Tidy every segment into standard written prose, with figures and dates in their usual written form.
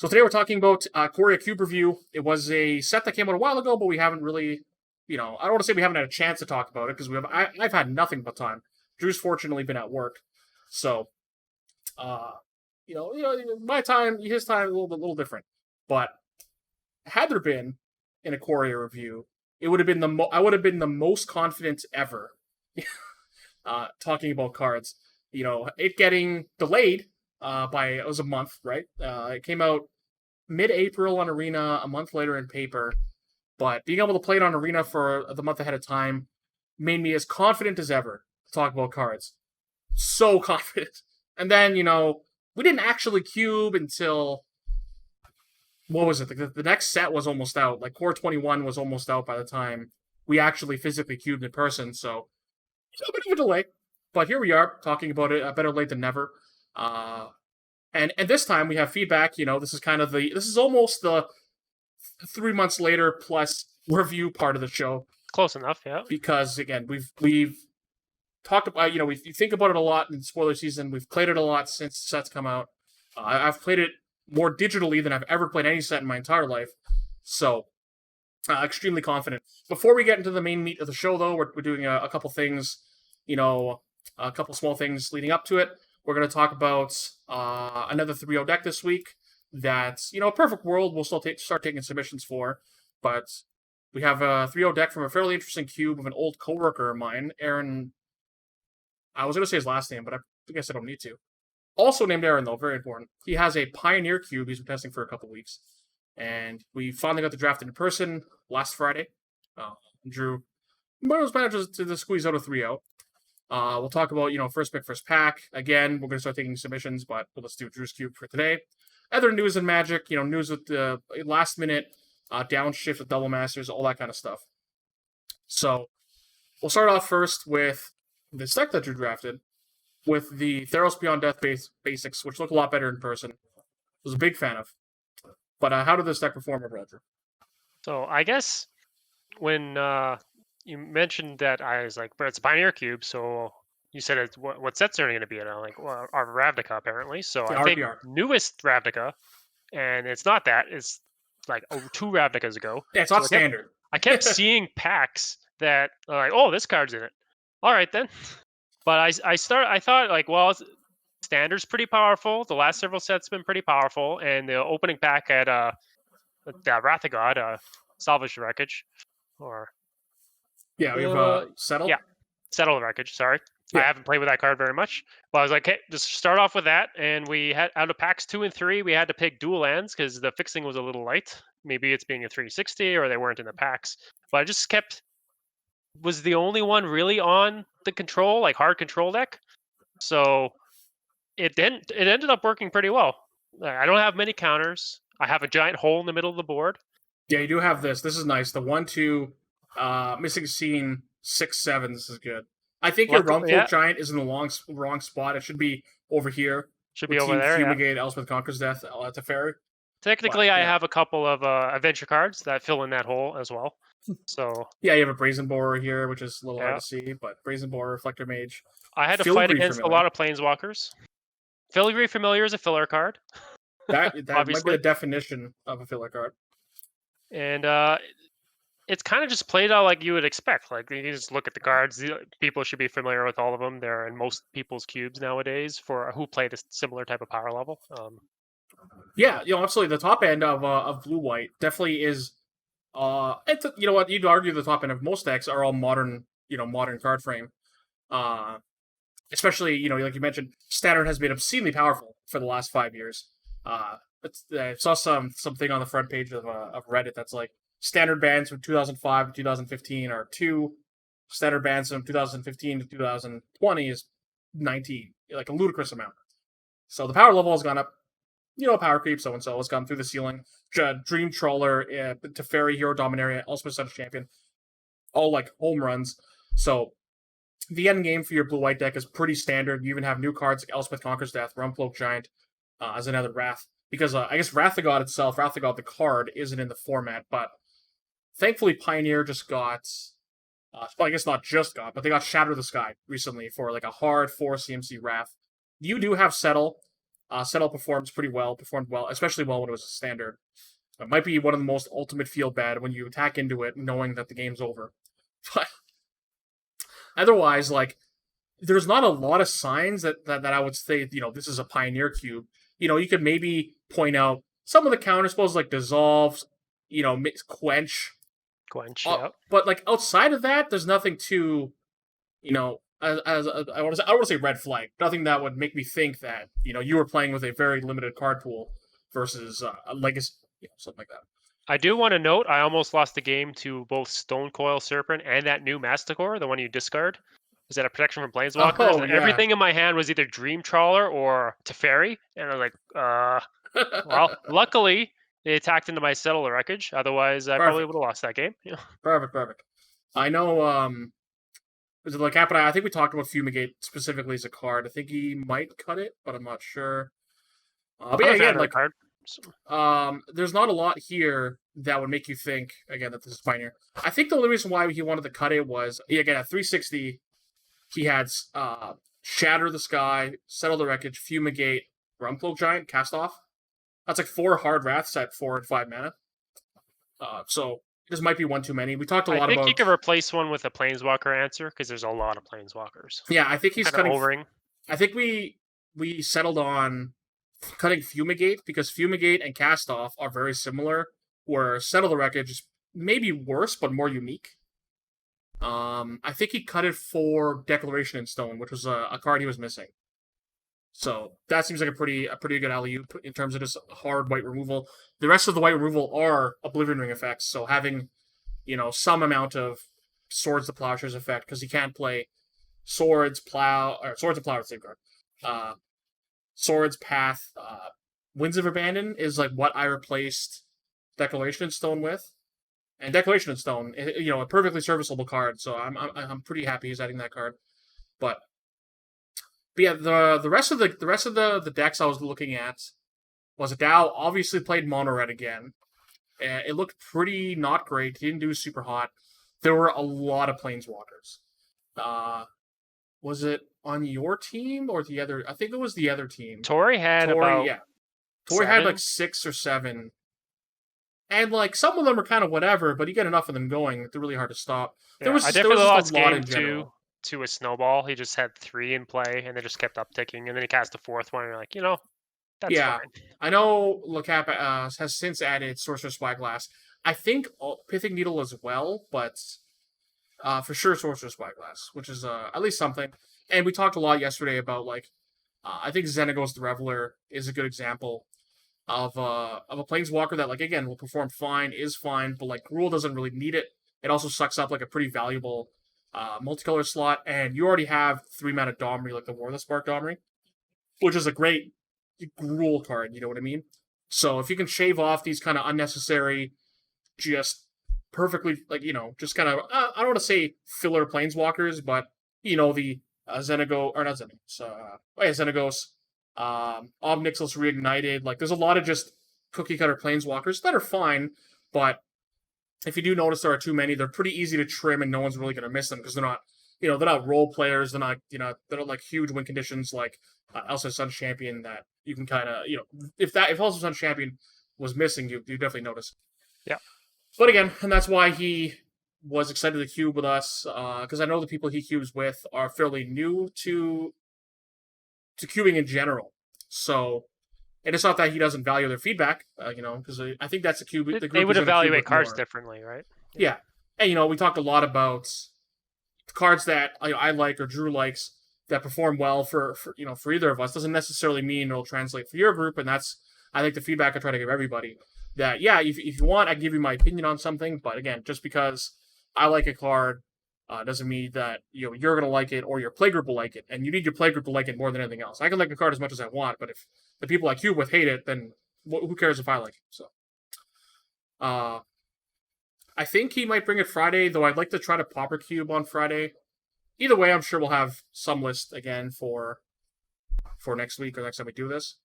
So today we're talking about Ikoria Cube review. It was a set that came out a while ago, but we haven't really, I don't want to say we haven't had a chance to talk about it because I've had nothing but time. Drew's fortunately been at work, so my time, his time, a little different. But had there been an Ikoria review, it would have been I would have been the most confident ever talking about cards. It getting delayed it was a month, right? It came out mid-April on Arena, a month later in paper, but being able to play it on Arena for the month ahead of time made me as confident as ever to talk about cards. So confident. And then, we didn't actually cube until, what was it? The next set was almost out. Like, Core 21 was almost out by the time we actually physically cubed in person, so a bit of a delay. But here we are, talking about it, better late than never. And this time we have feedback. This is almost the 3 months later plus review part of the show. Close enough, yeah. Because again, we've talked about, we think about it a lot in spoiler season. We've played it a lot since the set's come out. I've played it more digitally than I've ever played any set in my entire life. So, extremely confident. Before we get into the main meat of the show, though, we're doing a couple things, a couple small things leading up to it. We're going to talk about another 3-0 deck this week that, a perfect world we'll still start taking submissions for. But we have a 3-0 deck from a fairly interesting cube of an old coworker of mine, Aaron. I was going to say his last name, but I guess I don't need to. Also named Aaron, though, very important. He has a Pioneer cube he's been testing for a couple weeks. And we finally got the draft in person last Friday. Drew was managed to squeeze out a 3-0. We'll talk about, first pick, first pack. Again, we're going to start taking submissions, but let's do Drew's Cube for today. Other news and magic, news with the last minute downshift with double masters, all that kind of stuff. So we'll start off first with the deck that Drew drafted, with the Theros Beyond Death basics, which look a lot better in person. I was a big fan of. But how did this deck perform overall, Drew? So I guess when you mentioned that, I was like, but it's a Pioneer Cube, so you said what sets are going to be in? I'm like, well, our Ravnica, apparently. So I think newest Ravnica, and it's not that. It's like 2 Ravnicas ago. Yeah, it's not standard. I kept seeing packs that are like, oh, this card's in it. All right, then. But I thought, like, well, standard's pretty powerful. The last several sets have been pretty powerful, and the opening pack had Wrath of God, Salvage the Wreckage, or... Yeah, we have Settle? Yeah, Settle the Wreckage, sorry. Yeah. I haven't played with that card very much. But I was like, hey, just start off with that. And we had, out of packs 2 and 3, we had to pick dual lands because the fixing was a little light. Maybe it's being a 360 or they weren't in the packs. But I just was the only one really on the control, like hard control deck. So it ended up working pretty well. I don't have many counters. I have a giant hole in the middle of the board. Yeah, you do have this. This is nice. The 1-2... missing scene 6-7. This is good. I think your Rumble Giant is in the wrong spot. It should be over here. Should be over there. Fumigate, Elspeth Conquers Death, Teferi. Technically, I have a couple of adventure cards that fill in that hole as well. So yeah, you have a Brazen Borer here, which is a little hard to see, but Brazen Borer, Reflector Mage. I had to fight against a lot of Planeswalkers. Filigree Familiar is a filler card. That might be the definition of a filler card. And it's kind of just played out like you would expect. Like, you just look at the cards. People should be familiar with all of them. They're in most people's cubes nowadays for who played a similar type of power level. Yeah, absolutely. The top end of blue-white definitely is. You'd argue the top end of most decks are all modern card frame. Especially, like you mentioned, Standard has been obscenely powerful for the last 5 years. I saw something on the front page of Reddit that's like, Standard bans from 2005 to 2015 are 2. Standard bans from 2015 to 2020 is 19. Like a ludicrous amount. So the power level has gone up. Power creep, so-and-so has gone through the ceiling. Dream Trawler, Teferi, Hero Dominaria, Elspeth Sun's Champion. All like home runs. So the end game for your blue-white deck is pretty standard. You even have new cards like Elspeth Conquers Death, Rumcloak Giant as another Wrath. Because I guess Wrath of God itself, Wrath of God the card, isn't in the format, but thankfully, Pioneer just got, I guess not just got, but they got Shatter the Sky recently for like a hard 4 CMC Wrath. You do have Settle, Settle performed well, especially well when it was a standard. It might be one of the most ultimate feel bad when you attack into it knowing that the game's over. But otherwise, like, there's not a lot of signs that I would say, this is a Pioneer cube. You could maybe point out some of the counter spells like Dissolve, Quench. But, like, outside of that, there's nothing too, as I want to say red flag. Nothing that would make me think that, you were playing with a very limited card pool versus a Legacy, something like that. I do want to note, I almost lost the game to both Stone Coil Serpent and that new Masticore, the one you discard. Is that a protection from Planeswalkers? Oh, and yeah. everything in my hand was either Dream Trawler or Teferi. And I was like, well, luckily, they attacked into my Settle the Wreckage. Otherwise, I probably would have lost that game. Yeah. Perfect. I know, was it like Cap and I think we talked about Fumigate specifically as a card. I think he might cut it, but I'm not sure. But yeah, again, like, card. there's not a lot here that would make you think, again, that this is Pioneer. I think the only reason why he wanted to cut it was, again, at 360, he had Shatter the Sky, Settle the Wreckage, Fumigate, Rumcloak Giant, Cast Off. That's like 4 hard wraths at 4 and 5 mana. So this might be one too many. We talked a lot about... I think you could replace one with a Planeswalker answer, because there's a lot of Planeswalkers. Yeah, I think he's cutting... overing. I think we settled on cutting Fumigate, because Fumigate and Cast Off are very similar, where Settle the Wreckage is maybe worse, but more unique. I think he cut it for Declaration in Stone, which was a card he was missing. So that seems like a pretty good alley-oop in terms of just hard white removal. The rest of the white removal are Oblivion Ring effects, so having, some amount of Swords to Plowshares effect, because he can't play Swords and Plow, the same card. Swords, Path, Winds of Abandon is like what I replaced Declaration in Stone with. And Declaration in Stone, a perfectly serviceable card, so I'm pretty happy he's adding that card. But yeah, the rest of the decks I was looking at was a Dow obviously played mono red again. It looked pretty not great. He didn't do super hot. There were a lot of Planeswalkers. Was it on your team or the other? I think it was the other team. Tori had like 6 or 7. And, like, some of them are kind of whatever, but you get enough of them going, they're really hard to stop. Yeah, I definitely lost game 2 to a Snowball. He just had 3 in play, and they just kept upticking, and then he cast a 4th one, and you're like, that's fine. I know Lacap has since added Sorcerer's Spyglass. I think Pithing Needle as well, but for sure Sorcerer's Spyglass, which is at least something. And we talked a lot yesterday about, like, I think Xenagos the Reveler is a good example of a Planeswalker that, like, again, will perform fine, is fine, but, like, Gruul doesn't really need it. It also sucks up, like, a pretty valuable multicolor slot, and you already have 3-mana Domri, like the Warless Spark Domri, which is a great Gruul card, you know what I mean? So if you can shave off these kind of unnecessary, just perfectly, like, just kind of, I don't want to say filler Planeswalkers, but, the Xenagos, or not Xenagos, Obnixos Reignited, like, there's a lot of just cookie cutter Planeswalkers that are fine, but if you do notice there are too many, they're pretty easy to trim and no one's really going to miss them because they're not, they're not role players, they're not, they're not like huge win conditions like Elsa Sun's Champion that you can kind of, if Elsa Sun's Champion was missing, you definitely notice. Yeah. But again, and that's why he was excited to cube with us, because I know the people he cubes with are fairly new to cubing in general. So, and it's not that he doesn't value their feedback, because I think that's the cube. The group they would evaluate cards differently, right? Yeah. And, we talked a lot about cards that I like or Drew likes that perform well for either of us. Doesn't necessarily mean it'll translate for your group, and that's, I think, the feedback I try to give everybody. That, yeah, if you want, I can give you my opinion on something, but again, just because I like a card doesn't mean that you're going to like it or your playgroup will like it, and you need your playgroup to like it more than anything else. I can like a card as much as I want, but if the people I cube with hate it, then who cares if I like it? So, I think he might bring it Friday, though I'd like to try to Pauper Cube on Friday. Either way, I'm sure we'll have some list again for next week or next time we do this.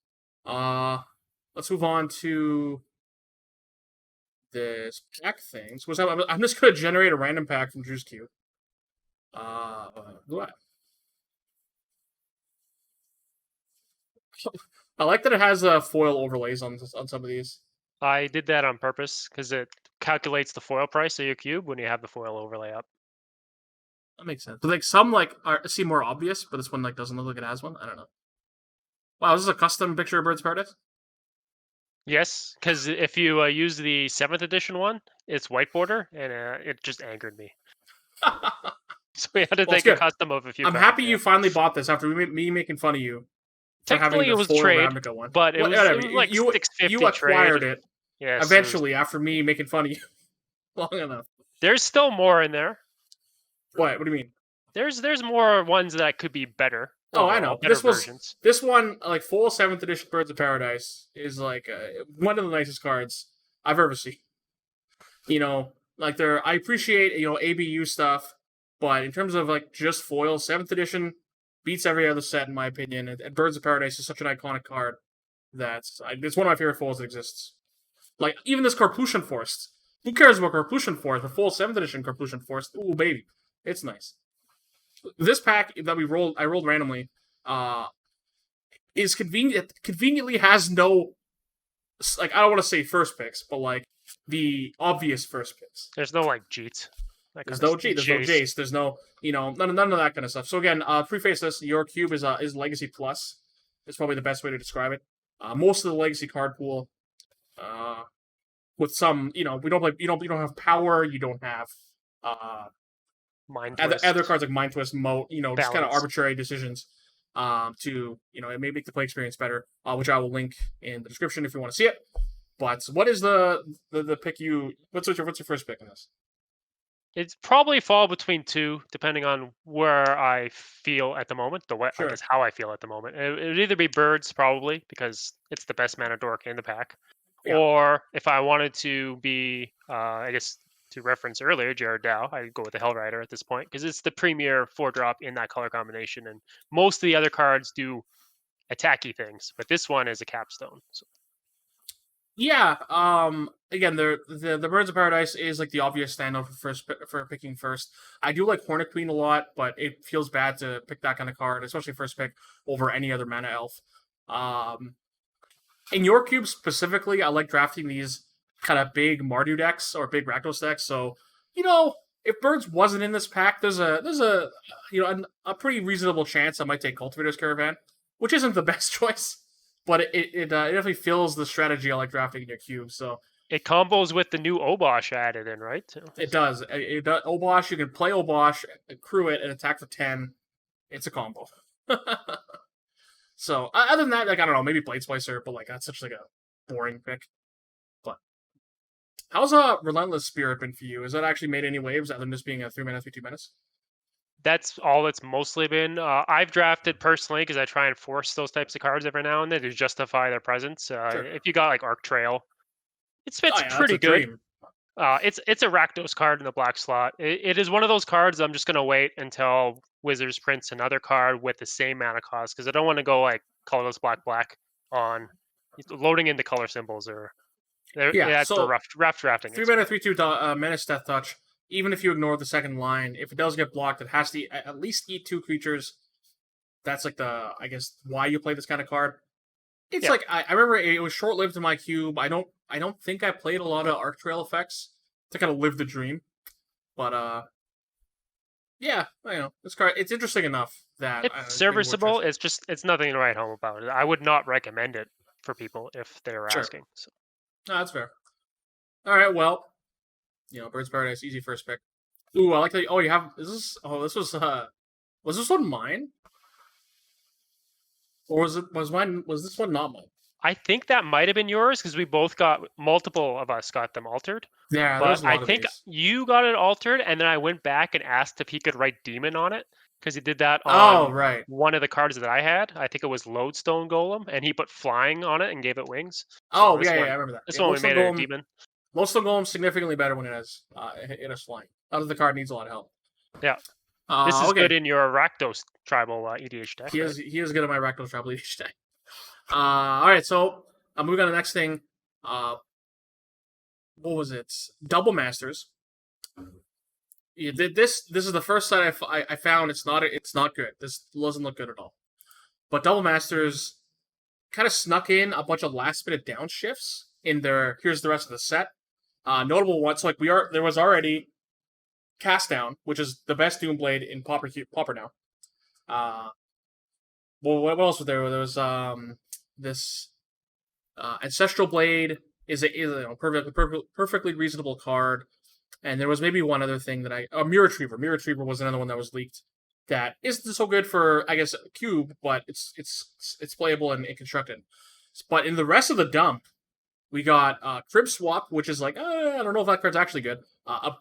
Let's move on to this pack things. I'm just going to generate a random pack from Drew's Cube. What? I like that it has foil overlays on some of these. I did that on purpose because it calculates the foil price of your cube when you have the foil overlay up. That makes sense. But like some seem more obvious, but this one like doesn't look like it has one. I don't know. Wow, is this a custom picture of Bird's Paradise? Yes, because if you use the 7th edition one, it's white border, and it just angered me. So we had to take a custom of a few. I'm happy you finally bought this after me making fun of you. Technically, it was trade, one. But it was like you $650 you acquired trade. it. Yes, eventually, after me making fun of you long enough. There's still more in there. What? What do you mean? There's more ones that could be better. Oh, I know. This one, like full 7th edition Birds of Paradise, is like one of the nicest cards I've ever seen. You know, like I appreciate ABU stuff, but in terms of like just foil, 7th edition beats every other set in my opinion. And Birds of Paradise is such an iconic card that it's one of my favorite foils that exists. Like even this Carplution Forest. Who cares about Carplution Forest? The full 7th edition Carplution Forest. Ooh, baby, it's nice. This pack that I rolled randomly, is conveniently has no, like, I don't want to say first picks, but like the obvious first picks. There's no like Jeets. There's no Jace. There's no, none of that kind of stuff. So again, preface this: your cube is Legacy Plus. It's probably the best way to describe it. Most of the Legacy card pool, with some, we don't play. You don't have power. You don't have other cards like Mind Twist, Moat. Just kind of arbitrary decisions. To it may make the play experience better. Which I will link in the description if you want to see it. But what is the pick you? What's your first pick in this? It's probably fall between two, depending on where I feel at the moment. I guess how I feel at the moment. It would either be Birds, probably, because it's the best mana dork in the pack. Yeah. Or if I wanted to be, I guess, to reference earlier, Jared Dow, I'd go with the Hellrider at this point, because it's the premier 4-drop in that color combination. And most of the other cards do attacky things, but this one is a capstone. So. Yeah. Again, the Birds of Paradise is like the obvious standout for picking first. I do like Hornet Queen a lot, but it feels bad to pick that kind of card, especially first pick over any other mana elf. In your cube specifically, I like drafting these kind of big Mardu decks or big Rakdos decks. So if Birds wasn't in this pack, there's a pretty reasonable chance I might take Cultivator's Caravan, which isn't the best choice. But it definitely fills the strategy I like drafting in your cube. So it combos with the new Obosh added in, right? It does. It does. Obosh, you can play Obosh, accrue it, and attack for 10. It's a combo. So other than that, like I don't know, maybe Blade Splicer, but like that's such like a boring pick. But how's Relentless Spirit been for you? Has that actually made any waves other than just being a 3-mana, 3/2 menace? That's all it's mostly been. I've drafted personally because I try and force those types of cards every now and then to justify their presence. Sure. If you got like Arc Trail, it's pretty good. It's a Rakdos card in the black slot. It is one of those cards I'm just going to wait until Wizards prints another card with the same mana cost, because I don't want to go like colorless black on loading into color symbols or that's for rough drafting. 3-mana 3/2 Menace Death Touch. Even if you ignore the second line, if it does get blocked, it has to at least eat 2 creatures. That's like I guess why you play this kind of card. It's like I remember it was short-lived in my cube. I don't think I played a lot of Arc Trail effects to kind of live the dream. But yeah, this card, it's interesting enough that it's serviceable. It's nothing to write home about. I would not recommend it for people if they were asking. So. No, that's fair. All right, well, Birds of Paradise, easy first pick. Ooh, I like that. Oh, you have this this one mine? Or was this one not mine? I think that might have been yours because multiple of us got them altered. Yeah, but I think you got it altered, and then I went back and asked if he could write Demon on it because he did that on one of the cards that I had. I think it was Lodestone Golem, and he put flying on it and gave it wings. So I remember that. This one we made it a Demon. Lodestone Golem's significantly better when it has flying. Other the card needs a lot of help. Yeah. This is good in your Rakdos tribal EDH deck. He is good in my Rakdos tribal EDH deck. All right, so I'm moving on to the next thing. What was it? Double Masters. Yeah, this is the first site I found. It's not good. This doesn't look good at all. But Double Masters kind of snuck in a bunch of last-minute downshifts in their here's the rest of the set. Notable ones, like there was already Cast Down, which is the best Doomblade in Pauper now. Well, what else was there? There was this Ancestral Blade is a perfectly reasonable card, and there was maybe one other thing that Mirror Retriever. Mirror Retriever was another one that was leaked that isn't so good for, I guess, Cube, but it's playable and constructed. But in the rest of the dump, we got Crib Swap, which is like, I don't know if that card's actually good. A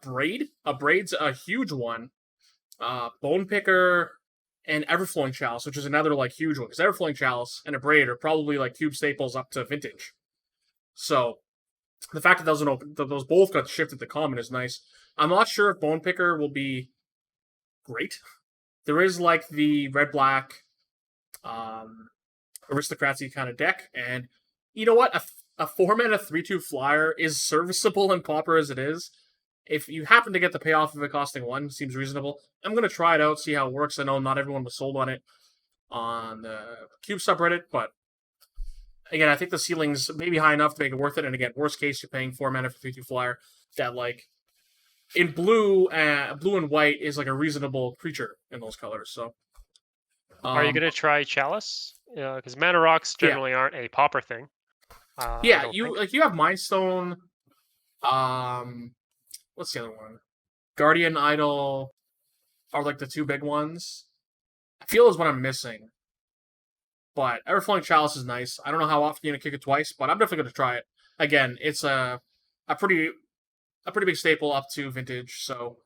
Braid's a huge one. Bone Picker, and Everflowing Chalice, which is another like huge one. Because Everflowing Chalice and a Braid are probably like Cube staples up to Vintage. So the fact that those both got shifted to common is nice. I'm not sure if Bone Picker will be great. There is like the red-black aristocracy kind of deck, and you know what? A 4-mana 3/2 flyer is serviceable in Pauper as it is. If you happen to get the payoff of it costing 1, seems reasonable. I'm going to try it out, see how it works. I know not everyone was sold on it on the Cube subreddit, but again, I think the ceiling's maybe high enough to make it worth it. And again, worst case, you're paying 4 mana for 3/2 flyer that, like, in blue and white is like a reasonable creature in those colors. So, are you going to try Chalice? Because mana rocks generally aren't a Pauper thing. You have Mind Stone. What's the other one? Guardian Idol are like the two big ones. I feel is what I'm missing. But Everflowing Chalice is nice. I don't know how often you're gonna kick it twice, but I'm definitely gonna try it. Again, it's a pretty big staple up to Vintage, so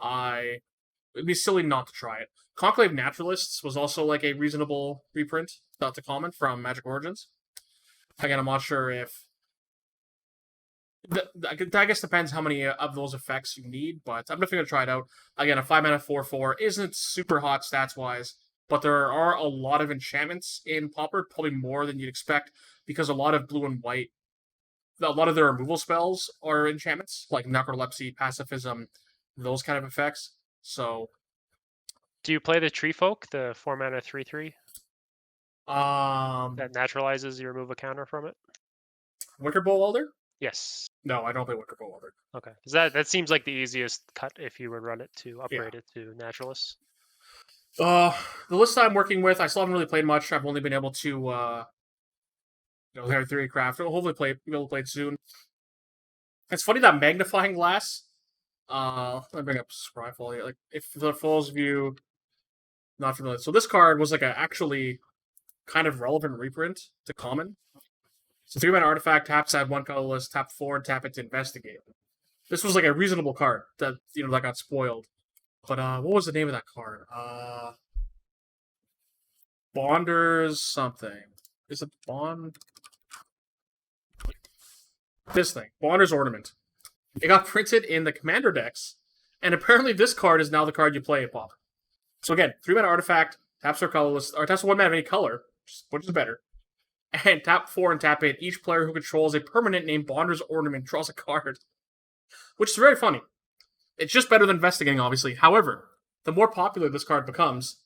it'd be silly not to try it. Conclave Naturalists was also like a reasonable reprint, not to common from Magic Origins. Again, I'm not sure if I guess depends how many of those effects you need, but I'm definitely going to try it out. Again, a 5-mana 4/4 isn't super hot stats-wise, but there are a lot of enchantments in Pauper, probably more than you'd expect, because a lot of blue and white, a lot of their removal spells are enchantments, like Narcolepsy, Pacifism, those kind of effects. So, do you play the Tree Folk, the 4-mana 3/3? That naturalizes you remove a counter from it? Wicker Bowl Welder? Yes. No, I don't play Wicker Bowl Welder. Okay. Because that seems like the easiest cut if you would run it to upgrade it to Naturalist. The list I'm working with, I still haven't really played much. I've only been able to, Harry Theory Craft. I'll hopefully be able to play it soon. It's funny that Magnifying Glass. Let me bring up Scryfall here. Like, if for those of you not familiar, so this card was like a actually kind of relevant reprint to common. So 3-mana artifact, taps, add 1 colorless, tap 4, and tap it to investigate. This was like a reasonable card that that got spoiled. But what was the name of that card? Bonders something. Is it Bond? This thing. Bonder's Ornament. It got printed in the Commander decks, and apparently this card is now the card you play at Pop. So again, 3-mana artifact, taps for colorless, or taps for 1 mana of any color, which is better. And tap 4 and tap it. Each player who controls a permanent named Bonder's Ornament draws a card. Which is very funny. It's just better than Investigating, obviously. However, the more popular this card becomes,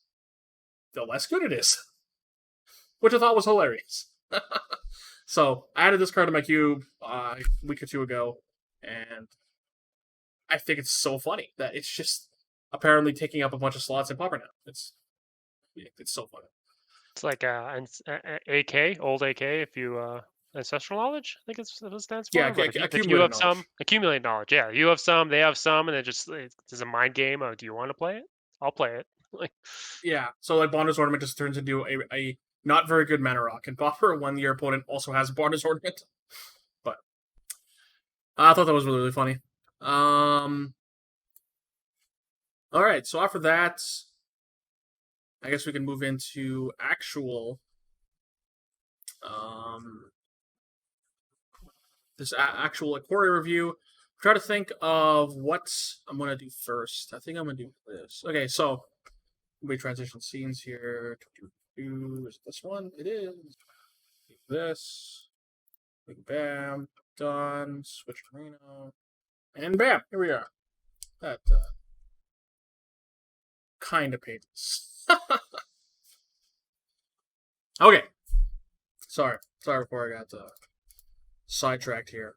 the less good it is. Which I thought was hilarious. So, I added this card to my cube a week or two ago, and I think it's so funny that it's just apparently taking up a bunch of slots in Pauper now. It's so funny. It's like AK, old AK, if you ancestral knowledge, I think it's what it stands for. Yeah, if you have some accumulate knowledge. Yeah, you have some, they have some, and it's a mind game of, do you want to play it? I'll play it. Yeah, so like Bonder's Ornament just turns into a not very good mana rock, and Pauper when your opponent also has Bonder's Ornament. But I thought that was really, really funny. Alright, so after that, I guess we can move into actual actual Ikoria review. Try to think of what I'm gonna do first. I think I'm gonna do this. Okay, so we transition scenes here. Is it this one? It is. This. Bam. Done. Switch Reno. And bam! Here we are. That kind of pages. Okay. Sorry before I got sidetracked here.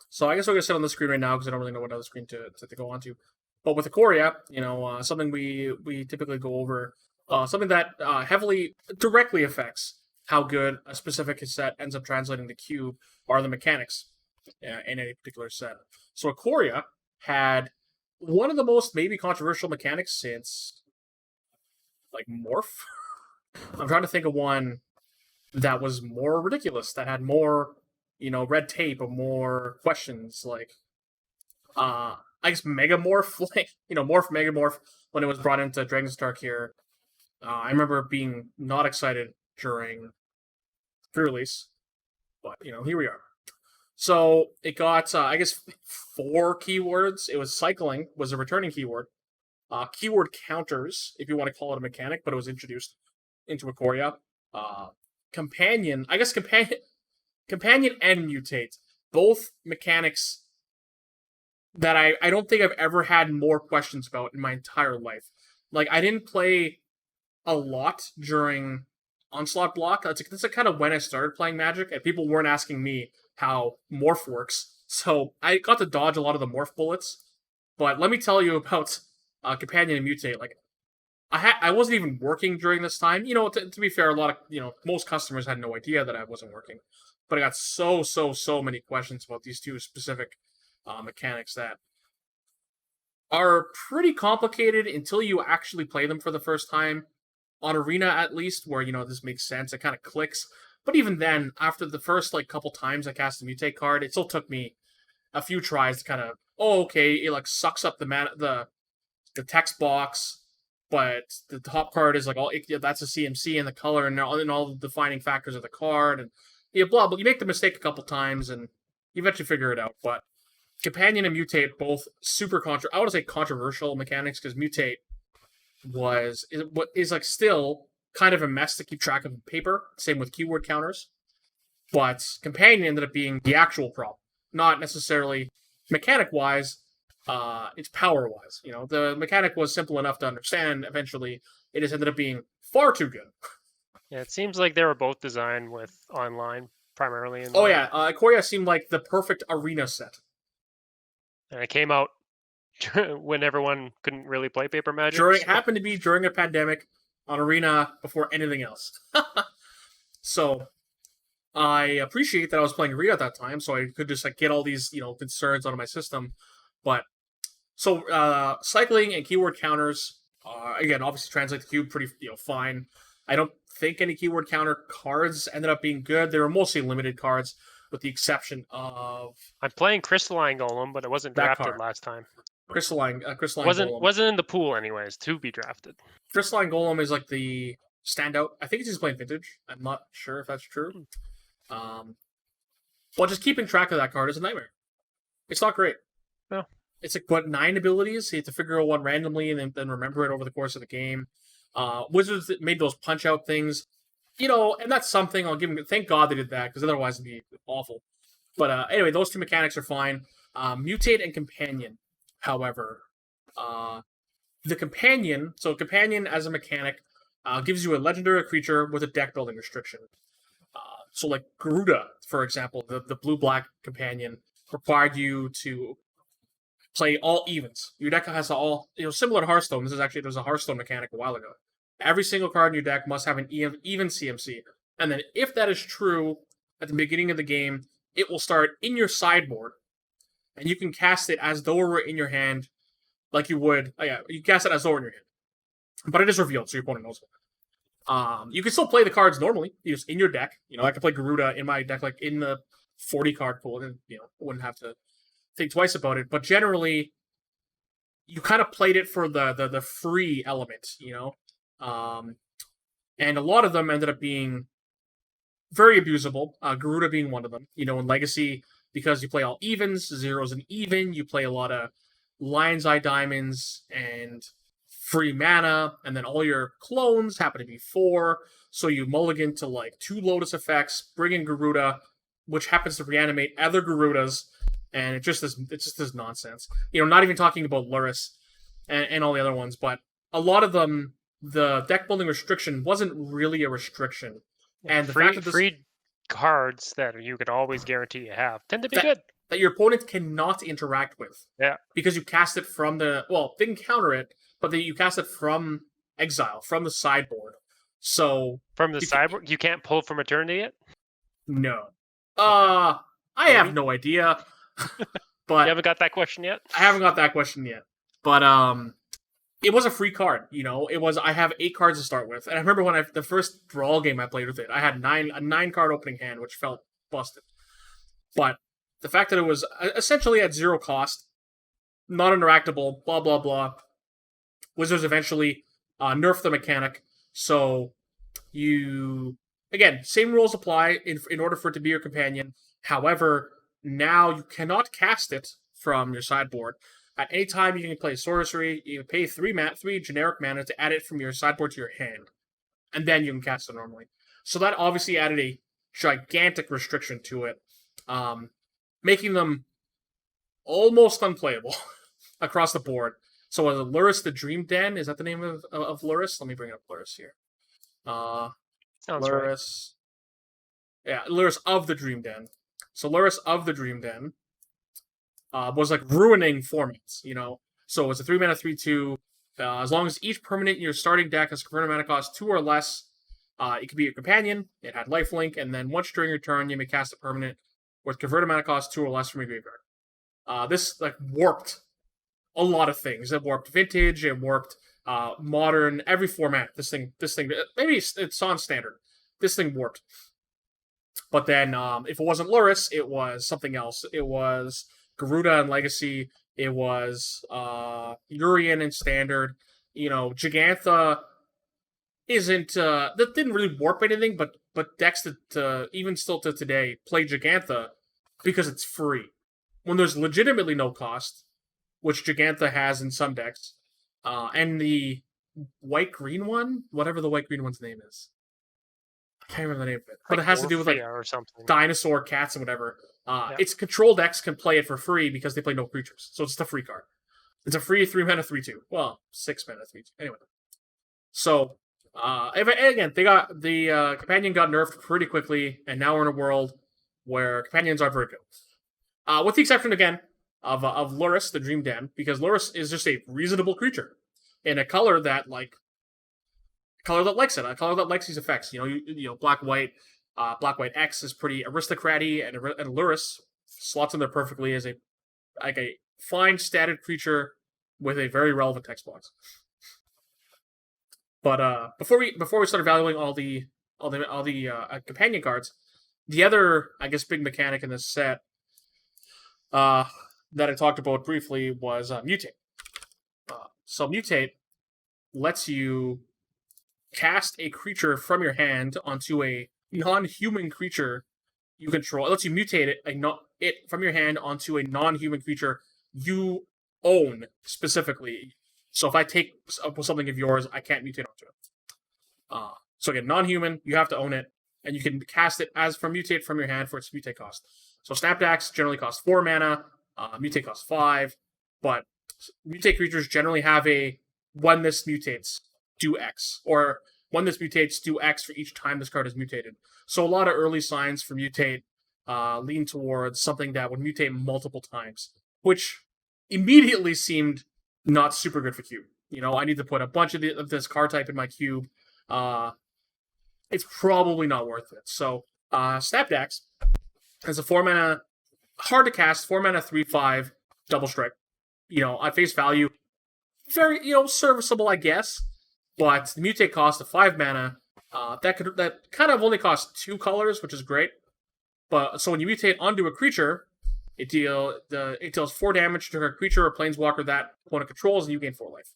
So I guess we're going to sit on the screen right now because I don't really know what other screen to go on to. But with Ikoria, something we typically go over, something that heavily, directly affects how good a specific set ends up translating to cube are the mechanics in any particular set. So Ikoria had one of the most maybe controversial mechanics since, like, Morph. I'm trying to think of one that was more ridiculous, that had more, red tape or more questions, like, I guess Megamorph, like, Morph Megamorph, when it was brought into Dragon's Dark here. I remember being not excited during pre-release, but, here we are. So it got, I guess, 4 keywords. It was cycling, was a returning keyword. Keyword counters, if you want to call it a mechanic, but it was introduced into Ikoria. Companion and mutate, both mechanics that I don't think I've ever had more questions about in my entire life. Like, I didn't play a lot during Onslaught block. That's kind of when I started playing Magic, and people weren't asking me how Morph works. So I got to dodge a lot of the Morph bullets. But let me tell you about Companion and Mutate. Like, I wasn't even working during this time. To be fair, a lot of, most customers had no idea that I wasn't working. But I got so many questions about these two specific mechanics that are pretty complicated until you actually play them for the first time. On Arena, at least, where, this makes sense. It kind of clicks. But even then, after the first, couple times I cast the Mutate card, it still took me a few tries to kind of, okay, it, sucks up the text box, but the top card is, that's a CMC and the color and all the defining factors of the card, and, blah, but you make the mistake a couple times, and you eventually figure it out. But Companion and Mutate, both super I want to say controversial mechanics, because Mutate is still kind of a mess to keep track of in paper. Same with keyword counters. But Companion ended up being the actual problem. Not necessarily mechanic-wise, it's power-wise. The mechanic was simple enough to understand. Eventually, it just ended up being far too good. Yeah, it seems like they were both designed with online, primarily. Ikoria seemed like the perfect arena set. And it came out when everyone couldn't really play paper Magic. Happened to be during a pandemic on Arena before anything else. So I appreciate that I was playing Arena at that time, so I could just get all these concerns out of my system. But so cycling and keyword counters, again, obviously translate the cube pretty fine. I don't think any keyword counter cards ended up being good. They were mostly limited cards, with the exception of... I'm playing Crystalline Golem, but it wasn't drafted last time. Crystalline Golem wasn't in the pool anyways to be drafted. Crystalline Golem is the standout. I think it's just playing Vintage. I'm not sure if that's true. But just keeping track of that card is a nightmare. It's not great. No. It's 9 abilities. You have to figure out one randomly and then remember it over the course of the game. Wizards made those punch out things. And that's something I'll give them. Thank God they did that, because otherwise it'd be awful. But anyway, those two mechanics are fine. Mutate and Companion, however, the Companion as a mechanic gives you a legendary creature with a deck building restriction. So like Garuda, for example, the blue-black Companion required you to play all evens. Your deck has all, similar to Hearthstone. There's a Hearthstone mechanic a while ago. Every single card in your deck must have an even CMC. And then if that is true at the beginning of the game, it will start in your sideboard. And you can cast it as though it were in your hand, like you would. You cast it as though it were in your hand. But it is revealed, so your opponent knows it. You can still play the cards normally, just in your deck. I can play Garuda in my deck, in the 40 card pool, and wouldn't have to think twice about it. But generally, you kind of played it for the free element, and a lot of them ended up being very abusable. Garuda being one of them. In Legacy, because you play all evens, zeros and even, you play a lot of Lion's Eye Diamonds and free mana, and then all your clones happen to be 4, so you mulligan to 2 Lotus effects, bring in Garuda, which happens to reanimate other Garudas, and it's just this nonsense. Not even talking about Luris and all the other ones, but a lot of them, the deck building restriction wasn't really a restriction. And the fact that free cards that you could always guarantee you have tend to be that, good. that your opponent cannot interact with. Yeah. Because you cast it from the they can counter it, but you cast it from exile, from the sideboard. So from the sideboard, you can't pull from Eternity yet? No. I have no idea. But you haven't got that question yet? I haven't got that question yet. But it was a free card, I have 8 cards to start with. And I remember when the first Brawl game I played with it, I had a 9-card opening hand, which felt busted. But the fact that it was essentially at 0 cost, not interactable, blah, blah, blah. Wizards eventually nerfed the mechanic. So again, same rules apply in order for it to be your companion. However, now you cannot cast it from your sideboard. At any time, you can play sorcery. You can pay 3 generic mana to add it from your sideboard to your hand. And then you can cast it normally. So that obviously added a gigantic restriction to it, making them almost unplayable across the board. So was Luris the Dream Den? Is that the name of Luris? Let me bring up Luris here. Sounds Luris. Right. Yeah, Luris of the Dream Den. So Luris of the Dream Den was like ruining formats, So it's a 3-mana 3/2. As long as each permanent in your starting deck has converted mana cost 2 or less, it could be your companion. It had lifelink, and then once during your turn, you may cast a permanent with converted mana cost 2 or less from your graveyard. This warped a lot of things. It warped Vintage. It warped Modern. Every format. This thing. Maybe it's on Standard. This thing warped. But then, if it wasn't Luris, it was something else. It was Garuda and Legacy. It was Urian in Standard. Gigantha isn't. That didn't really warp anything, but decks that even still to today play Gigantha because it's free. When there's legitimately no cost, which Gigantha has in some decks, and the white-green one, whatever the white-green one's name is. I can't remember the name of it. But it has to do with or something. Dinosaur, cats, and whatever. Its control decks can play it for free because they play no creatures. So it's just a free card. It's a free 3-mana 3/2. Well, 6-mana 3/2. Anyway. So, again, they got the companion got nerfed pretty quickly, and now we're in a world where companions aren't very good. With the exception, again, of Luris, the Dream Den, because Luris is just a reasonable creature in a color that likes it, a color that likes these effects. Black white X is pretty aristocraty, and Luris slots in there perfectly as a fine statted creature with a very relevant text box. But before we start evaluating all the companion cards, the other big mechanic in this set that I talked about briefly was Mutate. So Mutate lets you cast a creature from your hand onto a non-human creature you control. It lets you mutate it from your hand onto a non-human creature you own specifically. So if I take something of yours, I can't mutate onto it. So again, non-human, you have to own it, and you can cast it as from mutate from your hand for its mutate cost. So Snapdax generally costs 4 mana, mutate costs 5, but mutate creatures generally have a when this mutates, do X, or when this mutates, do X for each time this card is mutated. So a lot of early signs for mutate lean towards something that would mutate multiple times, which immediately seemed not super good for cube. I need to put a bunch of this card type in my cube. It's probably not worth it. So Snapdax has a 4-mana, hard to cast, 4-mana 3/5 double strike. At face value, very serviceable, I guess. But the mutate cost of 5 mana, that kind of only costs 2 colors, which is great. But so when you mutate onto a creature, it deals 4 damage to a creature or planeswalker that opponent controls, and you gain 4 life.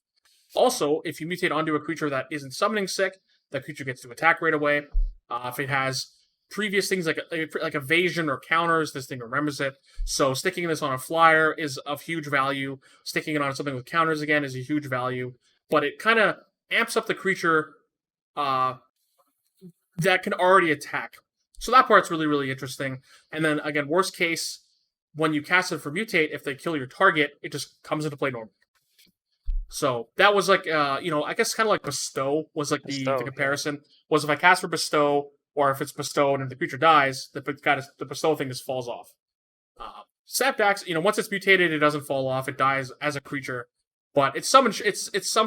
Also, if you mutate onto a creature that isn't summoning sick, that creature gets to attack right away. If it has previous things like evasion or counters, this thing remembers it. So sticking this on a flyer is of huge value. Sticking it on something with counters again is a huge value. But it kind of amps up the creature that can already attack. So that part's really, really interesting. And then again, worst case, when you cast it for mutate, if they kill your target, it just comes into play normally. So that was I guess kind of like Bestow was like the comparison. Was if I cast for Bestow or if it's bestowed and the creature dies, the bestow thing just falls off. Snapped Axe, once it's mutated, it doesn't fall off. It dies as a creature, but it's some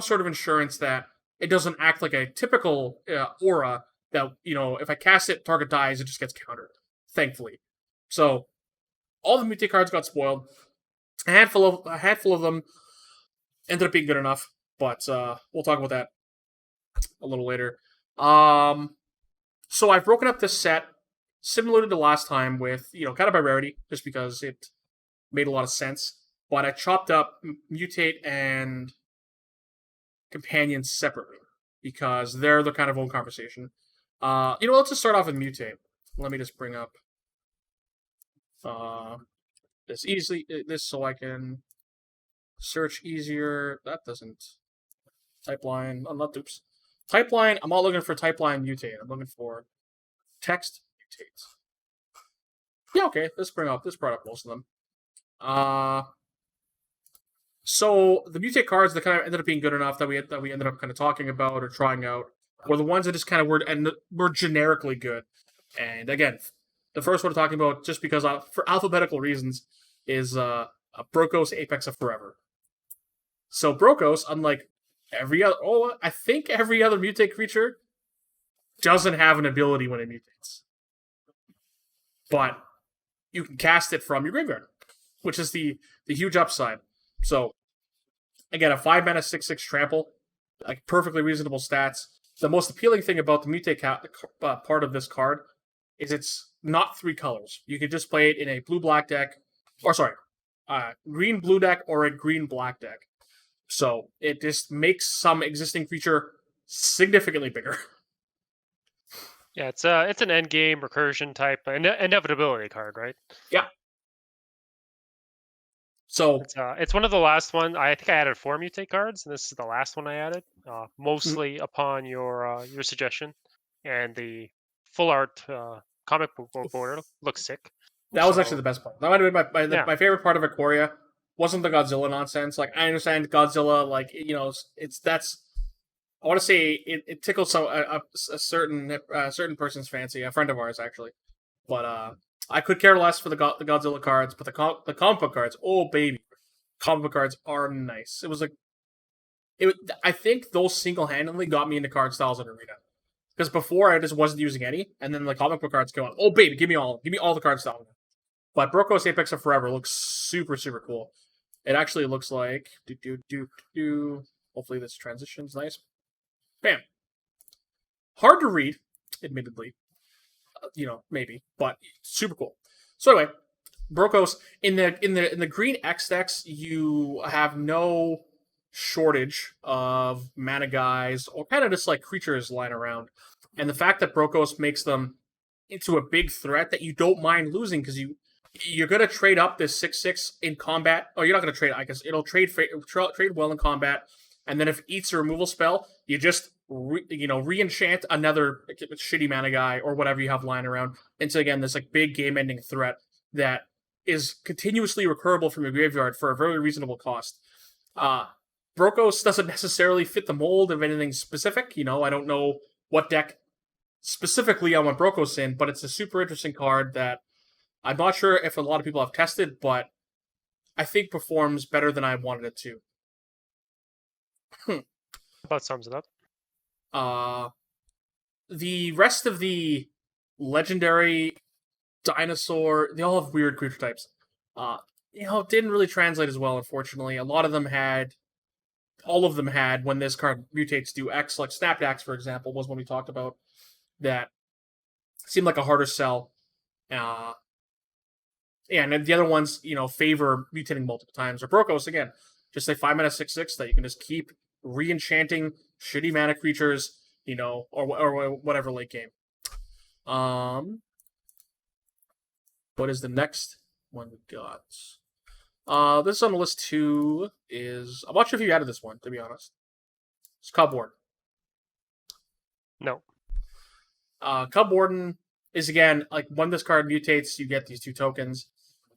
sort of insurance that it doesn't act like a typical aura that, if I cast it, target dies, it just gets countered. Thankfully. So, all the Mutate cards got spoiled. A handful of them ended up being good enough, but we'll talk about that a little later. So I've broken up this set similar to last time with, kind of by rarity, just because it made a lot of sense. But I chopped up Mutate and Companions separately, because they're their kind of own conversation. Let's just start off with Mutate. Let me just bring up this so I can search easier. That doesn't typeline. I'm not oops. Typeline. I'm not looking for typeline Mutate. I'm looking for text Mutate. Yeah, okay. This brought up most of them. So the Mutate cards that kind of ended up being good enough that we ended up kind of talking about or trying out were the ones that just kind of were generically good. And again, the first one I'm talking about, just because for alphabetical reasons, is Brokos Apex of Forever. So Brokos, unlike I think every other Mutate creature, doesn't have an ability when it mutates. But you can cast it from your graveyard, which is the huge upside. So, again, a 5-mana 6/6 trample, like perfectly reasonable stats. The most appealing thing about the Mutate part of this card is it's not 3 colors. You can just play it in a blue-black deck, green-blue deck or a green-black deck. So it just makes some existing creature significantly bigger. Yeah, it's an endgame recursion type inevitability card, right? Yeah. So it's one of the last one. I think I added 4 Mutate cards, and this is the last one I added, mostly upon your suggestion. And the full art comic book border looks sick. That was actually the best part. That might have been my favorite part of Ikoria. Wasn't the Godzilla nonsense. Like, I understand Godzilla, like, I want to say it tickles a certain person's fancy, a friend of ours actually. But I could care less for the Godzilla cards, but the comic book cards, oh baby, comic book cards are nice. It was like, I think those single-handedly got me into card styles in Arena, because before I just wasn't using any, and then the comic book cards go on. Oh baby, give me all the card styles. But Brokos Apex of Forever looks super super cool. It actually looks like hopefully this transition's nice. Bam. Hard to read, admittedly. Maybe, but super cool. So anyway, Brokos in the green X decks, you have no shortage of mana guys or kind of just like creatures lying around, and the fact that Brokos makes them into a big threat that you don't mind losing, because you're gonna trade up this 6/6 in combat. Oh, you're not gonna trade. I guess it'll trade well in combat, and then if it eats a removal spell, you just re-enchant another shitty mana guy or whatever you have lying around into, again, this like big game-ending threat that is continuously recurable from your graveyard for a very reasonable cost. Brokos doesn't necessarily fit the mold of anything specific. I don't know what deck specifically I want Brokos in, but it's a super interesting card that I'm not sure if a lot of people have tested, but I think performs better than I wanted it to. About sums it up. The rest of the legendary dinosaur, they all have weird creature types. Didn't really translate as well, unfortunately. All of them had, when this card mutates, do X, like Snapped Axe, for example, was one we talked about, that seemed like a harder sell. And the other ones, favor mutating multiple times. Or Brokos, again, just a 5-mana 6/6 that you can just keep re-enchanting shitty mana creatures, or whatever late game. What is the next one we got? This on the list too is, I'm not sure if you added this one, to be honest. It's Cub Warden. No. Cub Warden is, again, like, when this card mutates, you get these 2 tokens.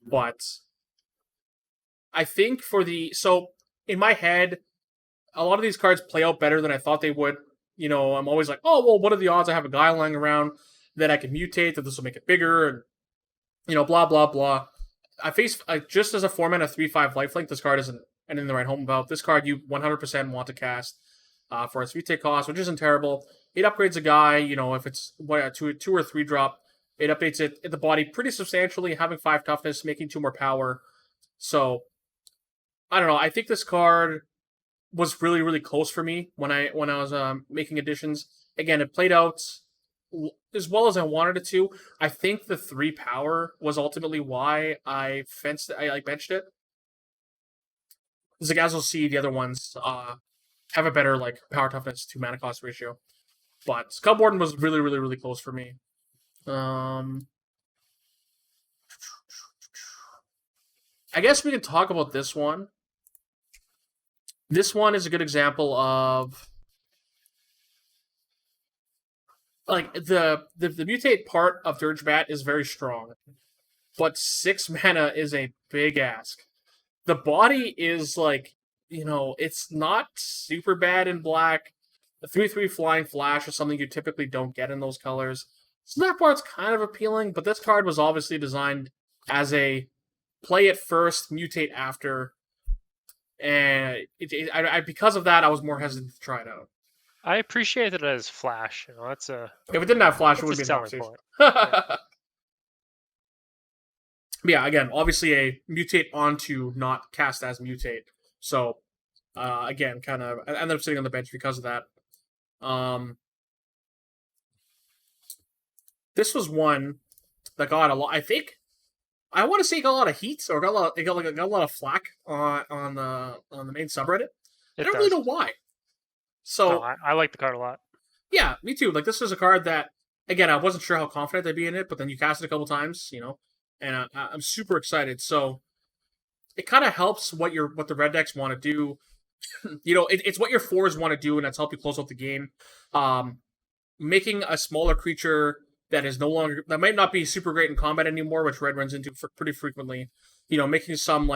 But I think so in my head, a lot of these cards play out better than I thought they would. I'm always like, oh, well, what are the odds I have a guy lying around? that I can mutate, that this will make it bigger, and blah blah blah. Just as a 4-mana 3/5 lifelink, this card isn't in the right home about. This card you 100% want to cast for its mutate cost, which isn't terrible. It upgrades a guy, if it's to a 2 or 3 drop, it updates it in the body pretty substantially, having 5 toughness, making 2 more power. So I don't know. I think this card was really, really close for me when I was making additions. Again, it played out as well as I wanted it to. I think the 3 power was ultimately why I benched it. Because as you'll see, the other ones have a better power toughness to mana cost ratio. But Scub Warden was really, really, really close for me. I guess we can talk about this one. This one is a good example of the mutate part of Dirge Bat is very strong, but 6 mana is a big ask. The body is it's not super bad in black. The 3/3 Flying Flash is something you typically don't get in those colors. So that part's kind of appealing, but this card was obviously designed as a play it first, mutate after. And because of that, I was more hesitant to try it out. I appreciate it as Flash. That's a. If it didn't have Flash, it would be a selling point. Yeah, again, obviously a mutate onto, not cast as mutate. So, again, kind of, I ended up sitting on the bench because of that. This was one that got a lot. I think I want to say it got a lot of heat, or got a lot of flack on the main subreddit. I don't really know why. So I like the card a lot. Yeah, me too. This was a card that, again, I wasn't sure how confident I'd be in it, but then you cast it a couple times, and I'm super excited. So it kind of helps what the red decks want to do. It's what your 4s want to do, and that's help you close out the game. Making a smaller creature that might not be super great in combat anymore, which red runs into pretty frequently. Making some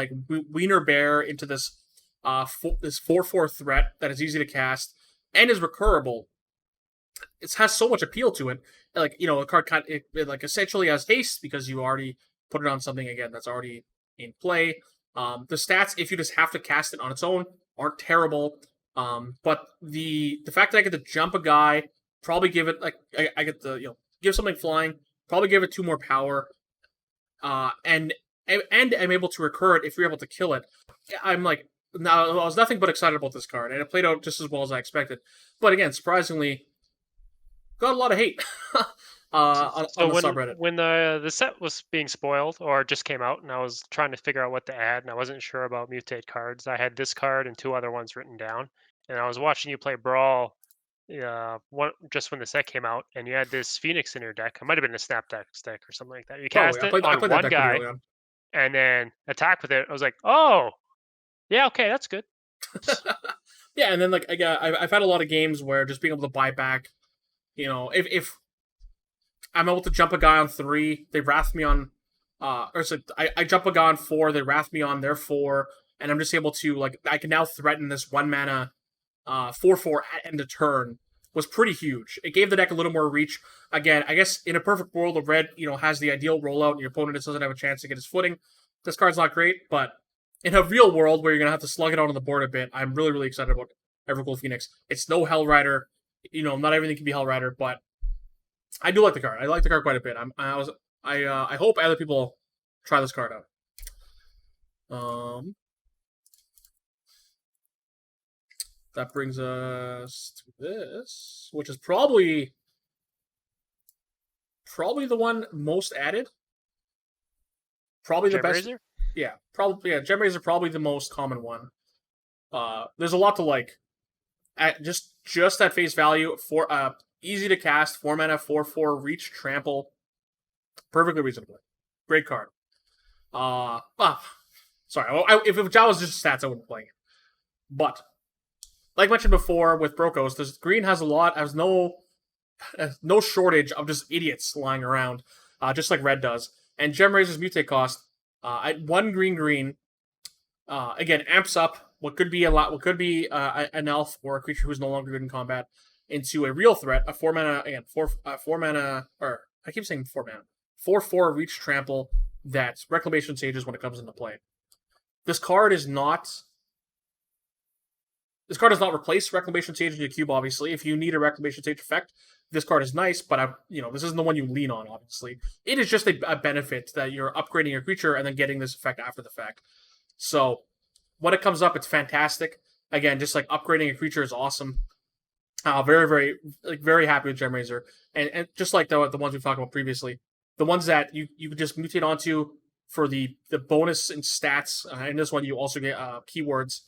Wiener Bear into this 4/4 threat that is easy to cast and is recurable. It has so much appeal to it. A card essentially has haste because you already put it on something again that's already in play. The stats, if you just have to cast it on its own, aren't terrible. But the fact that I get to jump a guy, probably give it I get the give something flying, probably give it 2 more power, and I'm able to recur it if you're able to kill it. I'm now I was nothing but excited about this card, and it played out just as well as I expected. But again, surprisingly, got a lot of hate on the subreddit. When the set was being spoiled or just came out, and I was trying to figure out what to add, and I wasn't sure about Mutate cards, I had this card and 2 other ones written down, and I was watching you play Brawl. Just when the set came out, and you had this Phoenix in your deck. It might have been a Snap deck or something like that. You cast it on one guy, and then attack with it. I was like, oh, yeah, okay, that's good. Yeah, and then I've had a lot of games where just being able to buy back, if I'm able to jump a guy on 3, they wrath me on, I jump a guy on 4, they wrath me on their 4, and I'm just able to I can now threaten this 1 mana 4/4 at end of turn was pretty huge. It gave the deck a little more reach. Again, I guess in a perfect world of red, has the ideal rollout and your opponent just doesn't have a chance to get his footing. This card's not great, but in a real world where you're going to have to slug it out on the board a bit, I'm really, really excited about Evercool Phoenix. It's no Hell Rider. Not everything can be Hell Rider, but I do like the card. I like the card quite a bit. I hope other people try this card out. That brings us to this, which is probably the one most added. Probably the best. Razor? Yeah, probably. Yeah, Gem Razor probably the most common one. There's a lot to like. Just at face value, for easy to cast, 4 mana, 4/4 reach, trample, perfectly reasonable. Great card. Sorry, if that was just stats, I wouldn't play it. But like mentioned before with Brokos, this green has no shortage of just idiots lying around, just like red does. And Gem Razor's mutate cost at 1 green, again amps up what could be an elf or a creature who's no longer good in combat into a real threat, a 4 mana I keep saying 4 mana. 4/4 reach trample that Reclamation Sages when it comes into play. This card does not replace Reclamation Sage in your cube, obviously. If you need a Reclamation Sage effect, this card is nice, but this isn't the one you lean on, obviously. It is just a benefit that you're upgrading your creature and then getting this effect after the fact. So when it comes up, it's fantastic. Again, just like upgrading a creature is awesome. Very, very, very happy with Gemrazor. And just like the ones we've talked about previously, the ones that you could just mutate onto for the bonus and stats. In this one, you also get keywords.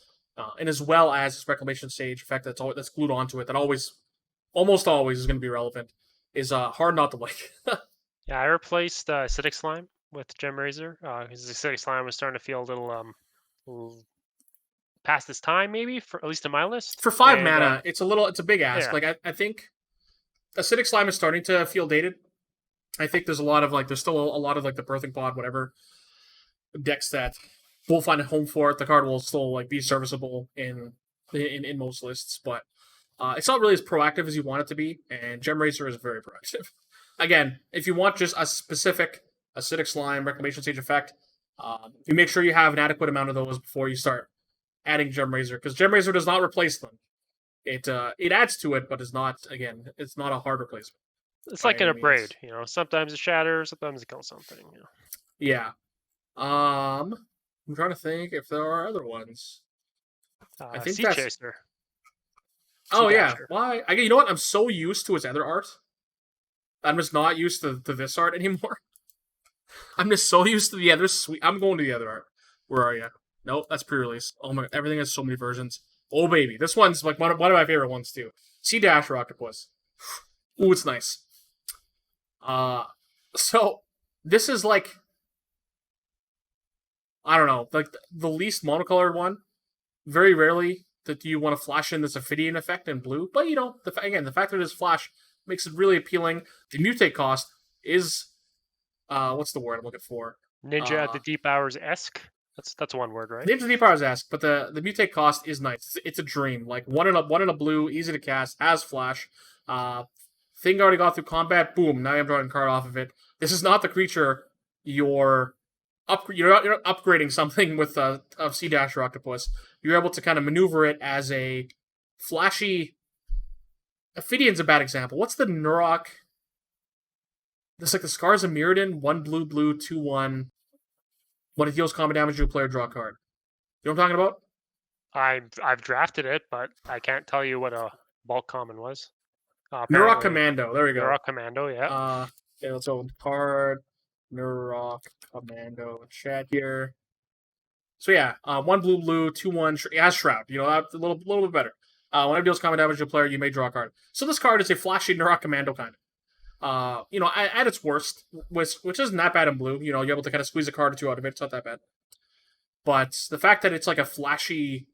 And as well as this Reclamation Sage effect that's glued onto it that almost always is going to be relevant, is hard not to like. Yeah, I replaced Acidic Slime with Gemrazor because Acidic Slime was starting to feel a little past its time, maybe, for at least in my list. For 5 mana, it's a big ask. Yeah. Like I think Acidic Slime is starting to feel dated. I think there's still a lot of like the Birthing Pod, whatever decks that will find a home for it. The card will still like be serviceable in most lists, but it's not really as proactive as you want it to be. And Gemrazor is very proactive. Again, if you want just a specific Acidic Slime Reclamation Sage effect, you make sure you have an adequate amount of those before you start adding Gemrazor, because Gemrazor does not replace them. It adds to it, but it's not a hard replacement. It's like in a braid, sometimes it shatters, sometimes it kills something. Yeah. I'm trying to think if there are other ones. I think Sea Chaser. Oh yeah. Why? You know what? I'm so used to its other art. I'm just not used to this art anymore. I'm just so used to the other sweet. I'm going to the other art. Where are you? Nope, that's pre-release. Oh my! Everything has so many versions. Oh baby, this one's like one of my favorite ones too. Sea Dasher Octopus. Ooh, it's nice. So this is like, I don't know, like the least monocolored one. Very rarely that you want to flash in this Ophidian effect in blue, but the fact that it is flash makes it really appealing. The mutate cost is, what's the word I'm looking for? Ninja at the Deep Hours-esque. That's one word, right? Ninja Deep Hours-esque, but the mutate cost is nice. It's a dream. Like one in a blue, easy to cast, has flash. Thing already got through combat. Boom! Now I'm drawing a card off of it. This is not the creature you're upgrading something with of Sea Dasher Octopus. You're able to kind of maneuver it as a flashy. Ophidian's a bad example. What's the Nurok? It's like the Scars of Mirrodin, 1 blue, 2/1. When it deals combat damage to a player, draw a card. You know what I'm talking about? I've drafted it, but I can't tell you what a bulk common was. Nurok Commando. There we go. Nurok Commando, yeah. Yeah, let's open the card. Nurok Commando chat here. So yeah, 1 blue, 2/1. It has Shroud. That's a little bit better. When it deals combat damage to a player, you may draw a card. So this card is a flashy Nurok Commando kind of. At its worst, which isn't that bad in blue. You're able to kind of squeeze a card or two out of it. It's not that bad. But the fact that it's like a flashy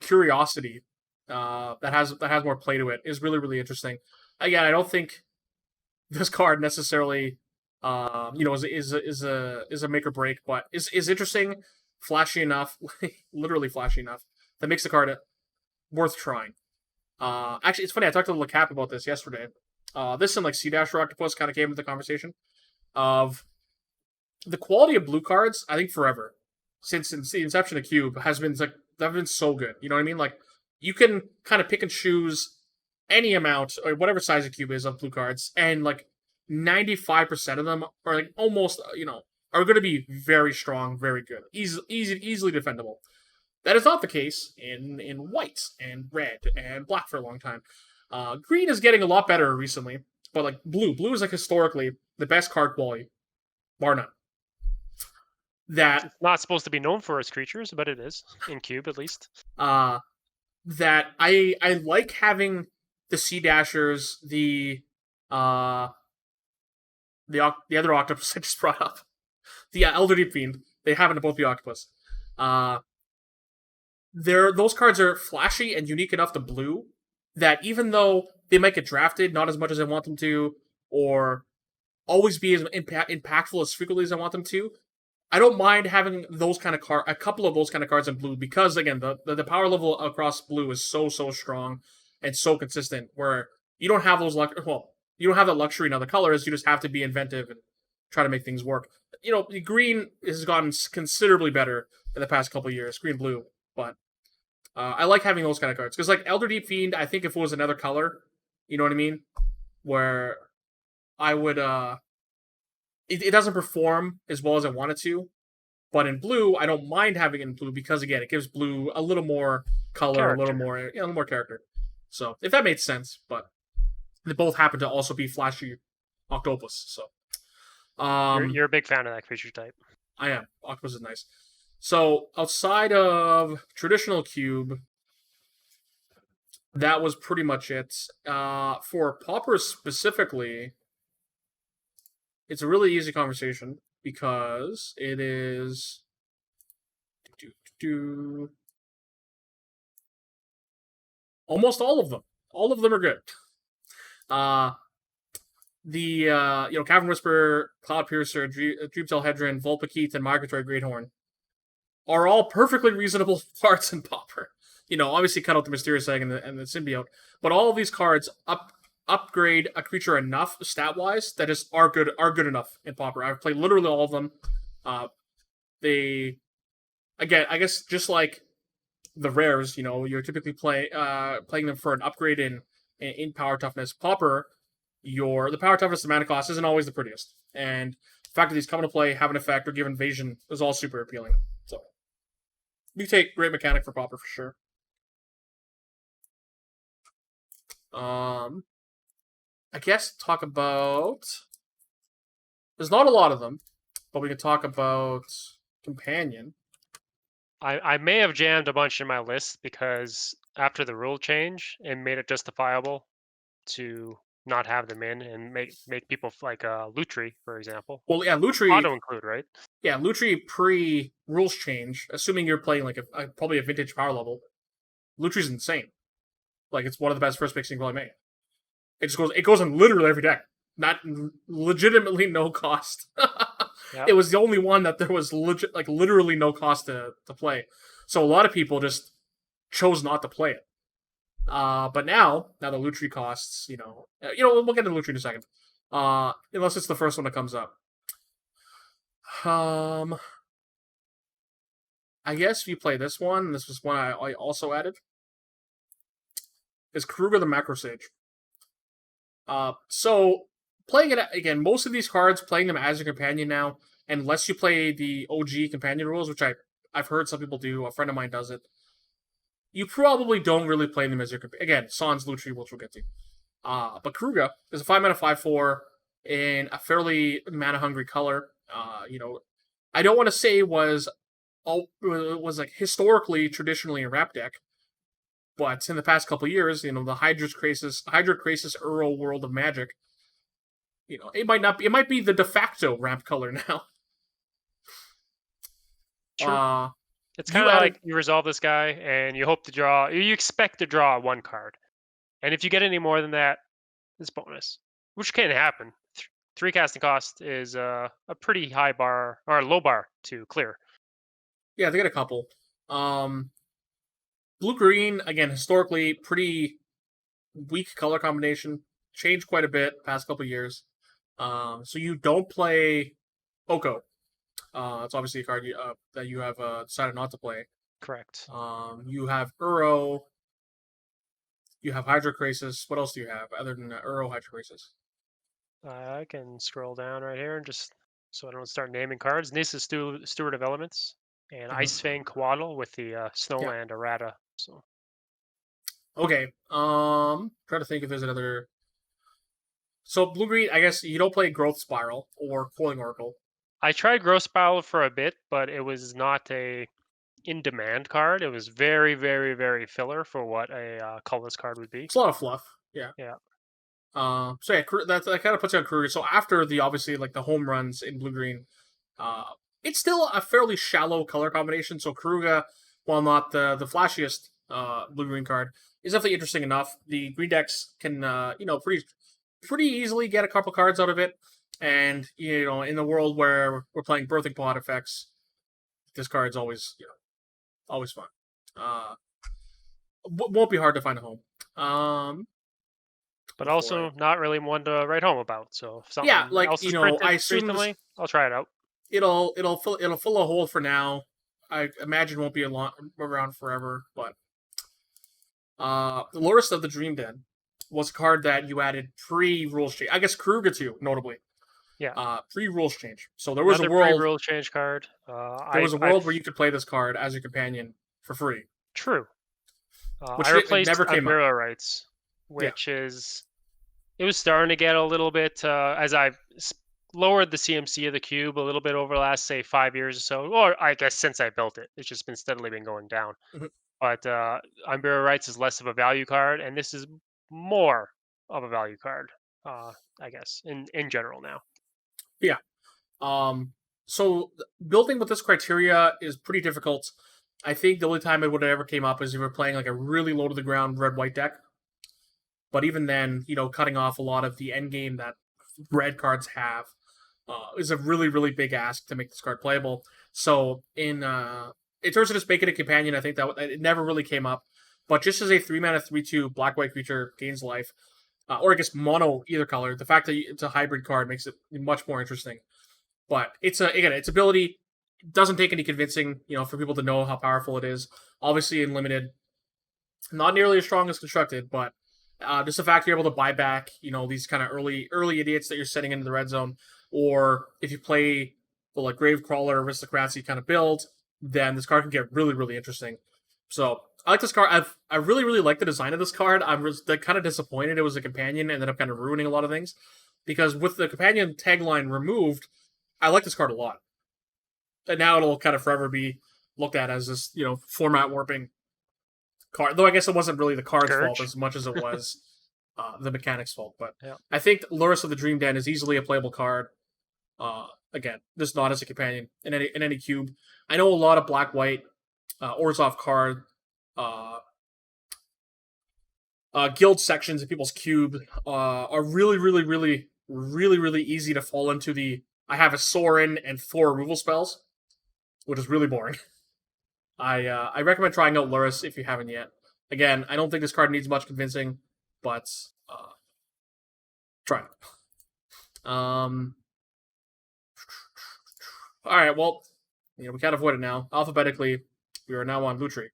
curiosity that has more play to it is really, really interesting. Again, I don't think this card necessarily is a make or break, but is interesting, flashy enough, literally flashy enough that makes the card worth trying. Actually, it's funny. I talked to LeCap about this yesterday. This and like Sea Dasher Octopus kind of came into the conversation of the quality of blue cards. I think forever, since the inception of Cube, has been so good. You know what I mean? Like you can kind of pick and choose any amount or whatever size a cube is of blue cards, and like 95% of them are like almost are going to be very strong, very good, easily defendable. That is not the case in white and red and black for a long time. Green is getting a lot better recently, but like blue is like historically the best card quality, bar none. That it's not supposed to be known for its creatures, but it is in Cube at least. That I like having the Sea Dashers, the other octopus I just brought up, the Elder Deep Fiend. They happen to both be octopus. Those cards are flashy and unique enough to blue that even though they might get drafted not as much as I want them to, or always be as impactful as frequently as I want them to, I don't mind having those kind of a couple of those kind of cards in blue, because again the power level across blue is so strong and so consistent, where you don't have those You don't have that luxury in other colors. You just have to be inventive and try to make things work. The green has gotten considerably better in the past couple of years, green blue, but I like having those kind of cards because like Elder Deep Fiend, I think if it was another color, you know what I mean, where I would it doesn't perform as well as I want it to, but in blue I don't mind having it in blue because again it gives blue a little more color, Character. a little more character. So if that makes sense, but they both happen to also be flashy octopus. So You're a big fan of that creature type. I am. Octopus is nice. So outside of traditional cube, that was pretty much it. For Paupers specifically, it's a really easy conversation because it is almost all of them. All of them are good. Cavern Whisperer, Cloud Piercer, Dreamtail Hedron, Vulpikeith, and Migratory Greathorn are all perfectly reasonable cards in Pauper. Obviously cut out the Mysterious Egg and the Symbiote, but all of these cards upgrade a creature enough stat-wise that are good enough in Pauper. I've played literally all of them. Again, I guess just like the rares, you're typically playing them for an upgrade in power toughness. Pauper, the power toughness, the mana cost isn't always the prettiest, and the fact that these come into play, have an effect, or give invasion is all super appealing. So you take great mechanic for Pauper for sure. I guess talk about. There's not a lot of them, but we can talk about Companion. I may have jammed a bunch in my list because after the rule change, it made it justifiable to not have them in and make people like Lutri, for example. Well, yeah, Lutri auto include, right? Yeah, Lutri pre rules change, assuming you're playing like probably a vintage power level. Lutri's insane. Like it's one of the best first picks you can probably make. It goes in literally every deck. Not legitimately no cost. Yep. It was the only one that there was literally no cost to play. So a lot of people just chose not to play it. But now the Lutri costs, we'll get into Lutri in a second. Unless it's the first one that comes up. I guess if you play this one, this was one I also added, is Kruger the Macro Sage. So playing it again, most of these cards, playing them as your companion now, unless you play the OG companion rules, which I've heard some people do, a friend of mine does it, you probably don't really play them as your companion. Again, Sans Lutri, which we'll get to. But Kruger is a 5-mana 5/4 in a fairly mana-hungry color. I don't want to say was like historically, traditionally a wrap deck, but in the past couple of years, the Hydra Crisis Uro World of Magic, it might be the de facto ramp color now. True. It's kind of like you resolve this guy and you expect to draw one card. And if you get any more than that, it's bonus, which can happen. 3 casting cost is a pretty high bar, or low bar to clear. Yeah, they get a couple. Blue-green, again, historically, pretty weak color combination. Changed quite a bit past couple years. So you don't play Oko. It's obviously a card that you have decided not to play. Correct. You have Uro. You have Hydra Crisis. What else do you have other than Uro Hydra Crisis? I can scroll down right here and just so I don't start naming cards. Nissa Steward of Elements and Ice Fang Coatl with the Snowland errata. So okay. Trying to think if there's another. So blue green, I guess you don't play Growth Spiral or Coiling Oracle. I tried Growth Spiral for a bit, but it was not a in-demand card. It was very, very, very filler for what a colorless card would be. It's a lot of fluff. Yeah. Yeah. So yeah, that kind of puts you on Kruger. So after the obviously like the home runs in blue green, it's still a fairly shallow color combination. So Kruger, while not the flashiest blue green card, is definitely interesting enough. The green decks can pretty easily get a couple cards out of it, and in the world where we're playing birthing pod effects, this card's always always fun. Won't be hard to find a home. but before also it. not really one to write home about. So if Yeah, something like else is I printed assume recently, I'll try it out. it'll fill a hole for now. I imagine won't be around forever, but Loris of the Dream Den was a card that you added pre rules change. I guess Kruger too, notably. Yeah, Pre rules change. So there was a another world pre-rule change card. where you could play this card as your companion for free, True. I which it replaced never came up. Unburial Rights, Yeah. which is it was starting to get a little bit as I lowered the CMC of the cube a little bit over the last say 5 years or so, or I guess since I built it. It's just been steadily been going down. Mhm. But Unburial Rights is less of a value card, and this is more of a value card. I guess in general now. Yeah. So building with this criteria is pretty difficult. I think the only time it would have ever came up is if you were playing like a really low to the ground red white deck. But even then, cutting off a lot of the end game that red cards have is a really, really big ask to make this card playable. So in terms of just making a companion, I think that it never really came up. But just as a 3-mana 3/2 black white creature gains life, or I guess mono either color, the fact that it's a hybrid card makes it much more interesting. But its ability doesn't take any convincing, for people to know how powerful it is. Obviously, in limited, not nearly as strong as constructed, but just the fact you're able to buy back, these kind of early idiots that you're setting into the red zone, or if you play the like Gravecrawler Aristocracy kind of build, then this card can get really, really interesting. So I like this card. I really, really like the design of this card. I'm kind of disappointed it was a companion, and ended up kind of ruining a lot of things, because with the companion tagline removed, I like this card a lot. And now it'll kind of forever be looked at as this, format warping card. Though I guess it wasn't really the card's fault as much as it was the mechanics' fault. But yeah. I think Luris of the Dream Den is easily a playable card. Again, just not as a companion in any cube. I know a lot of black-white Orzhov card guild sections in people's cube are really, really, really, really, really easy to fall into the I have a Sorin and 4 removal spells, which is really boring. I recommend trying out Luris if you haven't yet. Again, I don't think this card needs much convincing, but try it. All right, well, we can't avoid it now. Alphabetically, we are now on Lutri.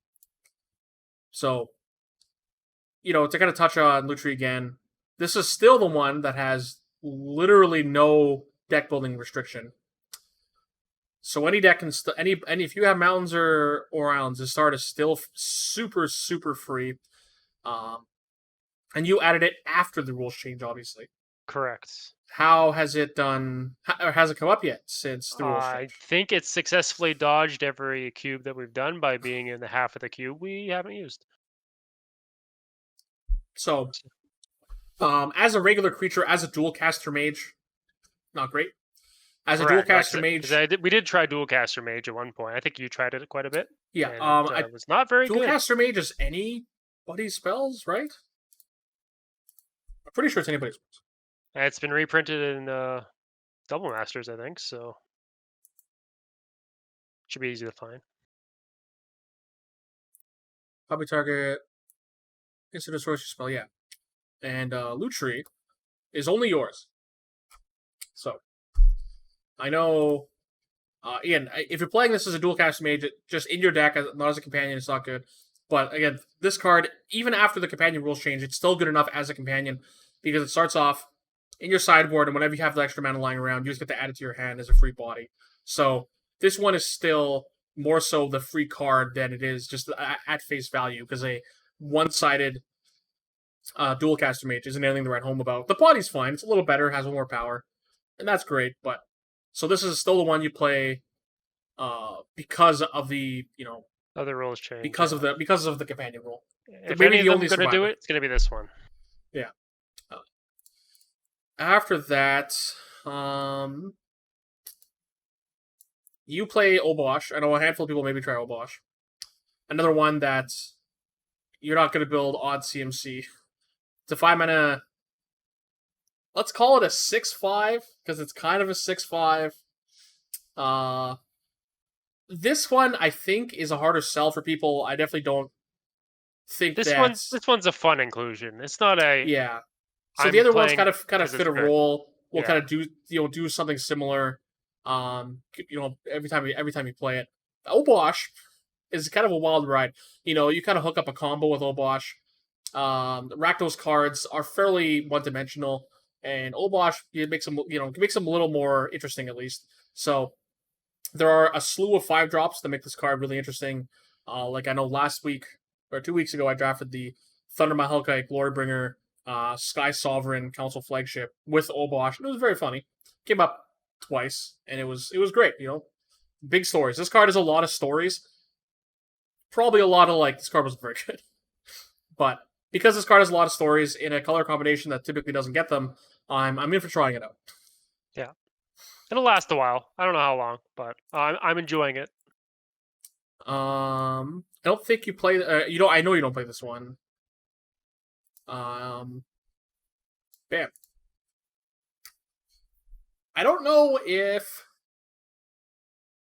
So, to kind of touch on Lutri again, this is still the one that has literally no deck building restriction. So any deck can any if you have mountains or islands, the start is still super, super free. And you added it after the rules change, obviously. Correct. How has it done? Or has it come up yet since the rules change? I think it's successfully dodged every cube that we've done by being in the half of the cube we haven't used. So, as a regular creature, as a dual caster mage, not great. As a dual caster mage, we did try dual caster mage at one point. I think you tried it quite a bit. Yeah, it was not very good. Dual caster mage is anybody's spells, right? I'm pretty sure it's anybody's spells. It's been reprinted in Double Masters, I think, so should be easy to find. Probably target instant destroys your spell, yeah. And Lutri is only yours. So I know, Ian, if you're playing this as a dual cast mage, just in your deck, not as a companion, it's not good. But again, this card, even after the companion rules change, it's still good enough as a companion, because it starts off in your sideboard, and whenever you have the extra mana lying around, you just get to add it to your hand as a free body. So this one is still more so the free card than it is just at face value, because a one-sided dual caster mage isn't anything to write home about. The body's fine; it's a little better, has more power, and that's great. But so this is still the one you play because of the other rules change because of the companion rule. If maybe any of them going to do it, it's going to be this one. Yeah. After that, you play Obosh. I know a handful of people maybe try Obosh. Another one that you're not going to build odd CMC. It's a 5-mana. Let's call it a 6/5 because it's kind of a 6/5. This one I think is a harder sell for people. I definitely don't think this one's a fun inclusion. It's not a So I'm the other ones playing kind of 'cause it's fit a good. role. Will Yeah. kind of do something similar. Every time you play it, Obosh is kind of a wild ride. You kind of hook up a combo with Obosh. Rakdos cards are fairly one dimensional, and Obosh it makes them a little more interesting at least. So there are a slew of 5-drops that make this card really interesting. Like I know last week or 2 weeks ago, I drafted the Thunder Mahalkai Glorybringer Sky Sovereign Council Flagship with Obosh. It was very funny. Came up twice, and it was great. Big stories. This card has a lot of stories. Probably a lot of this card wasn't very good, but because this card has a lot of stories in a color combination that typically doesn't get them, I'm in for trying it out. Yeah. It'll last a while. I don't know how long, but I'm enjoying it. I don't think you play. I know you don't play this one. Bam. I don't know if.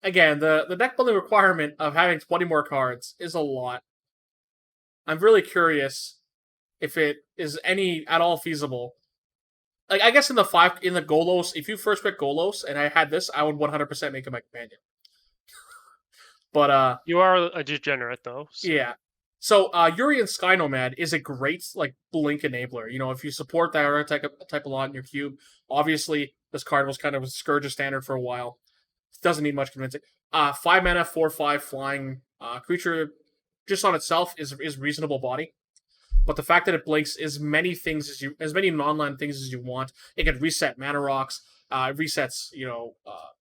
Again, the deck building requirement of having 20 more cards is a lot. I'm really curious if it is any at all feasible. I guess in the Golos, if you first pick Golos and I had this, I would 100% make it my companion. But you are a degenerate though. So. Yeah. So Urian Sky Nomad is a great blink enabler. If you support that archetype a lot in your cube, obviously this card was kind of a scourge of standard for a while. It doesn't need much convincing. 5 mana, 4/5 flying creature, just on itself is reasonable body. But the fact that it blinks as many non-land things as you want, it can reset mana rocks, resets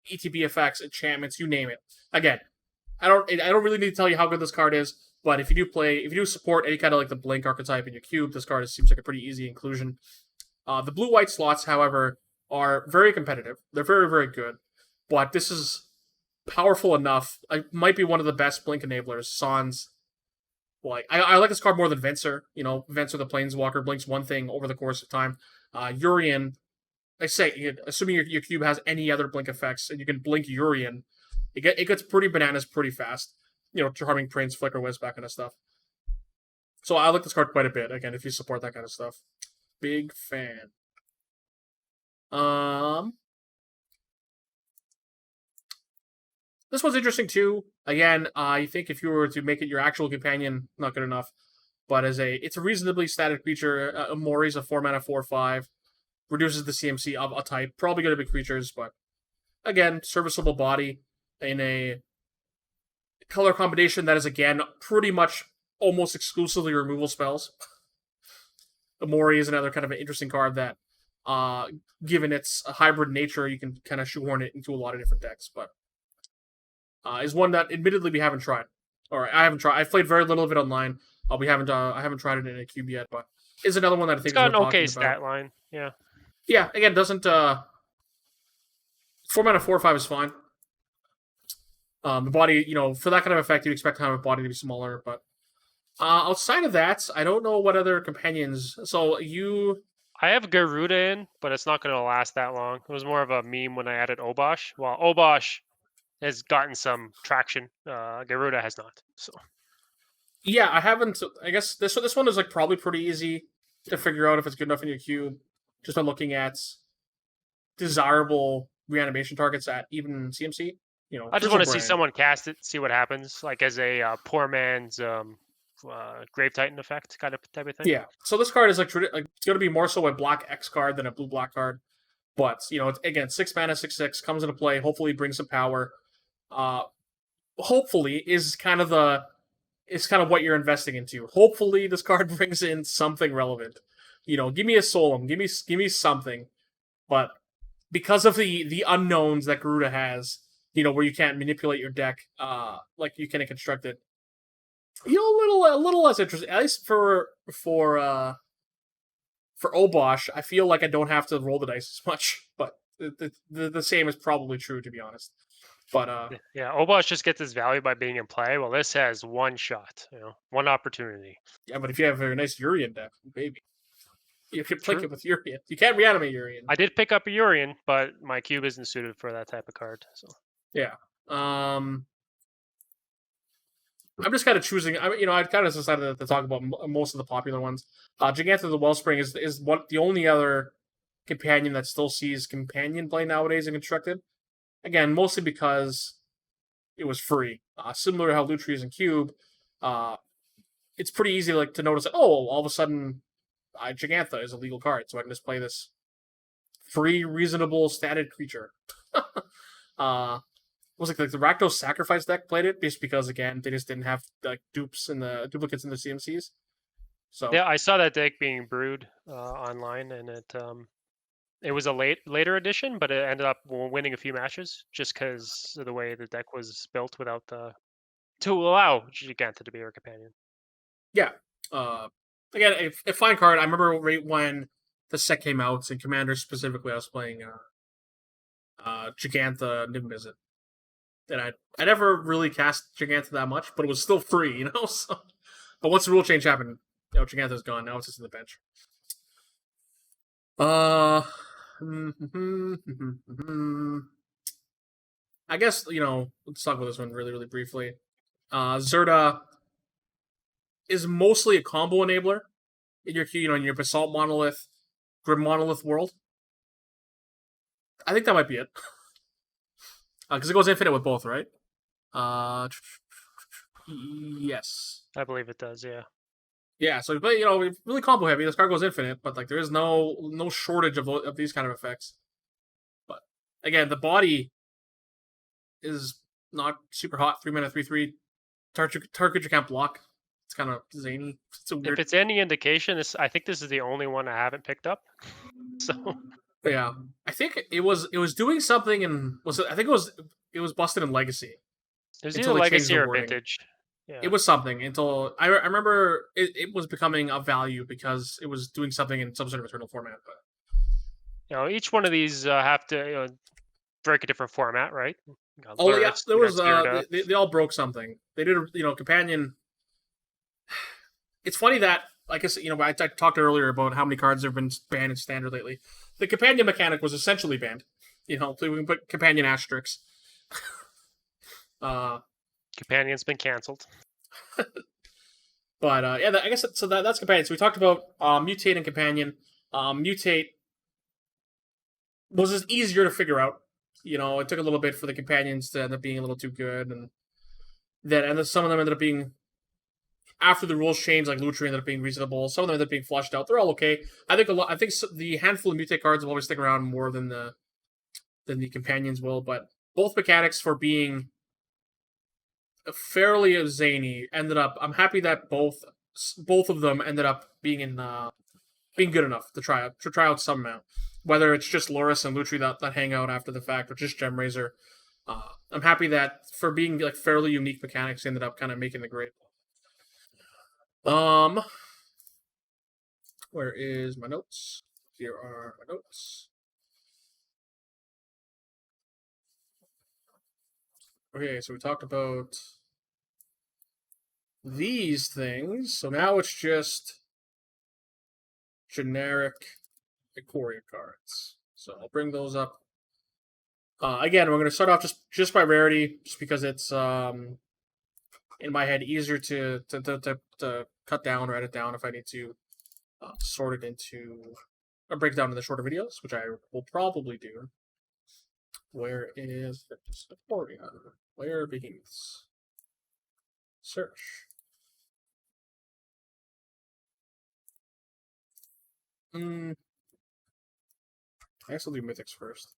ETB effects, enchantments, you name it. Again, I don't really need to tell you how good this card is, but if you do support any kind of the blink archetype in your cube, this card seems like a pretty easy inclusion. The blue-white slots, however, are very competitive. They're very, very good, but this is powerful enough. It might be one of the best blink enablers. Sans. I like this card more than Venser. Venser the Planeswalker blinks one thing over the course of time. Urian, assuming your cube has any other blink effects, and you can blink Urian, it gets pretty bananas pretty fast. Charming Prince, Flicker Wisp, that kind of stuff. So I like this card quite a bit. Again, if you support that kind of stuff, big fan. This one's interesting too. Again, I think if you were to make it your actual companion, not good enough. But it's a reasonably static creature. Mori's a 4 mana 4/5, reduces the CMC of a type. Probably going to be creatures, but again, serviceable body in a color combination that is again pretty much almost exclusively removal spells. Mori is another kind of an interesting card that, given its hybrid nature, you can kind of shoehorn it into a lot of different decks, but. Is one that admittedly we haven't tried, or I haven't tried. I've played very little of it online. I haven't tried it in a cube yet, but is another one that I think it's got is worth an okay talking stat about. line. Yeah. Yeah. Again, doesn't 4 mana 4/5 is fine. The body, for that kind of effect, you expect to have a body to be smaller, but outside of that, I don't know what other companions. So I have Garuda in, but it's not going to last that long. It was more of a meme when I added Obosh. While Obosh has gotten some traction, Garuda has not. So yeah, I haven't. I guess this one is probably pretty easy to figure out if it's good enough in your cube, just by looking at desirable reanimation targets at even CMC. I just want to see someone cast it, see what happens, as a poor man's Grave Titan effect type of thing. Yeah. So this card is it's going to be more so a black X card than a blue black card, but it's again 6 mana 6/6 comes into play. Hopefully brings some power. Hopefully is kind of what you're investing into. Hopefully this card brings in something relevant. Give me a Solum, give me something. But because of the unknowns that Garuda has, where you can't manipulate your deck, like you can construct it. A little less interesting. At least for Obosh, I feel like I don't have to roll the dice as much. But the same is probably true, to be honest. But yeah, Obosh just gets his value by being in play. Well, this has one shot, one opportunity. Yeah, but if you have a nice Urian deck, baby, you can play it with Urian. You can't reanimate Urian. I did pick up a Urian, but my cube isn't suited for that type of card. So yeah. I'm just kind of choosing. I kind of decided to talk about most of the popular ones. Gigantha the Wellspring is what the only other companion that still sees companion play nowadays in constructed. Again, mostly because it was free. Similar to how Lutri is in Cube, it's pretty easy to notice that all of a sudden Gigantha is a legal card, so I can just play this free, reasonable, statted creature. Was it like the Rakdos Sacrifice deck played it just because again they just didn't have duplicates in the CMCs. So yeah, I saw that deck being brewed online, and it was a later edition, but it ended up winning a few matches just because of the way the deck was built without to allow Giganta to be her companion. Yeah. Again, a fine card. I remember right when the set came out in Commander specifically, I was playing Gigantha Nimbizit. And I never really cast Gigantha that much, but it was still free, So, but once the rule change happened, Gigantha's gone. Now it's just in the bench. I guess let's talk about this one really, really briefly. Zerda is mostly a combo enabler in your in your Basalt Monolith, Grim Monolith world. I think that might be it. Because it goes infinite with both, right? Yes. I believe it does, yeah. Yeah, so but really combo heavy. This card goes infinite, but there is no shortage of these kind of effects. But again, the body is not super hot. 3-mana, 3/3. Target creature can't block. It's kind of zany. It's a weird. If it's any indication, I think this is the only one I haven't picked up. So yeah, I think it was doing something in I think it was busted in Legacy. It was either Legacy or Vintage. Yeah. It was something until I remember it was becoming a value because it was doing something in some sort of Eternal format. But each one of these have to break a different format, right? Yeah, there was they all broke something. They did companion. It's funny that like I said, I talked earlier about how many cards have been banned in Standard lately. The companion mechanic was essentially banned. We can put companion asterisks. Companion's been canceled. But I guess so. That's companion. So we talked about mutate and companion. Mutate was just easier to figure out. It took a little bit for the companions to end up being a little too good, and then some of them ended up being after the rules changed. Like Lutri ended up being reasonable. Some of them ended up being flushed out. They're all okay. I think the handful of mutate cards will always stick around more than the companions will. But both mechanics for being fairly zany ended up. I'm happy that both of them ended up being being good enough to try out some amount. Whether it's just Loris and Lutri that hang out after the fact, or just Gemrazor. I'm happy that for being fairly unique mechanics ended up kind of making the grade. Where is my notes? Here are my notes. Okay, so we talked about these things. So now it's just generic Ikoria cards. So I'll bring those up. Again, we're going to start off just by rarity, just because it's in my head easier to cut down or edit down if I need to sort it into or break it down into shorter videos, which I will probably do. Where is Ikoria? Where begins? Search. I guess I'll do mythics first.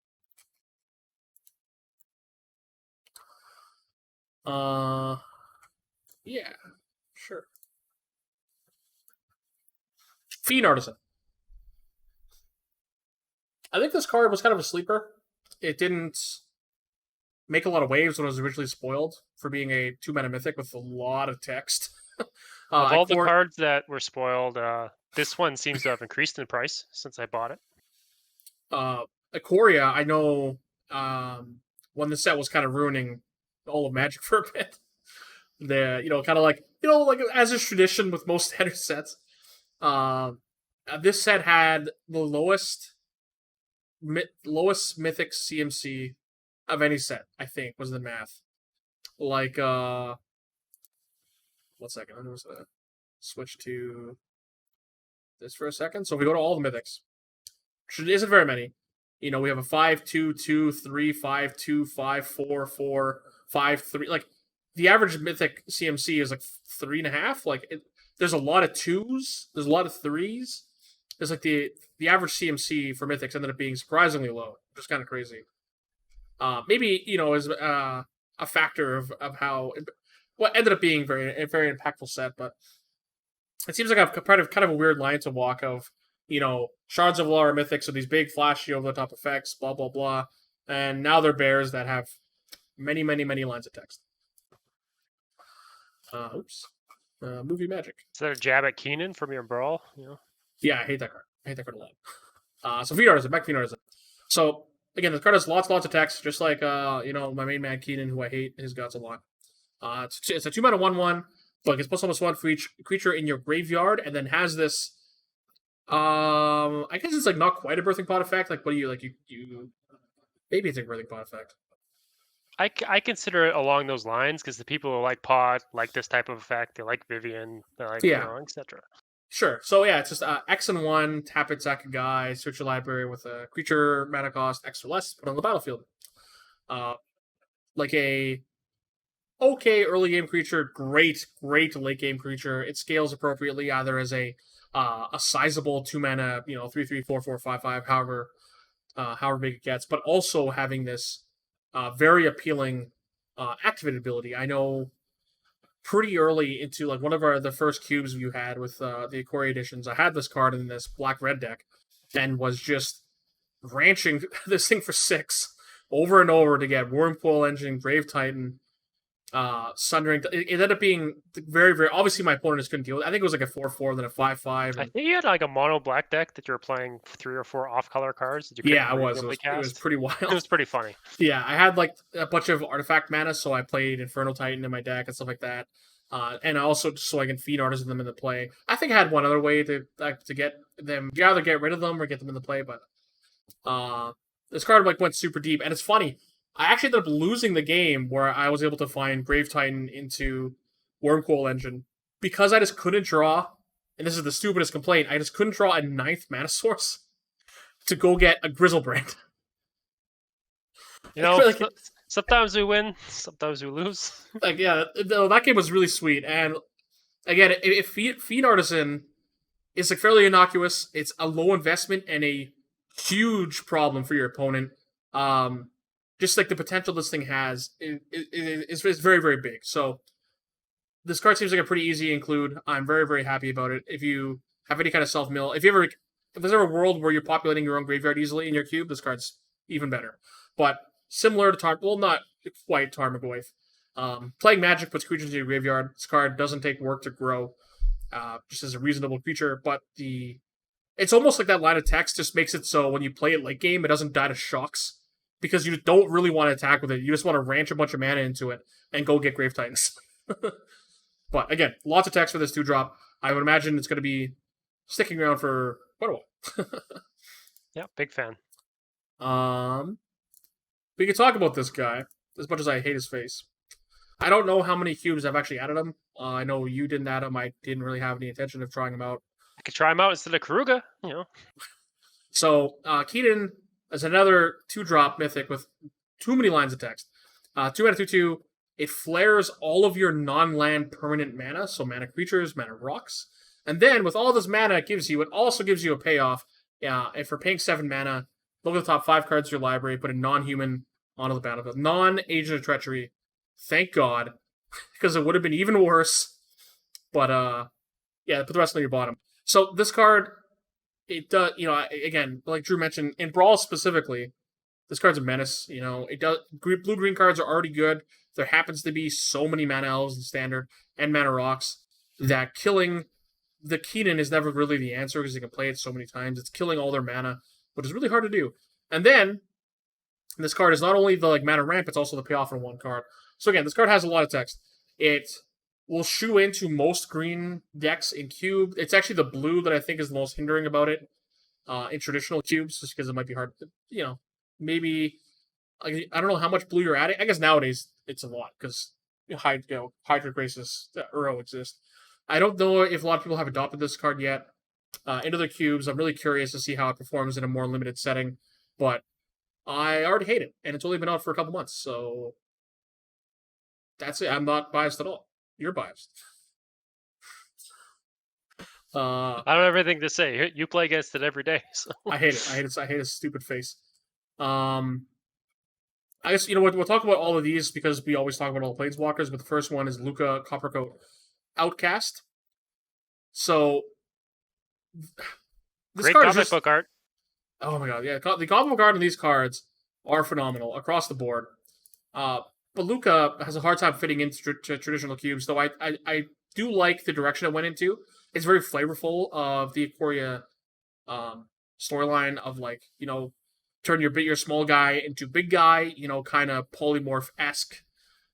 Yeah, sure. Fiend Artisan. I think this card was kind of a sleeper. It didn't make a lot of waves when it was originally spoiled for being a 2-mana mythic with a lot of text. Of all the cards that were spoiled, this one seems to have increased in price since I bought it. Ikoria, I know when the set was kind of ruining all of Magic for a bit. Kind of like as is tradition with most standard sets. This set had the lowest mythic CMC of any set, I think, was the math. 1 second. I'm just gonna switch to this for a second. So if we go to all the mythics, which isn't very many. You know, we have a 5-2-2, 3-5-2, 5-4-4, 5-3. Like the average mythic CMC is like 3.5. Like there's a lot of 2s. There's a lot of 3s. There's like the average CMC for mythics ended up being surprisingly low, which is kind of crazy. Maybe is a factor of how what ended up being a very impactful set, but it seems like a kind of a weird line to walk of, Shards of Law are mythics, so these big flashy over the top effects, blah blah blah, and now they're bears that have many lines of text. Movie magic. Is that a jab at Keenan from your brawl? Yeah, I hate that card. I hate that card a lot. So Feed Artisan, back to Feed Artisan. So again, this card has lots of text, just like my main man Keenan, who I hate his guts a lot. It's a 2-mana 1/1, but it's +1/+1 for each creature in your graveyard, and then has this. I guess it's like not quite a birthing pot effect. Like, what do you like? You maybe it's a birthing pot effect. I consider it along those lines because the people who like Pod like this type of effect. They like Vivian. They like etc. Sure. So yeah, it's just X and 1, tap it, sack a guy, search your library with a creature mana cost X or less, put on the battlefield. Like a okay early game creature, great late game creature. It scales appropriately either as a sizable 2-mana, 3/3, 4/4, 5/5, however big it gets, but also having this very appealing activated ability. I know pretty early into like one of the first cubes you had with the Ikoria editions, I had this card in this black-red deck and was just ranching this thing for 6 over and over to get Wormcoil Engine, Grave Titan, Sundering. It ended up being very obviously my opponent just couldn't deal with it. I think it was like a 4/4, then a 5/5. I think you had like a mono black deck that you were playing 3 or 4 off-color cards that you couldn't it was pretty wild. It was pretty funny. Yeah, I had like a bunch of artifact mana, so I played Infernal Titan in my deck and stuff like that. And also just so I can feed artists them into play. I think I had one other way to get them. You either get rid of them or get them into play, but this card went super deep, and it's funny. I actually ended up losing the game where I was able to find Grave Titan into Wormcoil Engine because I just couldn't draw, and this is the stupidest complaint, I just couldn't draw a 9th mana source to go get a Grizzlebrand. Sometimes we win, sometimes we lose. That game was really sweet, and again, if Feed Artisan is like fairly innocuous, it's a low investment and a huge problem for your opponent. Just like the potential this thing has is very big. So this card seems like a pretty easy include. I'm very happy about it. If you have any kind of self-mill, if there's ever a world where you're populating your own graveyard easily in your cube, this card's even better. But similar to not quite Tarmogoyf. Playing Magic puts creatures in your graveyard. This card doesn't take work to grow, just as a reasonable creature. But it's almost like that line of text just makes it so when you play it late game, it doesn't die to shocks. Because you don't really want to attack with it. You just want to ranch a bunch of mana into it and go get Grave Titans. But again, lots of text for this 2-drop. I would imagine it's going to be sticking around for quite a while. Yeah, big fan. We can talk about this guy as much as I hate his face. I don't know how many cubes I've actually added him. I know you didn't add him. I didn't really have any intention of trying him out. I could try him out instead of Karuga, So, Keaton is another 2-drop mythic with too many lines of text. 2-mana 2/2. It flares all of your non-land permanent mana, so mana creatures, mana rocks. And then with all this mana it also gives you a payoff. And for paying 7 mana, look at the top 5 cards of your library, put a non-human onto the battlefield. Non-Agent of Treachery. Thank God. Because it would have been even worse. But, put the rest on your bottom. So this card, it does, again, like Drew mentioned, in Brawl specifically, this card's a menace. It does. Blue-green cards are already good. There happens to be so many mana elves in Standard and mana rocks that killing the Keenan is never really the answer because you can play it so many times. It's killing all their mana, which is really hard to do. And then this card is not only the mana ramp, it's also the payoff in one card. So again, this card has a lot of text. It will shoe into most green decks in cube. It's actually the blue that I think is the most hindering about it in traditional cubes, just because it might be hard. Maybe I don't know how much blue you're adding. I guess nowadays it's a lot because Hydra Graces Uro exist. I don't know if a lot of people have adopted this card yet. Into the cubes, I'm really curious to see how it performs in a more limited setting, but I already hate it, and it's only been out for a couple months, so that's it. I'm not biased at all. You're biased. I don't have anything to say. You play against it every day, so I hate it. I hate his stupid face. I guess we'll talk about all of these because we always talk about all the planeswalkers, but the first one is Luca Coppercoat Outcast. So this great card comic is just, book art. Oh my god, yeah, the comic book art on these cards are phenomenal across the board. But Luca has a hard time fitting into traditional cubes, though I do like the direction it went into. It's very flavorful of the Ikoria storyline of turn your small guy into big guy, kind of polymorph-esque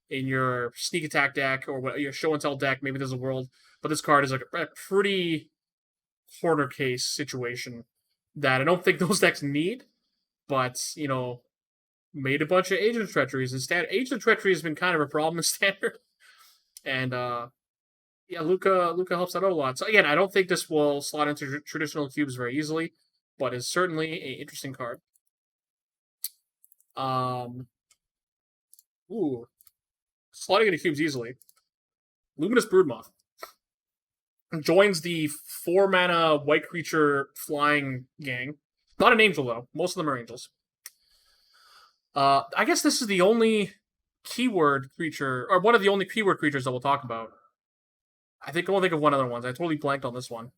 in your sneak attack deck or your show and tell deck. Maybe there's a world, but this card is like a pretty corner case situation that I don't think those decks need, but made a bunch of Agent Treacheries instead. Agent Treachery has been kind of a problem in Standard, and Luca helps that out a lot. So again, I don't think this will slot into traditional cubes very easily, but is certainly an interesting card. Slotting into cubes easily. Luminous Broodmoth joins the 4-mana white creature flying gang. Not an angel though. Most of them are angels. I guess this is the only keyword creature, or one of the only keyword creatures that we'll talk about. I won't think of one other one. I totally blanked on this one.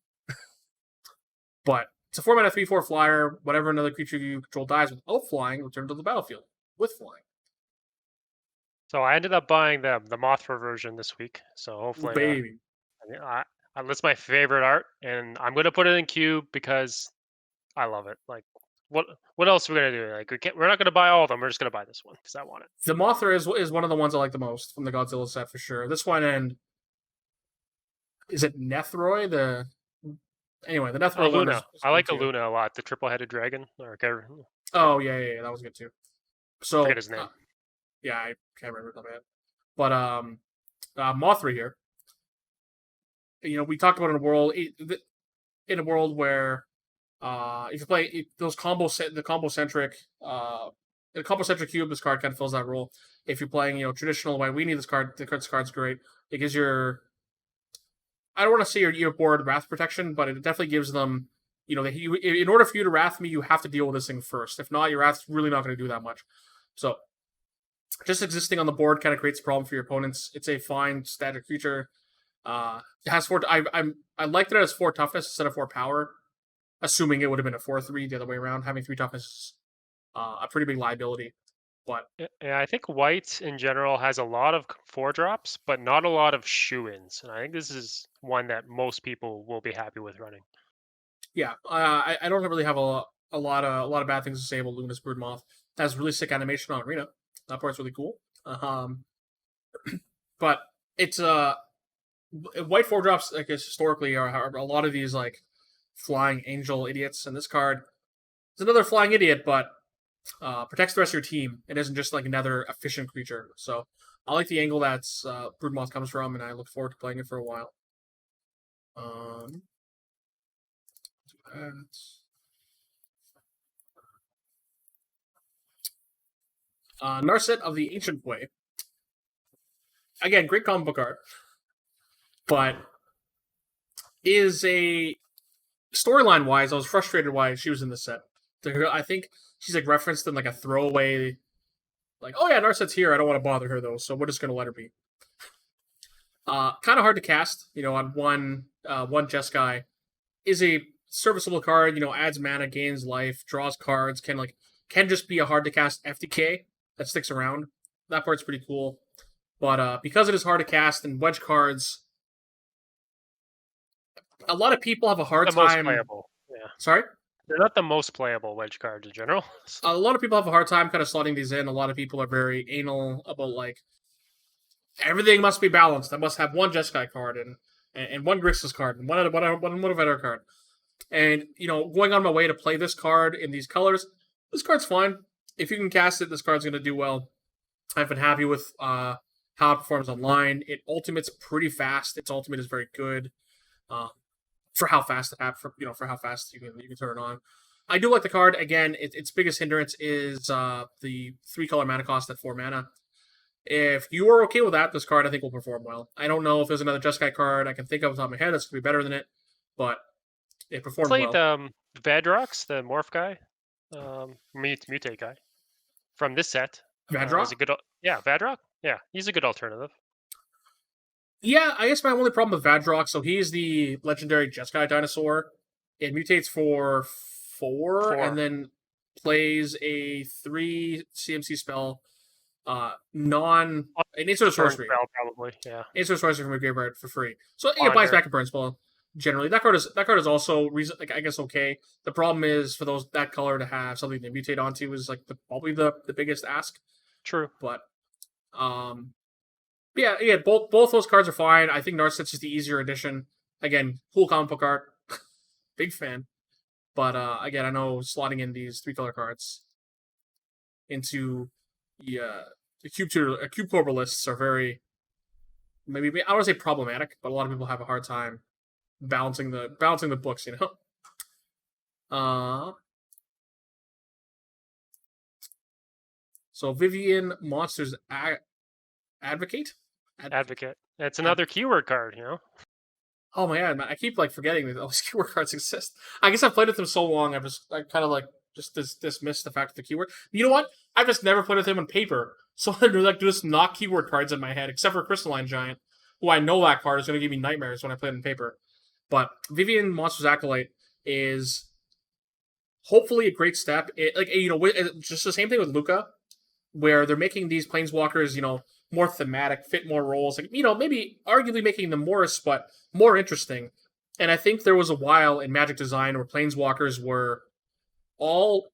But it's a 4-mana 3/4 flyer. Whenever another creature you control dies without flying, return to the battlefield with flying. So I ended up buying the Mothra version this week. So hopefully, baby, that's my favorite art, and I'm gonna put it in cube because I love it. Like, what else are we gonna do? Like, we're not gonna buy all of them. We're just gonna buy this one because I want it. The Mothra is one of the ones I like the most from the Godzilla set for sure. This one, and is it Nethroi? The Nethroi one. Luna. I like Luna a lot. The triple-headed dragon. Oh yeah, that was good too. So forget his name. Yeah, I can't remember the name. But Mothra here. We talked about in a world where if you play those the combo centric cube, this card kind of fills that role. If you're playing traditional way, we need this card. This card's great. It gives I don't want to say your board wrath protection, but it definitely gives them in order for you to wrath me, you have to deal with this thing first. If not, your wrath's really not going to do that much. So just existing on the board kind of creates a problem for your opponents. It's a fine static creature. It has 4. I like that it has 4 toughness instead of 4 power. Assuming it would have been a 4/3 the other way around. Having 3 toughness is a pretty big liability. But yeah, I think white in general has a lot of 4-drops, but not a lot of shoe-ins. And I think this is one that most people will be happy with running. Yeah, I don't really have a lot of bad things to say about Luminous Broodmoth. It has really sick animation on Arena. That part's really cool. But it's white 4-drops. I guess historically are a lot of these flying angel idiots, and this card is another flying idiot, but protects the rest of your team. It isn't just another efficient creature. So I like the angle that's Broodmoth comes from, and I look forward to playing it for a while. Narset of the Ancient Way. Again, great comic book art, but is a storyline wise, I was frustrated why she was in the set. I think she's referenced in a throwaway, oh yeah, Narset's here. I don't want to bother her though, so we're just gonna let her be. Kind of hard to cast, on one Jeskai. Is a serviceable card, adds mana, gains life, draws cards, can just be a hard to cast FTK that sticks around. That part's pretty cool. But because it is hard to cast and wedge cards, a lot of people have a hard time. Most playable. Yeah. Sorry? They're not the most playable wedge cards in general. A lot of people have a hard time kind of slotting these in. A lot of people are very anal about everything must be balanced. I must have one Jeskai card and one Grixis card and one other card. And going on my way to play this card in these colors, this card's fine. If you can cast it, this card's going to do well. I've been happy with how how it performs online. It ultimates pretty fast. Its ultimate is very good for how fast it for how fast you can turn it on. I do like the card. Again, its biggest hindrance is the 3-color mana cost at 4 mana. If you are okay with that, this card I think will perform well. I don't know if there's another Jeskai card I can think of off the top of my head that's going to be better than it, but it performed Played well. Vadrox, the morph guy, mutate guy from this set. Vadrox? Is a good, Vadrox. Yeah, he's a good alternative. Yeah, I guess my only problem with Vadrox, so he's the legendary Jeskai dinosaur. It mutates for 4 and then plays a 3 CMC spell. An instant sorcery. Spell, probably, yeah. Instant sorcery from a graveyard for free. So it buys back a burn spell. Generally, that card is also I guess okay. The problem is for that color to have something to mutate onto is like probably the biggest ask. True, but yeah, both those cards are fine. I think Narset's is the easier edition. Again, cool comic book art, big fan. But again, I know slotting in these 3-color cards into the Cube Cobra lists are very, maybe I don't want to say problematic, but a lot of people have a hard time balancing the books, you know. So Vivian Monsters Advocate. That's another keyword card, you know. Oh my god, man. I keep forgetting that those keyword cards exist. I guess I've played with them so long, I kind of just dismissed the fact of the keyword. You know what? I've just never played with them on paper, so I do just knock keyword cards in my head, except for Crystalline Giant, who I know that card is going to give me nightmares when I play it in paper. But Vivian Monsters Acolyte is hopefully a great step. Just the same thing with Luca, where they're making these planeswalkers, more thematic, fit more roles. Maybe arguably making them worse, but more interesting. And I think there was a while in Magic Design where planeswalkers were all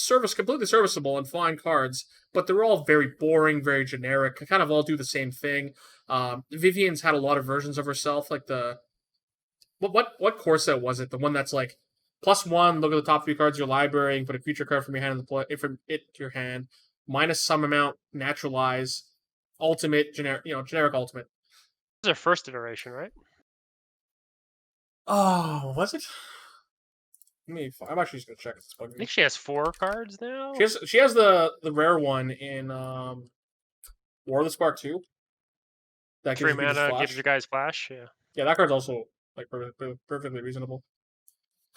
completely serviceable and fine cards, but they're all very boring, very generic, kind of all do the same thing. Vivian's had a lot of versions of herself, like the what core set was it? The one that's like +1, look at the top 3 cards of your library, and put a creature card from your hand from it to your hand, minus some amount, naturalize, ultimate, generic ultimate. This is her first iteration, right? Oh, was it? I'm actually just gonna check. I think she has 4 cards now. She has the rare one in War of the Spark 2. That 3 mana gives you guys flash. Yeah, that card's also perfectly reasonable.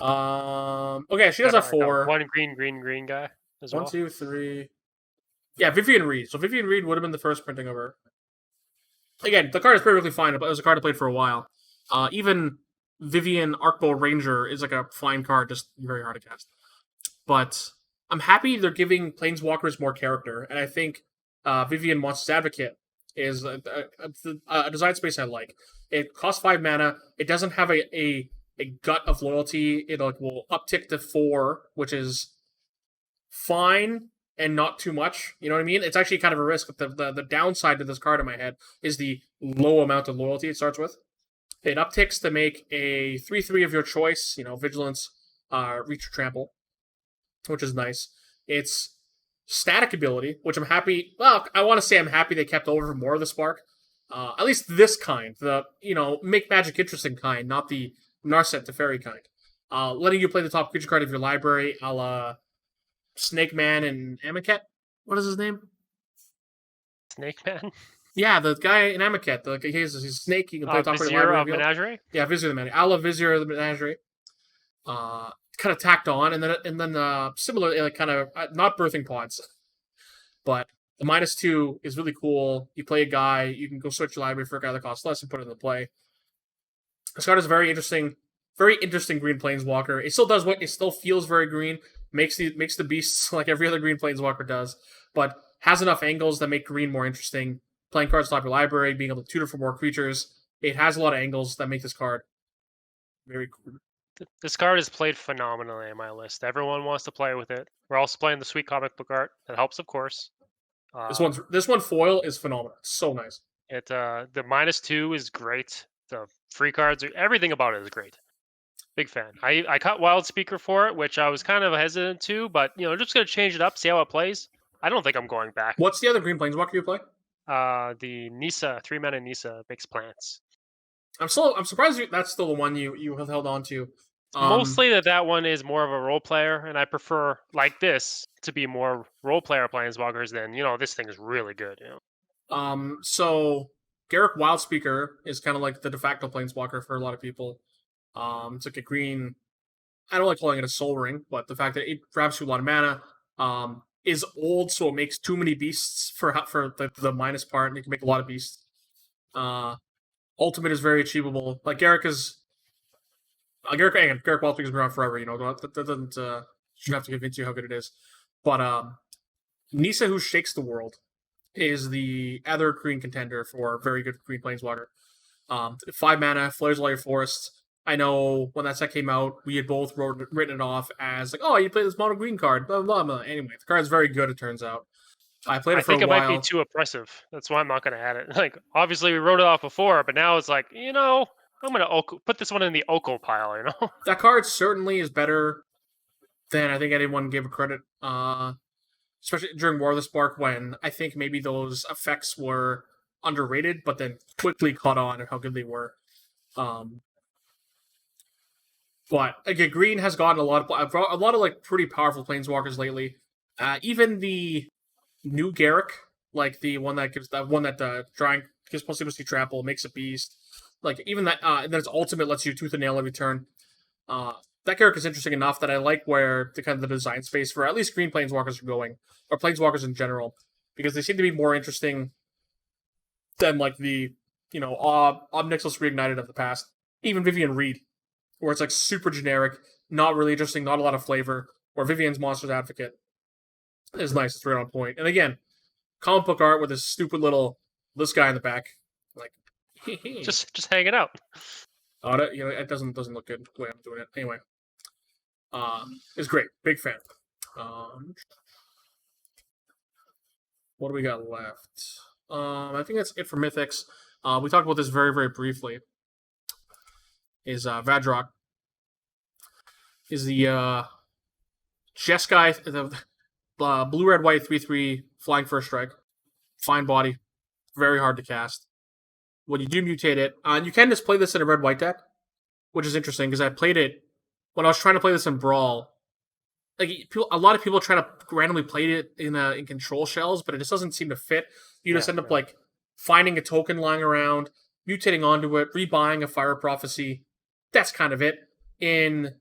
Okay, she does have 4. One green guy as well. 1, 2, 3. Yeah, Vivian Reed. So Vivian Reed would have been the first printing of her. Again, the card is perfectly fine, but it was a card I played for a while. Even Vivian Arkbow Ranger is like a fine card, just very hard to cast. But I'm happy they're giving Planeswalkers more character, and I think Vivian Monsters Advocate is a design space I like. It costs 5 mana. It doesn't have a gut of loyalty. It will uptick to 4, which is fine and not too much. You know what I mean? It's actually kind of a risk. The downside to this card in my head is the low amount of loyalty it starts with. It upticks to make a 3/3 of your choice, Vigilance, Reach or Trample, which is nice. It's static ability, which I'm happy. Well, I want to say I'm happy they kept over more of the Spark. At least this kind, the make magic interesting kind, not the Narset Teferi kind. Letting you play the top creature card of your library, a la Snake Man and Amaket. What is his name? Snake Man? Yeah, the guy in Amaket. He's a snake. You can play top card of your library. Menagerie? Yeah, Vizier the Menagerie. A la Vizier of the Menagerie. Kind of tacked on, and then similar, kind of not birthing pods, but the -2 is really cool. You play a guy, you can go search your library for a guy that costs less and put it into play. This card is a very interesting green planeswalker. It still feels very green. Makes the beasts like every other green planeswalker does, but has enough angles that make green more interesting. Playing cards top your library, being able to tutor for more creatures. It has a lot of angles that make this card very cool. This card is played phenomenally on my list. Everyone wants to play with it. We're also playing the sweet comic book art. That helps, of course. This one foil is phenomenal. It's so nice. The -2 is great. The free cards, everything about it is great. Big fan. I cut Wild Speaker for it, which I was kind of hesitant to, but just gonna change it up, see how it plays. I don't think I'm going back. What's the other green planeswalker you play? The Nisa 3-mana Nisa makes plants. I'm surprised that's still the one you have held on to. Mostly that one is more of a role player, and I prefer like this to be more role player planeswalkers than this thing is really good. So Garruk Wildspeaker is kind of like the de facto planeswalker for a lot of people. It's like a green. I don't like calling it a soul ring, but the fact that it grabs you a lot of mana, is old, so it makes too many beasts for the minus part, and you can make a lot of beasts. Ultimate is very achievable. Like Garruk Wildspeaker has been around forever. That doesn't should have to convince you how good it is. But Nisa, who shakes the world, is the other green contender for a very good green planeswalker. 5 mana, flares all your forests. I know when that set came out, we had both written it off as like, oh, you play this mono green card, blah, blah, blah. Anyway, the card's very good, it turns out. I played it for a while. I think it might be too oppressive. That's why I'm not going to add it. Like, obviously, we wrote it off before, but now it's like, I'm going to put this one in the Oko pile, That card certainly is better than I think anyone gave it credit, especially during War of the Spark, when I think maybe those effects were underrated, but then quickly caught on at how good they were. But again, green has gotten a lot of like pretty powerful planeswalkers lately. Even the new Garruk, like the one that gives drawing gives plus trample, makes a beast. Like even that, and then its ultimate lets you tooth and nail every turn. That Garruk is interesting enough that I like where the design space for at least green planeswalkers are going, or planeswalkers in general, because they seem to be more interesting than like the Obnixos Reignited of the past, even Vivian Reed, where it's like super generic, not really interesting, not a lot of flavor. Or Vivian's Monsters Advocate is nice, it's right on point. And again, comic book art with this stupid little guy in the back, like just hanging out. It doesn't look good the way I'm doing it. Anyway, it's great, big fan. What do we got left? I think that's it for Mythics. We talked about this very, very briefly. Is Vadrock is the Jeskai, the blue, red, white 3/3 flying first strike, fine body, very hard to cast. When you do mutate it, you can just play this in a red white deck, which is interesting because I played it when I was trying to play this in Brawl. Like a lot of people try to randomly play it in control shells, but it just doesn't seem to fit. You just end up like finding a token lying around, mutating onto it, rebuying a Fire Prophecy. That's kind of it. In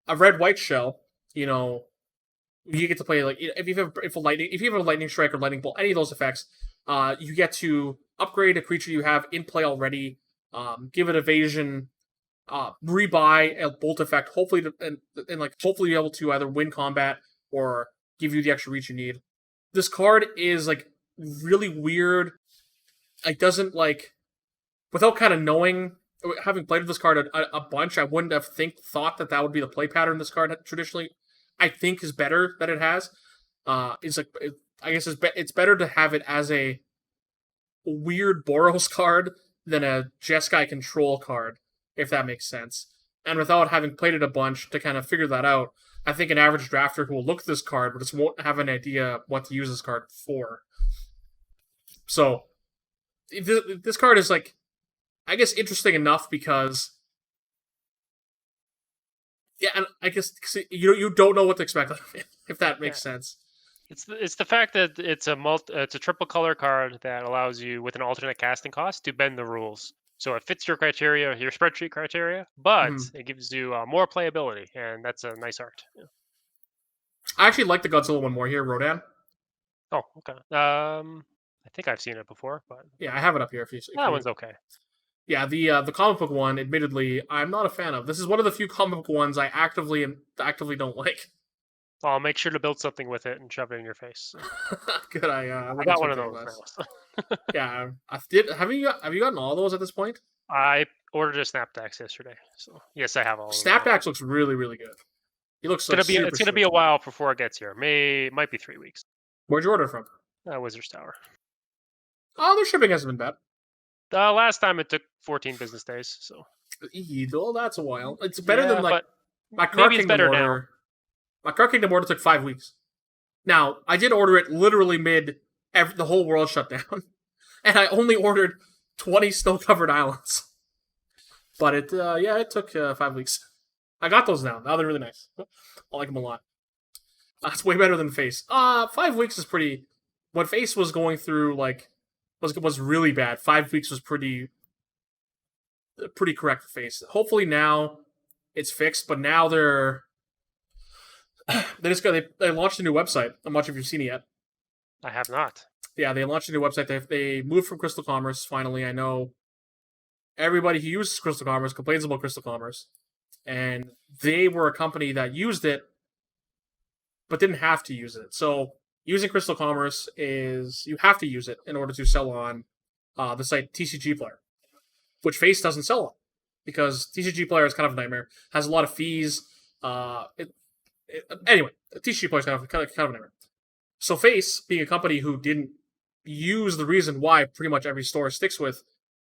a red-white shell, you get to play like if you have a lightning strike or lightning bolt, any of those effects, you get to upgrade a creature you have in play already, give it evasion, rebuy a bolt effect, hopefully hopefully be able to either win combat or give you the extra reach you need. This card is like really weird. It doesn't like, without kind of knowing. Having played with this card a bunch, I wouldn't have thought that would be the play pattern this card traditionally, I think, is better that it has. It's better to have it as a weird Boros card than a Jeskai control card, if that makes sense. And without having played it a bunch to kind of figure that out, I think an average drafter who will look at this card but just won't have an idea what to use this card for. So this card is like, I guess, interesting enough because, and I guess you don't know what to expect, if that makes sense. It's the fact that it's a triple color card that allows you, with an alternate casting cost, to bend the rules. So it fits your criteria, your spreadsheet criteria, but it gives you more playability, and that's a nice art. Yeah. I actually like the Godzilla one more here, Rodan. Oh, okay. I think I've seen it before, but yeah, I have it up here. If that one's okay. Yeah, the comic book one, admittedly, I'm not a fan of. This is one of the few comic book ones I actively don't like. I'll make sure to build something with it and shove it in your face. Good, I got one of those now. Yeah, I did. Have you gotten all those at this point? I ordered a Snapdax yesterday, so yes, I have all. Snapdax looks really, really good. He looks. It's gonna be a while before it gets here. Might be 3 weeks. Where'd you order from? Wizard's Tower. Oh, their shipping hasn't been bad. Last time it took 14 business days, so. Well, that's a while. It's better than like my Car maybe Kingdom it's better order. Now. My Car Kingdom order took 5 weeks. Now I did order it literally the whole world shut down. and I only ordered 20 snow-covered islands. But it took 5 weeks. I got those now. Now they're really nice. I like them a lot. That's way better than Face. 5 weeks is pretty. When Face was going through was really bad. 5 weeks was pretty correct for Face. Hopefully now it's fixed. But now they launched a new website. I'm not sure if you've seen it yet. I have not. Yeah, they launched a new website. They moved from Crystal Commerce finally. I know everybody who uses Crystal Commerce complains about Crystal Commerce, and they were a company that used it but didn't have to use it. So using Crystal Commerce is you have to use it in order to sell on the site TCG Player, which Face doesn't sell on because TCG Player is kind of a nightmare. Has a lot of fees. Anyway, TCG Player is kind of a nightmare. So Face, being a company who didn't use the reason why pretty much every store sticks with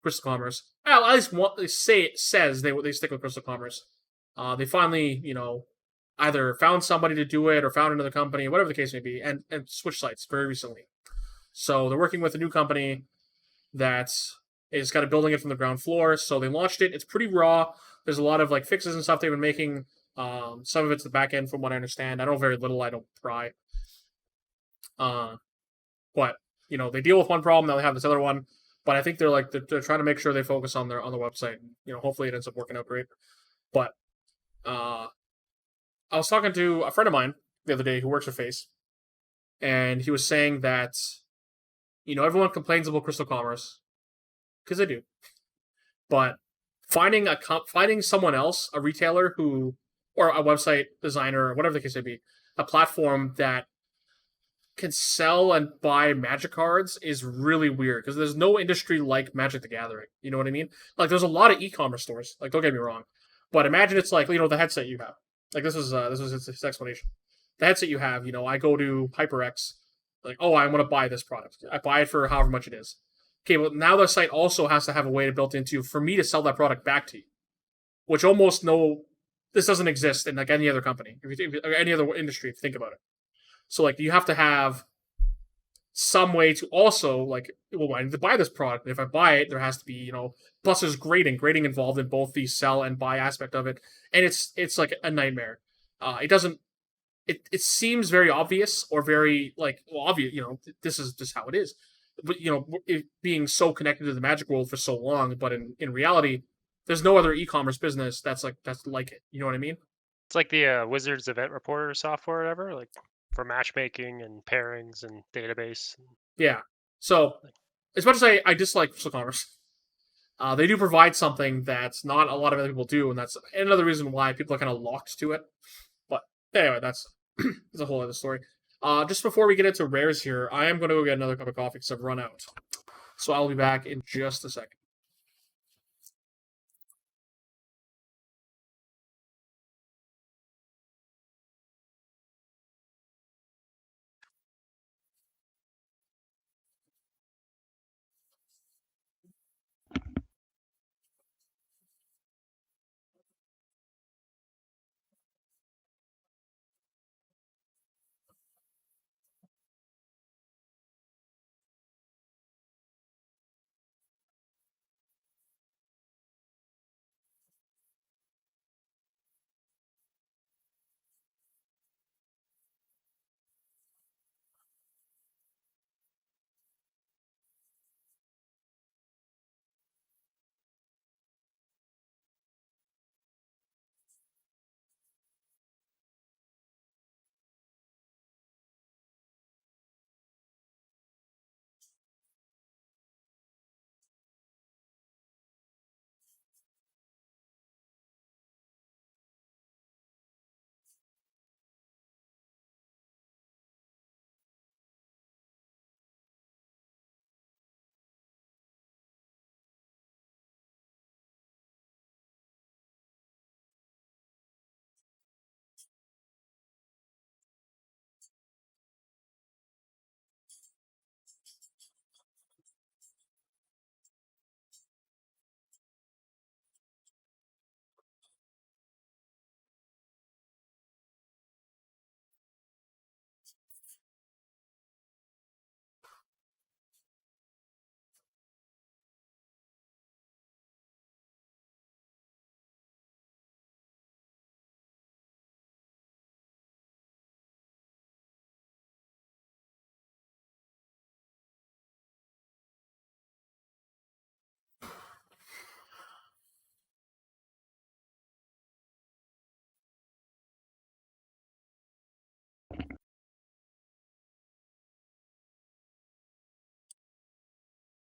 Crystal Commerce, well, at least it says they stick with Crystal Commerce. They finally, either found somebody to do it or found another company, whatever the case may be, and switched sites very recently. So they're working with a new company that is kind of building it from the ground floor. So they launched it. It's pretty raw. There's a lot of fixes and stuff they've been making. Some of it's the back end, from what I understand. I know very little. I don't pry. But they deal with one problem, now they have this other one. But I think they're trying to make sure they focus on their website. Hopefully it ends up working out great. But I was talking to a friend of mine the other day who works for Face, and he was saying that everyone complains about Crystal Commerce because they do, but finding someone else, a retailer or a website designer, or whatever the case may be, a platform that can sell and buy Magic cards is really weird because there's no industry like Magic the Gathering. You know what I mean? There's a lot of e-commerce stores. Don't get me wrong, but imagine it's the headset you have. This was his explanation. The headset you have, I go to HyperX, I want to buy this product. I buy it for however much it is. Okay, well now the site also has to have a way to built into for me to sell that product back to you, which this doesn't exist in any other company, or any other industry. If you think about it, so you have to have some way to also I need to buy this product. And if I buy it, there has to be plus there's grading involved in both the sell and buy aspect of it, and it's a nightmare. It doesn't. It seems very obvious or very obvious. This is just how it is. But it being so connected to the Magic world for so long, but in reality, there's no other e-commerce business that's like it. You know what I mean? It's like the Wizards Event Reporter software or whatever, for matchmaking and pairings and database. Yeah. So, as much as I dislike Crystal Commerce, they do provide something that's not a lot of other people do, and that's another reason why people are kind of locked to it. But anyway, that's a whole other story. Just before we get into rares here, I am going to go get another cup of coffee because I've run out. So I'll be back in just a second.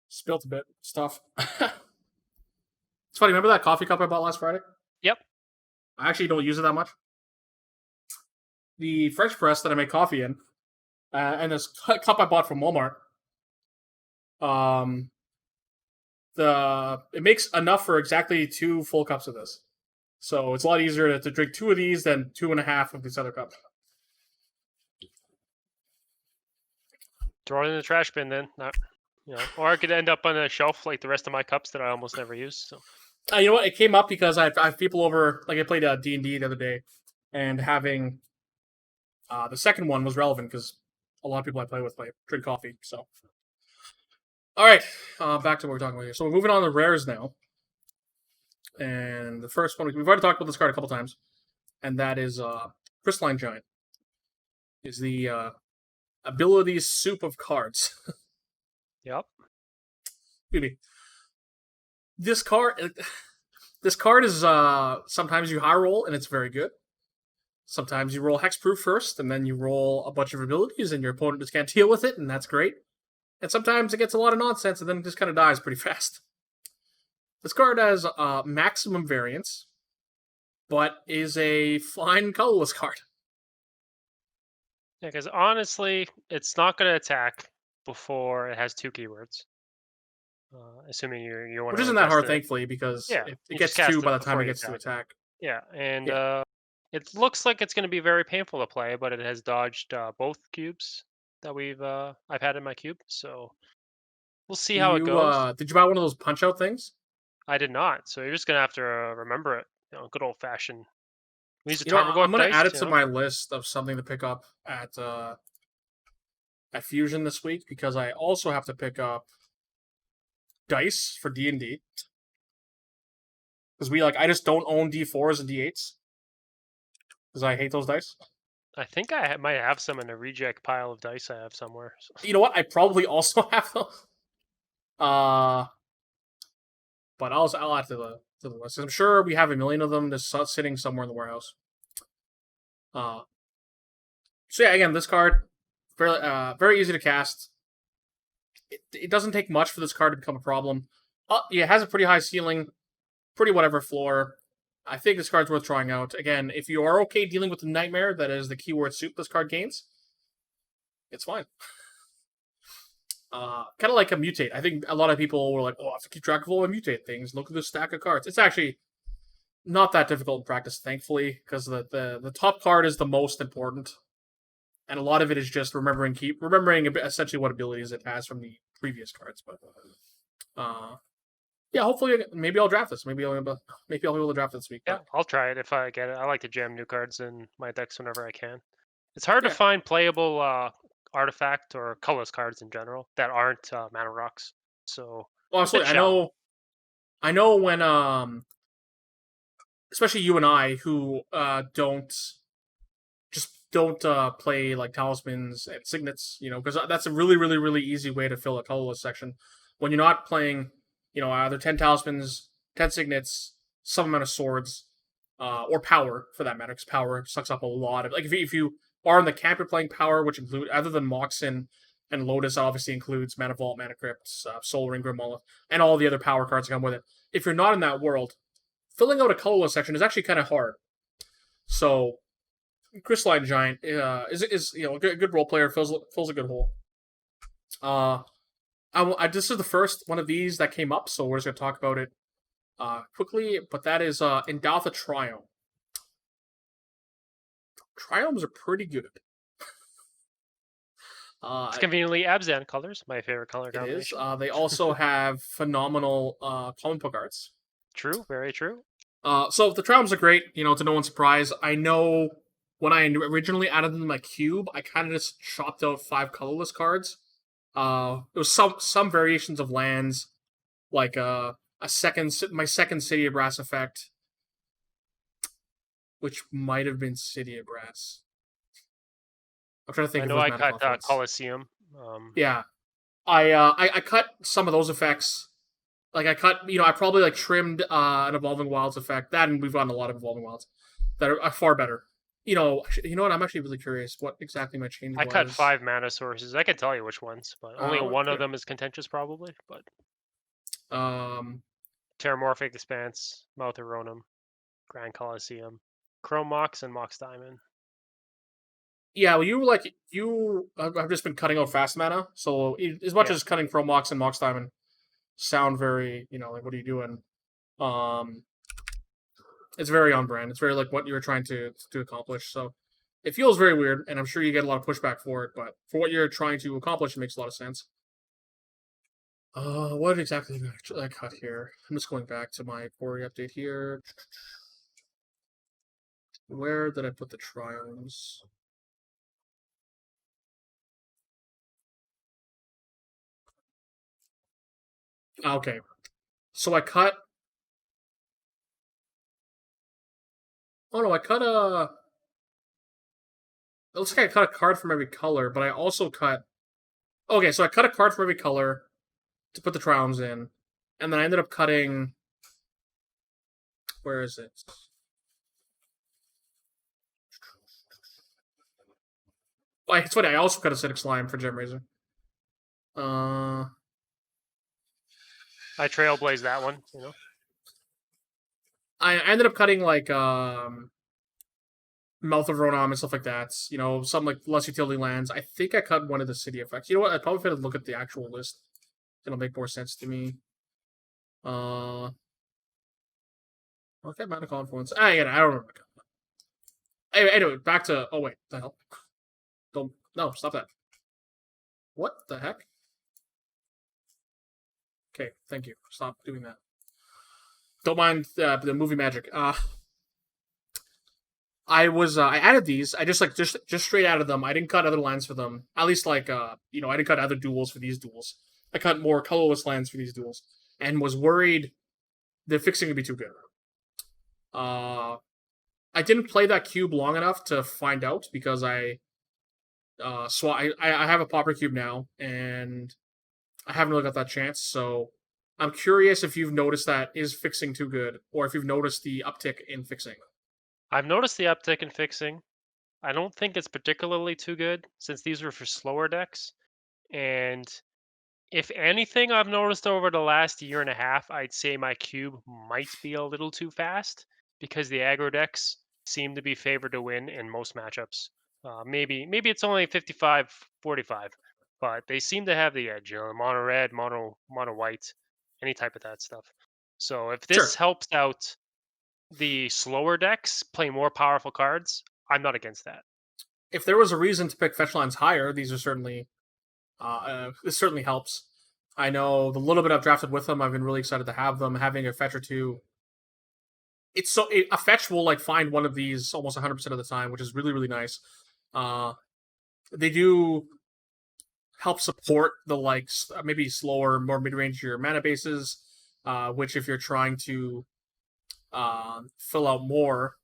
Spilt a bit. Stuff. It's funny. Remember that coffee cup I bought last Friday? Yep. I actually don't use it that much. The French press that I make coffee in, and this cup I bought from Walmart. It makes enough for exactly 2 full cups of this. So it's a lot easier to drink 2 of these than 2.5 of this other cup. Throw it in the trash bin then. Not, or I could end up on a shelf like the rest of my cups that I almost never use. So. You know what? It came up because I have people over. Like I played D&D the other day, and having the second one was relevant because a lot of people I play with drink coffee. So, all right, back to what we're talking about here. So we're moving on to rares now, and the first one we've already talked about this card a couple times, and that is Crystalline Giant. Is the abilities soup of cards. Yep. Excuse me. This card is sometimes you high roll and it's very good. Sometimes you roll hexproof first and then you roll a bunch of abilities and your opponent just can't deal with it and that's great. And sometimes it gets a lot of nonsense and then it just kind of dies pretty fast. This card has maximum variance, but is a fine colorless card. Yeah, because honestly, it's not going to attack before it has 2 keywords. Assuming you want Which to. isn't that hard, thankfully, because it gets 2 by the time it gets to attack. Yeah, and it looks like it's going to be very painful to play, but it has dodged both cubes that I've had in my cube, so we'll see how it goes. Did you buy one of those punch-out things? I did not, so you're just going to have to remember it. Good old-fashioned. I'm going to add it to my list of something to pick up at Fusion this week, because I also have to pick up dice for D&D. Because I just don't own D4s and D8s. Because I hate those dice. I think I might have some in a reject pile of dice I have somewhere. So. You know what? I probably also have those. But I'll add to the list. I'm sure we have a million of them just sitting somewhere in the warehouse. So yeah, again, this card very easy to cast. It doesn't take much for this card to become a problem. Yeah, it has a pretty high ceiling, pretty whatever floor. I think this card's worth trying out. Again, if you are okay dealing with the nightmare that is the keyword soup this card gains, it's fine. Kind of like a mutate. I think a lot of people were like, "Oh, I have to keep track of all my mutate things. Look at this stack of cards." It's actually not that difficult in practice, thankfully, because the top card is the most important, and a lot of it is just remembering essentially what abilities it has from the previous cards. But yeah, hopefully, maybe I'll draft this. Maybe I'll be able to draft this week. Yeah, I'll try it if I get it. I like to jam new cards in my decks whenever I can. It's hard to find playable artifact or colorless cards in general that aren't mana rocks. So, well, absolutely. I know when especially you and I who don't play like talismans and signets, because that's a really, really, really easy way to fill a colorless section when you're not playing, either 10 talismans, 10 signets, some amount of swords, or power for that matter, because power sucks up a lot of, if you are in the camp you're playing power, which include, other than Moxen and Lotus, obviously includes Mana Vault, Mana Crypt, Soul Ring, Grimala, and all the other power cards that come with it. If you're not in that world, filling out a colorless section is actually kind of hard. So, Crystalline Giant is a good role player, fills a good hole. This is the first one of these that came up, so we're just going to talk about it quickly, but that is Endowtha Triome. Triomes are pretty good. It's conveniently Abzan colors, my favorite color combination. It is. They also have phenomenal common book arts. True, very true. So the Triomes are great, to no one's surprise. I know when I originally added them to my cube, I kind of just chopped out 5 colorless cards. There was some variations of lands, like my second City of Brass effect, which might have been City of Brass. I'm trying to think. I know I cut Colosseum. Yeah, I cut some of those effects. I probably trimmed an Evolving Wilds effect. That, and we've gotten a lot of Evolving Wilds that are far better. You know what? I'm actually really curious what exactly my change I was. cut 5 mana sources. I can tell you which ones, but only one of Okay. them is contentious, probably. But Um, Terramorphic Expanse, Mouth of Ronom, Grand Coliseum, Chrome Mox, and Mox Diamond. yeah, well, I've just been cutting out fast mana, so as much Yeah. as cutting Chrome Mox and Mox Diamond sound very, like, what are you doing? Um, it's very on brand. It's very like what you were trying to accomplish. So it feels very weird, and I'm sure you get a lot of pushback for it. But for what you're trying to accomplish, it makes a lot of sense. What exactly did I cut here? I'm just going back to my Ikoria update here. Where did I put the trials? Okay, so I cut. Oh no, I cut a. It looks like I cut a card from every color, but I also cut. Okay, so I cut a card from every color to put the triumphs in, and then I ended up cutting. Where is it? Well, it's funny. I also cut acidic slime for Gem Razor. I trailblazed that one, I ended up cutting like Mouth of Ronom and stuff like that. Some like less utility lands. I think I cut one of the city effects. You know what? I probably better look at the actual list. It'll make more sense to me. Okay, Mana Confluence. Again, I don't remember. Anyway, back to. Oh wait, the hell? Don't. No, stop that. What the heck? Okay, thank you. Stop doing that. Don't mind the movie magic. I added these. I just straight added them. I didn't cut other lands for them. At least I didn't cut other duels for these duels. I cut more colorless lands for these duels, and was worried the fixing would be too good. I didn't play that cube long enough to find out because I have a Pauper cube now, and I haven't really got that chance. So I'm curious if you've noticed that is fixing too good, or if you've noticed the uptick in fixing. I've noticed the uptick in fixing. I don't think it's particularly too good since these were for slower decks. And if anything, I've noticed over the last year and a half, I'd say my cube might be a little too fast because the aggro decks seem to be favored to win in most matchups. Maybe it's only 55-45, but they seem to have the edge. Mono red, mono white, any type of that stuff. So if Sure. this helps out the slower decks play more powerful cards, I'm not against that. If there was a reason to pick fetch lines higher, these are certainly this certainly helps. I know the little bit I've drafted with them, I've been really excited to have them. Having a fetch or two, a fetch will like find one of these almost 100% of the time, which is really really nice. They do help support the maybe slower, more mid range your mana bases, which if you're trying to fill out more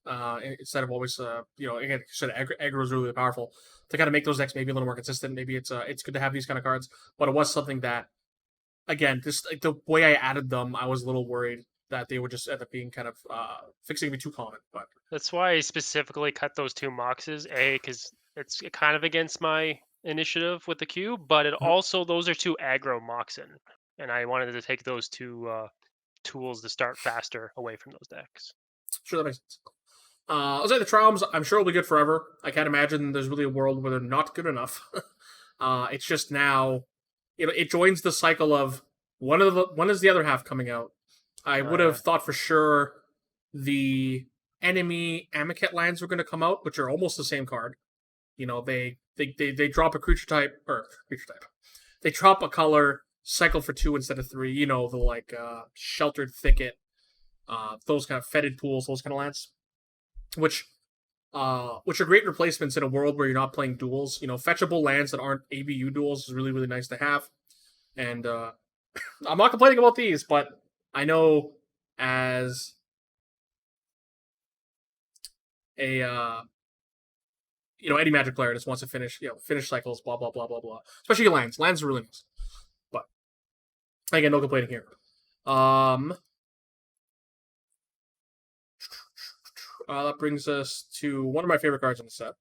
instead of always again said aggro is really powerful to kind of make those decks maybe a little more consistent. Maybe it's good to have these kind of cards, but it was something that again this like the way I added them, I was a little worried that they would just end up being kind of fixing me too common. But That's why I specifically cut those two Moxes. Because it's kind of against my initiative with the cube, but it also those are two aggro Moxen, and I wanted to take those two tools to start faster away from those decks. sure, that makes sense. I'll say the Triumphs, I'm sure will be good forever. I can't imagine there's really a world where they're not good enough. It's just now, it joins the cycle of when is the other half coming out? I would have thought for sure the enemy Amiket lands were going to come out, which are almost the same card. They drop a creature type. They drop a color, cycle for 2 instead of 3. The Sheltered Thicket, those kind of fetid pools, those kind of lands, which are great replacements in a world where you're not playing duels. Fetchable lands that aren't ABU duels is really really nice to have, and I'm not complaining about these, but I know as a any Magic player just wants to finish cycles, blah blah blah blah blah. Especially lands. Lands are really nice, but again, no complaining here. that brings us to one of my favorite cards in the set.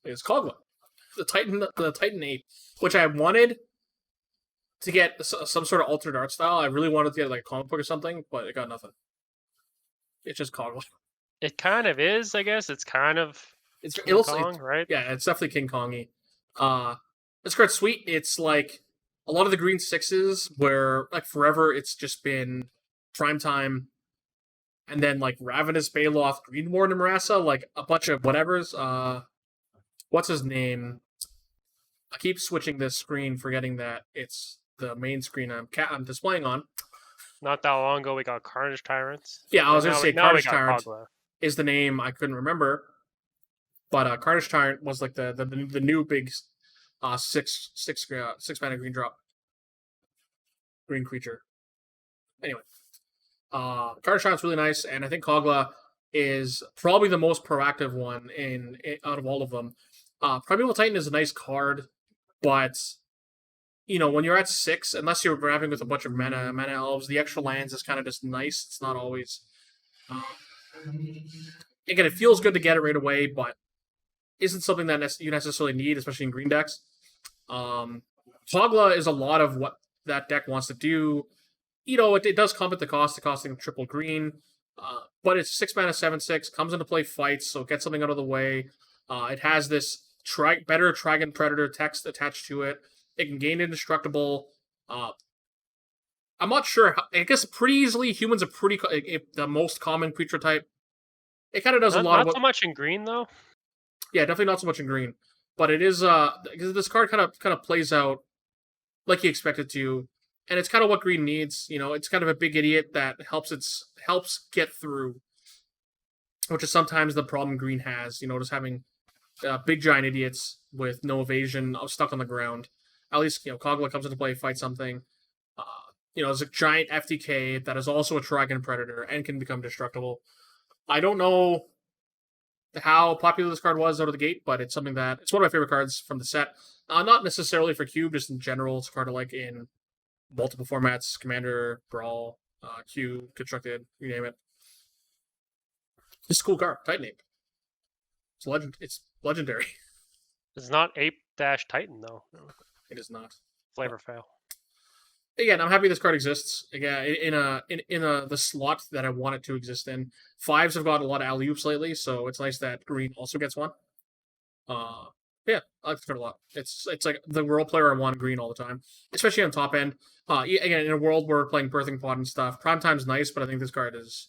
Is Kogla, the Titan Ape, which I wanted to get some sort of alternate art style. I really wanted to get like a comic book or something, but it got nothing. It's just Kogla. It kind of is, I guess. It's kind of King Kong, right? Yeah, it's definitely King Kongy. This card's sweet. It's like a lot of the green 6s where like forever it's just been Prime Time, and then like Ravenous Baloth, Green Warden Marassa, like a bunch of whatevers. What's his name? I keep switching this screen, forgetting that it's the main screen I'm displaying on. Not that long ago, we got Carnage Tyrants. Yeah, I was going to say Carnage Tyrant Kogla. is the name I couldn't remember. But Carnage Tyrant was like the new big six mana green drop. Green creature. Anyway. Carnage Tyrant's really nice, and I think Kogla is probably the most proactive one in out of all of them. Primeval Titan is a nice card, but when you're at 6, unless you're grabbing with a bunch of mana elves, the extra lands is kind of just nice. It's not always. Again, it feels good to get it right away, but isn't something that you necessarily need, especially in green decks. Kogla is a lot of what that deck wants to do. It does come at the cost of costing triple green, but it's 6 mana 7/6, comes into play fights, so get something out of the way. It has this better Dragon Predator text attached to it. It can gain indestructible. I'm not sure. I guess pretty easily, humans are the most common creature type. It kind of does a lot of not so much in green though. Yeah, definitely not so much in green, but it is because this card kind of plays out like you expect it to, and it's kind of what green needs. It's kind of a big idiot that helps get through, which is sometimes the problem green has. Just having big giant idiots with no evasion stuck on the ground. At least Kogla comes into play, fight something. It's a giant FTK that is also a Dragon Predator and can become destructible. I don't know how popular this card was out of the gate, but it's something that it's one of my favorite cards from the set. Not necessarily for Cube, just in general. It's a card I like in multiple formats: Commander, Brawl, Cube, Constructed, you name it. It's a cool card, Titan Ape. It's legendary. It's not Ape-Titan though. It is not. Flavor fail. Again, I'm happy this card exists. Again, in the slot that I want it to exist in. 5s have got a lot of alley-oops lately, so it's nice that green also gets one. Yeah, I like this card a lot. It's like the role player I want green all the time, especially on top end. Again, in a world where we're playing Birthing Pod and stuff, Prime Time's nice, but I think this card is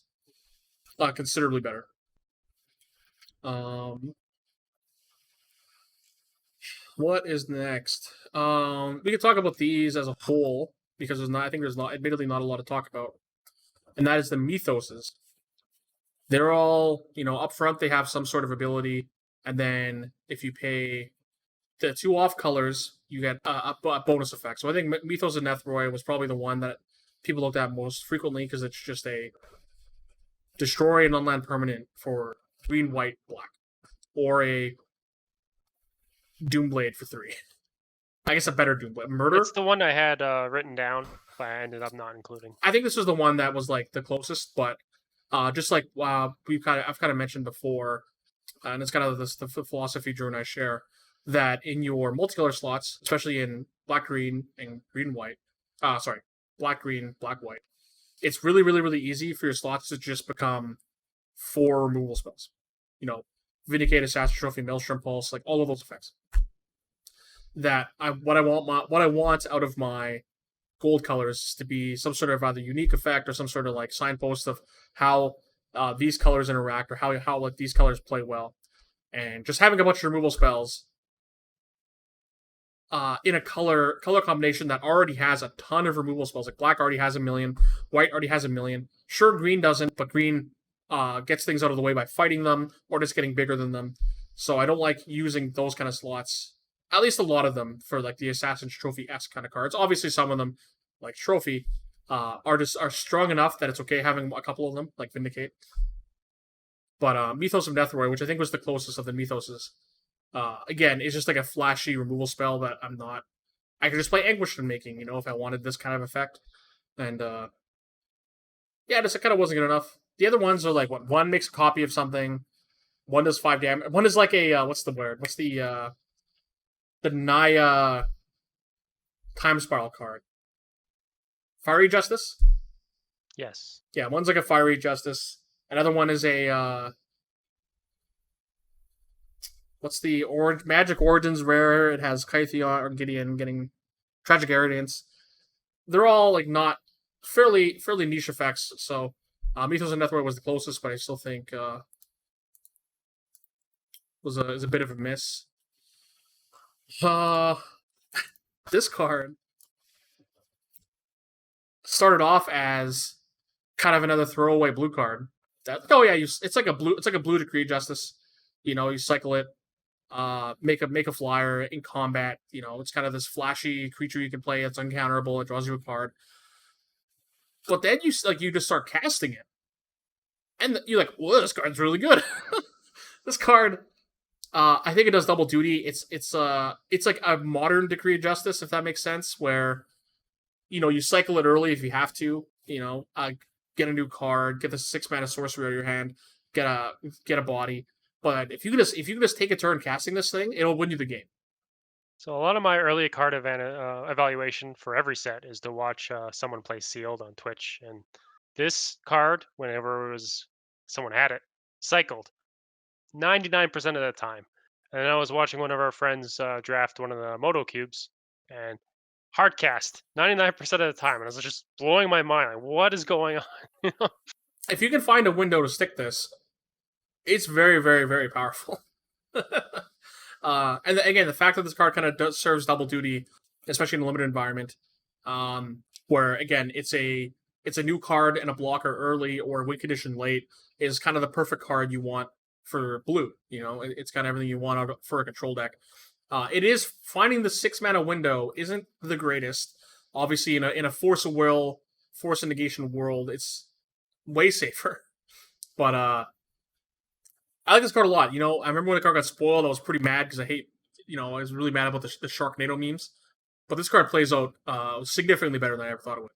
considerably better. What is next? We can talk about these as a whole, because there's admittedly not a lot to talk about. And that is the Mythoses. They're all, up front they have some sort of ability, and then if you pay the 2 off colors, you get a bonus effect. So I think Mythos and Nethroi was probably the one that people looked at most frequently, because it's just a destroy an unland permanent for green, white, black. Or a Doomblade for 3. I guess a better Doomblade. Murder? It's the one I had written down, but I ended up not including. I think this was the one that was like the closest, but just like I've kind of mentioned before, and it's kind of the philosophy Drew and I share, that in your multicolor slots, especially in black green and green white, black green black white, it's really really really easy for your slots to just become 4 removal spells. Vindicate, Assassin Trophy, Maelstrom Pulse, like all of those effects. What I want out of my gold colors is to be some sort of either unique effect or some sort of like signpost of how these colors interact or how like these colors play well. And just having a bunch of removal spells in a color combination that already has a ton of removal spells. Like black already has 1 million, white already has 1 million. Sure, green doesn't, but green gets things out of the way by fighting them or just getting bigger than them. So I don't like using those kind of slots, at least a lot of them, for like the Assassin's Trophy-esque kind of cards. Obviously, some of them, like Trophy, are strong enough that it's okay having a couple of them, like Vindicate. But Mythos of Nethroi, which I think was the closest of the Mythoses, again, is just like a flashy removal spell that I could just play Anguished in making, if I wanted this kind of effect. And yeah, this kind of wasn't good enough. The other ones are like, one makes a copy of something, One does 5 damage. One is like a what's the word? What's the Naya time spiral card? Fiery Justice? Yes. Yeah, one's like a Fiery Justice. Another one is a what's the Magic Origins rare? It has Kytheon or Gideon getting Tragic Arrogance. They're all like not fairly niche effects. So Mythos and Netherworld was the closest, but I still think is a bit of a miss. This card started off as kind of another throwaway blue card. It's like a blue Decree Justice. You cycle it, make a flyer in combat. It's kind of this flashy creature you can play. It's uncounterable. It draws you a card. But then you just start casting it, and you're like, "Whoa, this card's really good." This card, I think it does double duty. It's like a modern Decree of Justice, if that makes sense, where you cycle it early if you have to. Get a new card, get the 6-mana sorcery out of your hand, get a body. But if you can just take a turn casting this thing, it'll win you the game. So a lot of my early card evaluation for every set is to watch someone play Sealed on Twitch, and this card, whenever someone had it, cycled 99% of the time. And then I was watching one of our friends draft one of the Moto Cubes, and hardcast 99% of the time, and I was just blowing my mind. Like, what is going on? If you can find a window to stick this, it's very, very, very powerful. And again, the fact that this card kind of serves double duty, especially in a limited environment, where again it's a new card and a blocker early or win condition late, is kind of the perfect card you want for blue. It's kind of everything you want for a control deck. It is finding the 6-mana window isn't the greatest. Obviously, in a Force of Will, Force of Negation world, it's way safer. But I like this card a lot. I remember when the card got spoiled, I was pretty mad because I was really mad about the Sharknado memes. But this card plays out significantly better than I ever thought it would.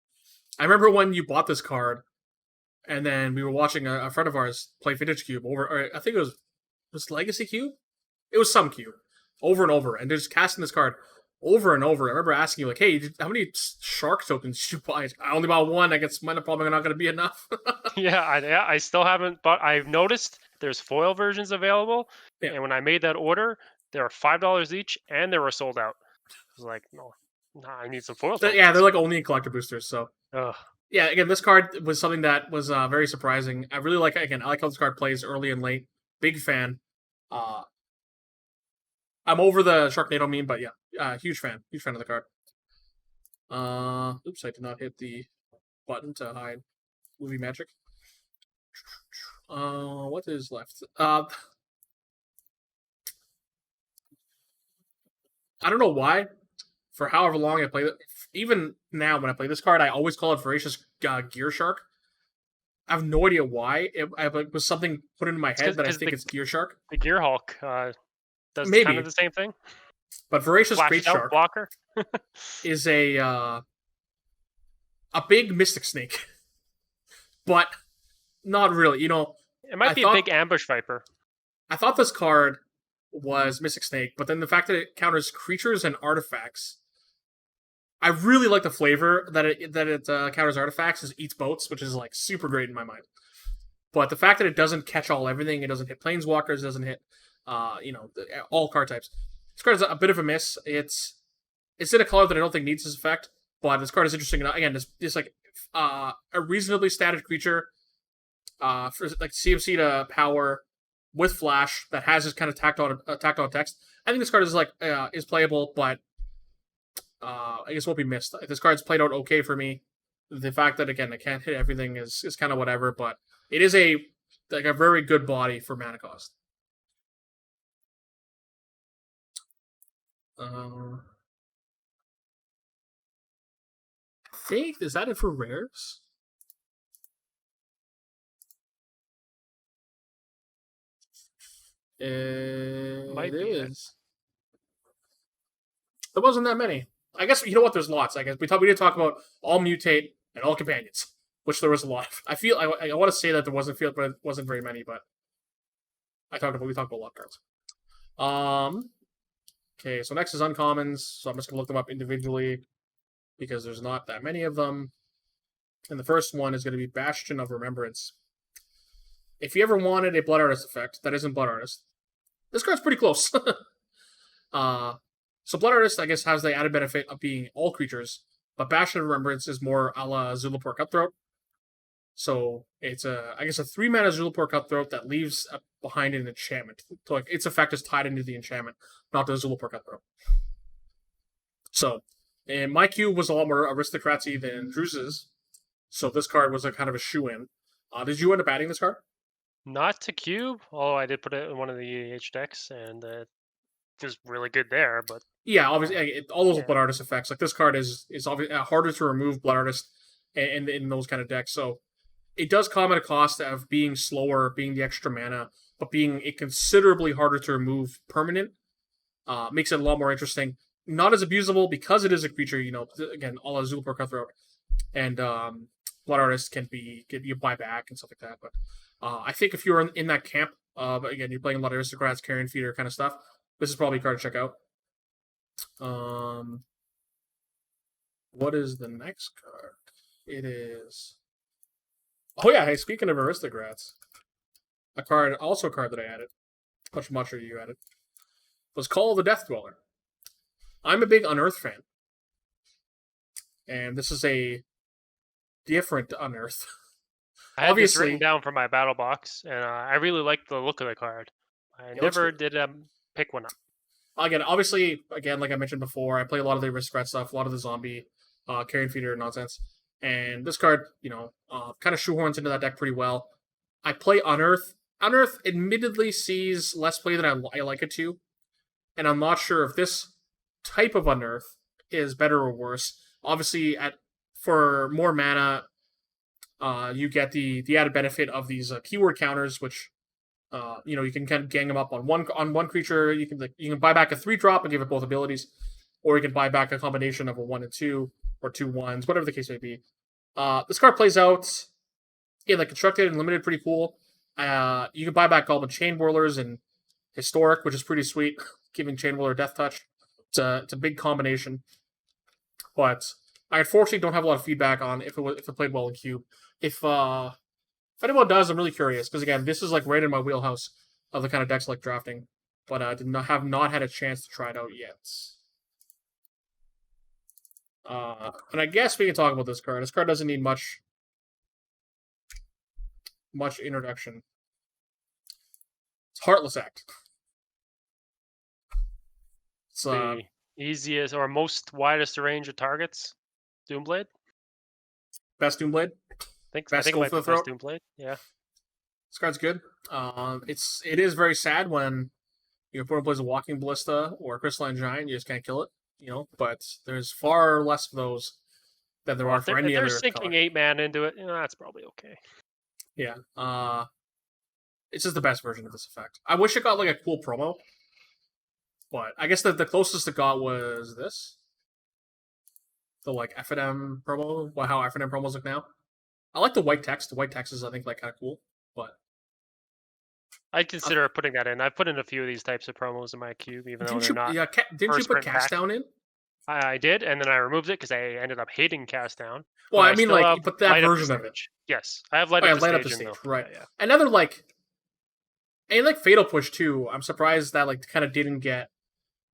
I remember when you bought this card, and then we were watching a friend of ours play Vintage Cube or I think it was Legacy Cube? It was some cube. Over and over, and just casting this card over and over. I remember asking you, like, hey, how many shark tokens did you buy? I only bought one. I guess mine are probably not going to be enough. I still haven't, but I've noticed there's foil versions available, and when I made that order, they were $5 each, and they were sold out. I was like, no, I need some foil tokens. Yeah, they're like only in collector boosters, so. Ugh. Yeah, again, this card was something that was very surprising. I really like, I like how this card plays early and late. Big fan. I'm over the Sharknado meme, but yeah, huge fan of the card. Oops, I did not hit the button to hide movie magic. What is left? I don't know why. For however long I played it, even now when I play this card, I always call it Voracious Gear Shark. I have no idea why. It was something put into my head that I think it's Gear Shark. The Gear Hulk does Maybe kind of the same thing. But Voracious Great Shark blocker is a big Mystic Snake, but not really. It might be a big Ambush Viper. I thought this card was Mystic Snake, but then the fact that it counters creatures and artifacts, I really like the flavor that it counters artifacts. Is eats boats, which is like super great in my mind. But the fact that it doesn't catch all everything, it doesn't hit planeswalkers, doesn't hit all card types. This card is a bit of a miss. It's in a color that I don't think needs this effect, but this card is interesting. Again, it's like a reasonably static creature for like CMC to power with flash that has this kind of tactile text. I think this card is playable, but I guess won't be missed. This card's played out okay for me. The fact that again I can't hit everything is kind of whatever, but it is a very good body for mana cost. I think is that it for rares? It is. There wasn't that many. I guess you know what? There's lots. I guess we did talk about all mutate and all companions, which there was a lot of. I feel I want to say that there wasn't but it wasn't very many, but we talked about a lot of cards. Okay, so next is uncommons. So I'm just gonna look them up individually because there's not that many of them. And the first one is going to be Bastion of Remembrance. If you ever wanted a Blood Artist effect that isn't Blood Artist, this card's pretty close. So Blood Artist, I guess, has the added benefit of being all creatures, but Bastion of Remembrance is more a la Zulapur Cutthroat. So it's I guess a 3-mana Zulapur Cutthroat that leaves behind an enchantment. So like its effect is tied into the enchantment, not the Zulapur Cutthroat. So, and my cube was a lot more aristocracy than Drew's. So this card was a kind of a shoe-in. Did you end up adding this card? Not to cube. Oh, I did put it in one of the EDH decks, and it was really good there. But yeah, obviously, all those Blood Artist effects. Like this card is obviously harder to remove Blood Artist in those kind of decks. So it does come at a cost of being slower, being the extra mana, but being a considerably harder to remove permanent. Makes it a lot more interesting. Not as abusable because it is a creature. Again, all a Zulapur Cutthroat, and Blood Artist can be you buy back and stuff like that. But I think if you're in that camp, but again, you're playing a lot of aristocrats, carrion feeder kind of stuff, this is probably a card to check out. What is the next card? It is. Oh yeah, hey, speaking of aristocrats, a card that I added, much you added, was Call the Death Dweller. I'm a big Unearth fan, and this is a different Unearth. I had this written down for my battle box, and I really liked the look of the card. I never did pick one up. Again, like I mentioned before, I play a lot of the aristocrat stuff, a lot of the zombie, carrion feeder nonsense, and this card, kind of shoehorns into that deck pretty well. I play Unearth. Unearth admittedly sees less play than I like it to, and I'm not sure if this type of Unearth is better or worse. Obviously, for more mana, you get the added benefit of these keyword counters, which you can kind of gang them up on one creature. You can buy back a 3-drop and give it both abilities, or you can buy back a combination of a 1 and 2 or 2 1s, whatever the case may be. This card plays out in like constructed and limited, pretty cool. You can buy back all the Chain Whirlers and Historic, which is pretty sweet, giving Chain Whirler Death Touch. It's a big combination, but I unfortunately don't have a lot of feedback on if it played well in Cube. If anyone does, I'm really curious because again, this is like right in my wheelhouse of the kind of decks I like drafting, but I have not had a chance to try it out yet. And I guess we can talk about this card. This card doesn't need much introduction. It's Heartless Act. It's the easiest or most widest range of targets. Doomblade. Best Doomblade. I think it might be best Doomblade. Yeah. This card's good. It is very sad when your opponent plays a Walking Ballista or a Crystalline Giant, you just can't kill it. But there's far less of those than there are for any other. If they're sinking 8-man into it, that's probably okay. Yeah. It's just the best version of this effect. I wish it got like a cool promo, but I guess the closest it got was this. The like FNM promo, how FNM promos look now. I like the white text. The white text is, I think, like kind of cool, but I'd consider putting that in. I've put in a few of these types of promos in my cube, even though they're not. Yeah, didn't you put Cast Down in? I did, and then I removed it because I ended up hating Cast Down. Well, I mean, like, but that version of it. Yes, I have light up the stage, right? Yeah. Another and like Fatal Push too. I'm surprised that like kind of didn't get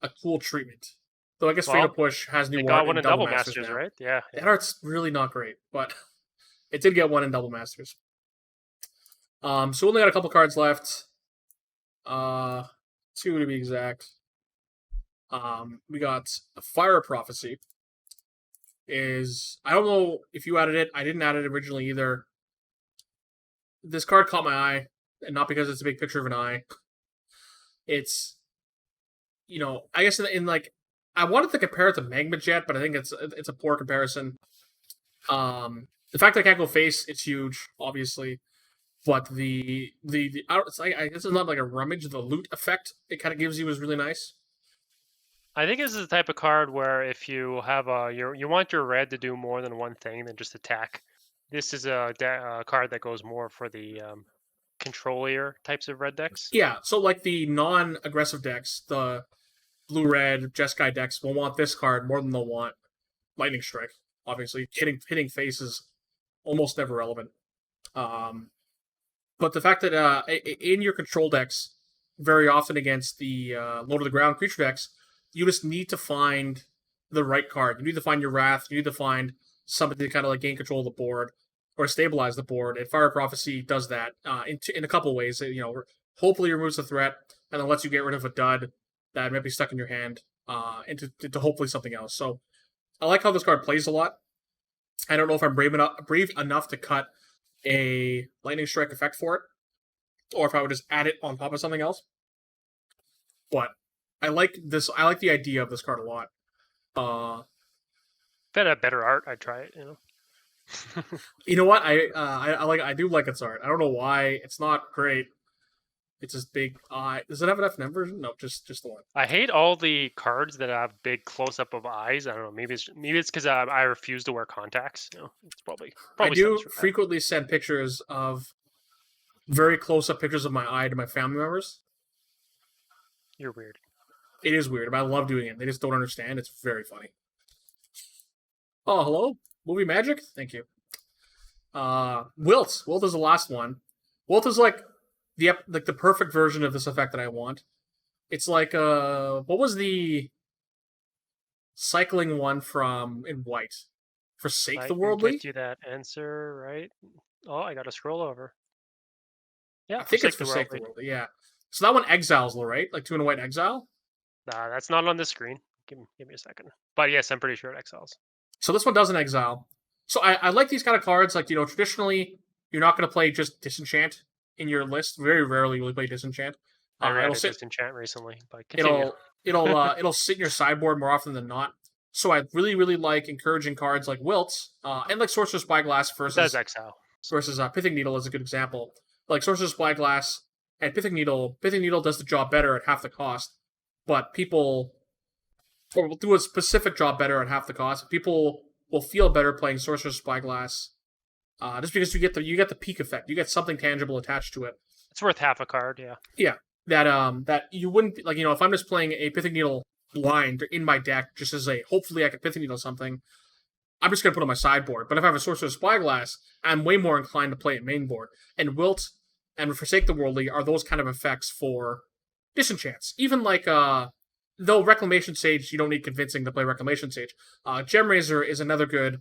a cool treatment. Though I guess Fatal Push has new art. Got one in Double Masters, right? Yeah. That art's really not great, but it did get one in Double Masters. So we only got a couple cards left. 2 to be exact. We got a Fire Prophecy. I don't know if you added it. I didn't add it originally either. This card caught my eye, and not because it's a big picture of an eye. It's, I guess in like, I wanted to compare it to Magma Jet, but I think it's a poor comparison. The fact that I can't go face, it's huge, obviously. But I guess it's not like a rummage. The loot effect it kind of gives you is really nice. I think this is the type of card where if you have you want your red to do more than one thing than just attack, this is a card that goes more for the controlier types of red decks. Yeah, so like the non-aggressive decks, the blue-red Jeskai decks will want this card more than they'll want Lightning Strike. Obviously, hitting face is almost never relevant. But the fact that in your control decks, very often against the low to the ground creature decks, you just need to find the right card. You need to find your Wrath. You need to find something to kind of like gain control of the board or stabilize the board. And Fire Prophecy does that in a couple ways. Hopefully removes the threat and then lets you get rid of a dud that might be stuck in your hand into hopefully something else. So I like how this card plays a lot. I don't know if I'm brave enough to cut a Lightning Strike effect for it, or if I would just add it on top of something else. But I like this. I like the idea of this card a lot. If it had better art, I'd try it. You know what? I do like its art. I don't know why. It's not great. It's just big eye. Does it have an FNM version? No, just the one. I hate all the cards that have big close up of eyes. I don't know. Maybe it's because I refuse to wear contacts. It's probably. I do frequently send pictures of very close up pictures of my eye to my family members. You're weird. It is weird, but I love doing it. They just don't understand. It's very funny. Oh, hello? Movie magic? Thank you. Wilt. Wilt is the last one. Wilt is like the perfect version of this effect that I want. It's like what was the cycling one from in white? Forsake the Worldly? I get you that answer, right? Oh, I gotta scroll over. Yeah, I think it's Forsake the Worldly, yeah. So that one exiles, right? Like 2 and a white exile? Nah, that's not on the screen. Give me a second. But yes, I'm pretty sure it exiles. So this one doesn't exile. So I like these kind of cards. Like, traditionally, you're not going to play just Disenchant in your list. Very rarely will you play Disenchant. I ran Disenchant recently, but continue. It'll sit in your sideboard more often than not. So I really, really like encouraging cards like Wilt and like Sorcerer's Spyglass versus exile. Versus Pithing Needle is a good example. Like Sorcerer's Spyglass and Pithing Needle does the job better at half the cost, but people will do a specific job better at half the cost. People will feel better playing Sorcerer's Spyglass, just because you get the peak effect. You get something tangible attached to it. It's worth half a card, yeah. Yeah, that you wouldn't like. If I'm just playing a Pithing Needle blind in my deck, just as a hopefully I can Pithing Needle something, I'm just gonna put it on my sideboard. But if I have a Sorcerer's Spyglass, I'm way more inclined to play it main board. And Wilt and Forsake the Worldly are those kind of effects for Disenchants. Even like though Reclamation Sage, you don't need convincing to play Reclamation Sage. Gemraiser is another good.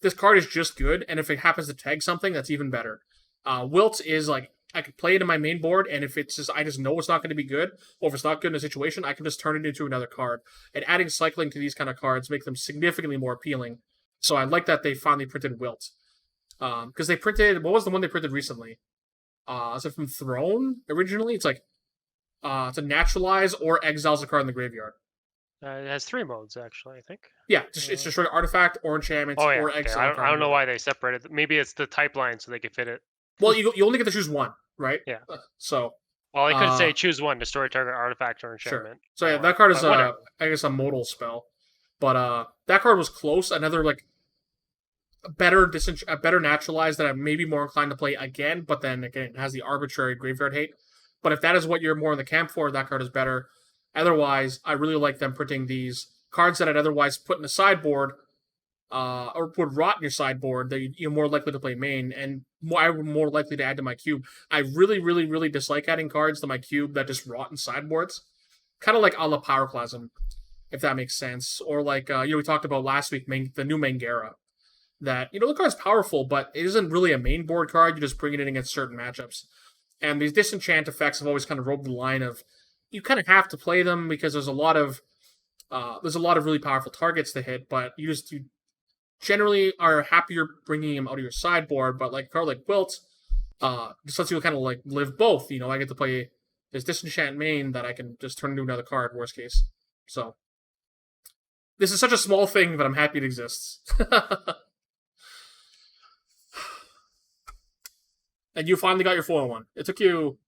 This card is just good, and if it happens to tag something, that's even better. Wilt is like I can play it in my main board, and if it's just I just know it's not going to be good, or if it's not good in a situation, I can just turn it into another card. And adding cycling to these kind of cards make them significantly more appealing. So I like that they finally printed Wilt. Because they printed, what was the one they printed recently? Is it from Throne originally? It's like to naturalize or exiles a card in the graveyard. It has 3 modes, actually, I think. Yeah, it's just an artifact or enchantment or exile. I don't know why they separated. Maybe it's the type line so they could fit it. Well, you only get to choose one, right? Yeah. So. Well, I could say choose one: destroy target artifact or enchantment. Sure. So yeah, that card is I guess a modal spell, but that card was close. Another like a better naturalized that I'm maybe more inclined to play again, but then again it has the arbitrary graveyard hate. But if that is what you're more in the camp for, that card is better. Otherwise, I really like them printing these cards that I'd otherwise put in the sideboard, or would rot in your sideboard. That you're more likely to play main, and I'm more likely to add to my cube. I really, really, really dislike adding cards to my cube that just rot in sideboards. Kind of like a la Pyroclasm, if that makes sense. Or like we talked about last week, the new Mangara. That the card's powerful, but it isn't really a main board card. You just bring it in against certain matchups. And these disenchant effects have always kind of roved the line of you kind of have to play them because there's a lot of really powerful targets to hit, but you generally are happier bringing them out of your sideboard. But like a card like Wilt, just lets you kind of like live both. I get to play this disenchant main that I can just turn into another card, worst case. So this is such a small thing, but I'm happy it exists. And you finally got your foil one. It took you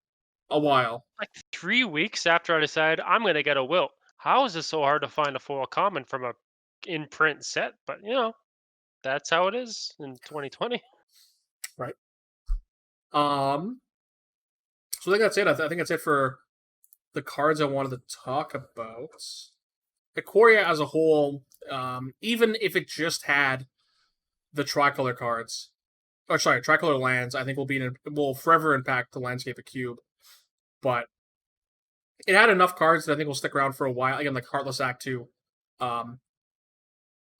a while. Like 3 weeks after I decided I'm going to get a Wilt. How is it so hard to find a foil common from a in-print set? But, that's how it is in 2020. Right. So I think that's it. I think that's it for the cards I wanted to talk about. Ikoria as a whole, even if it just had the tricolor cards, or sorry, tricolor lands, I think will forever impact the landscape of Cube. But it had enough cards that I think will stick around for a while. Again, like Heartless Act 2, um,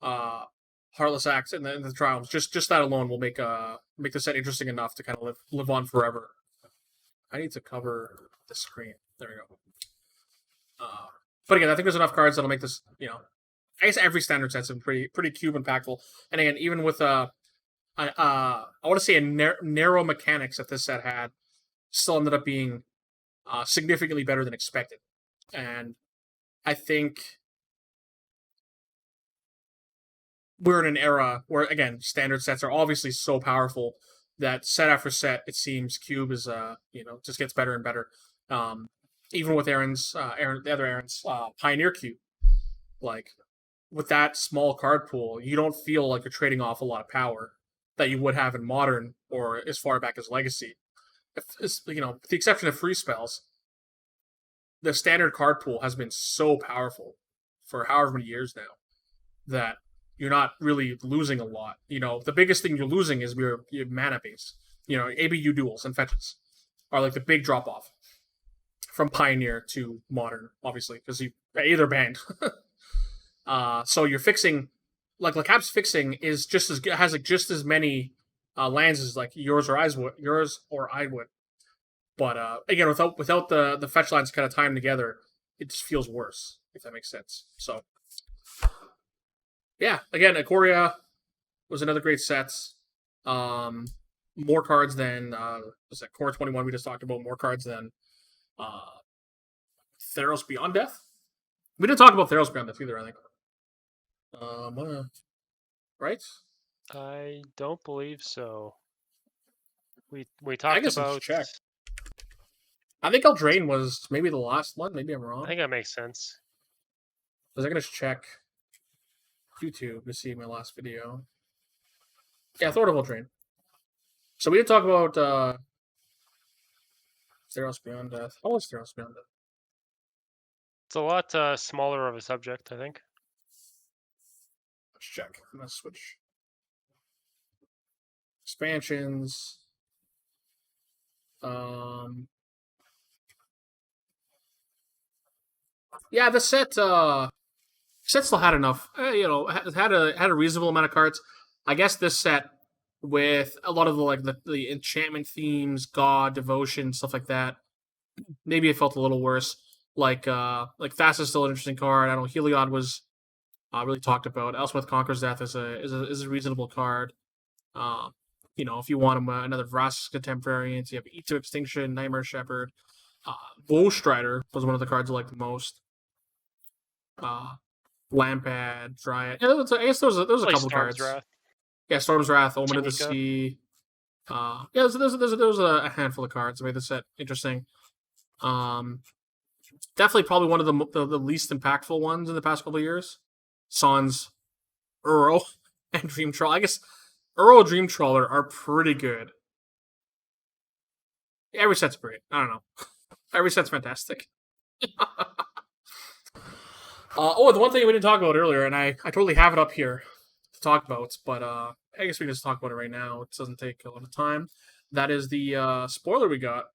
Heartless Acts, and the Triumphs. Just that alone will make the set interesting enough to kind of live on forever. I need to cover the screen. There we go. But again, I think there's enough cards that'll make this, I guess every standard set's been pretty Cube impactful. And again, even with I want to say a narrow mechanics that this set had, still ended up being significantly better than expected. And I think we're in an era where, again, standard sets are obviously so powerful that set after set, it seems Cube is just gets better and better. Even with the other Aaron's Pioneer Cube, like with that small card pool, you don't feel like you're trading off a lot of power that you would have in Modern or as far back as Legacy. With the exception of free spells, the standard card pool has been so powerful for however many years now that you're not really losing a lot. The biggest thing you're losing is your mana base. ABU duels and fetches are like the big drop off from Pioneer to Modern, obviously, because they're banned. So you're fixing, like Cap's fixing is has just as many lands as like yours or I would. But again, without the fetch lines kind of timed together, it just feels worse, if that makes sense. So yeah, again, Ikoria was another great set. More cards than was that Core 21 we just talked about, more cards than Theros Beyond Death. We didn't talk about Theros Beyond Death either, I think. Right? I don't believe so. We talked about. Check. I think Eldraine was maybe the last one. Maybe I'm wrong. I think that makes sense. I was gonna check YouTube to see my last video. Yeah, Thor of Eldraine. So we did talk about Theros Beyond Death. How was Theros Beyond Death? It's a lot smaller of a subject, I think. Let's check. I'm gonna switch. Expansions. Yeah, the set still had enough. Had a reasonable amount of cards. I guess this set with a lot of the enchantment themes, God, devotion, stuff like that. Maybe it felt a little worse. Like Thassa is still an interesting card. I don't know. Heliod was really talked about. Elspeth Conquers Death is a reasonable card. If you want another Vraska's Contempt variant, you have Eat to Extinction, Nightmare Shepherd. Bowstrider was one of the cards I liked the most. Lampad, Dryad. Yeah, I guess there was a couple Storm's cards. Wrath. Yeah, Storm's Wrath, Omen of the Tamika. Sea. There was a handful of cards that made the set interesting. Definitely probably one of the least impactful ones in the past couple of years. Sans, Uro, and Dream Troll. I guess Uro, Dream Trawler are pretty good. Every set's great. I don't know. Every set's fantastic. The one thing we didn't talk about earlier, and I totally have it up here to talk about, but I guess we can just talk about it right now. It doesn't take a lot of time. That is the spoiler we got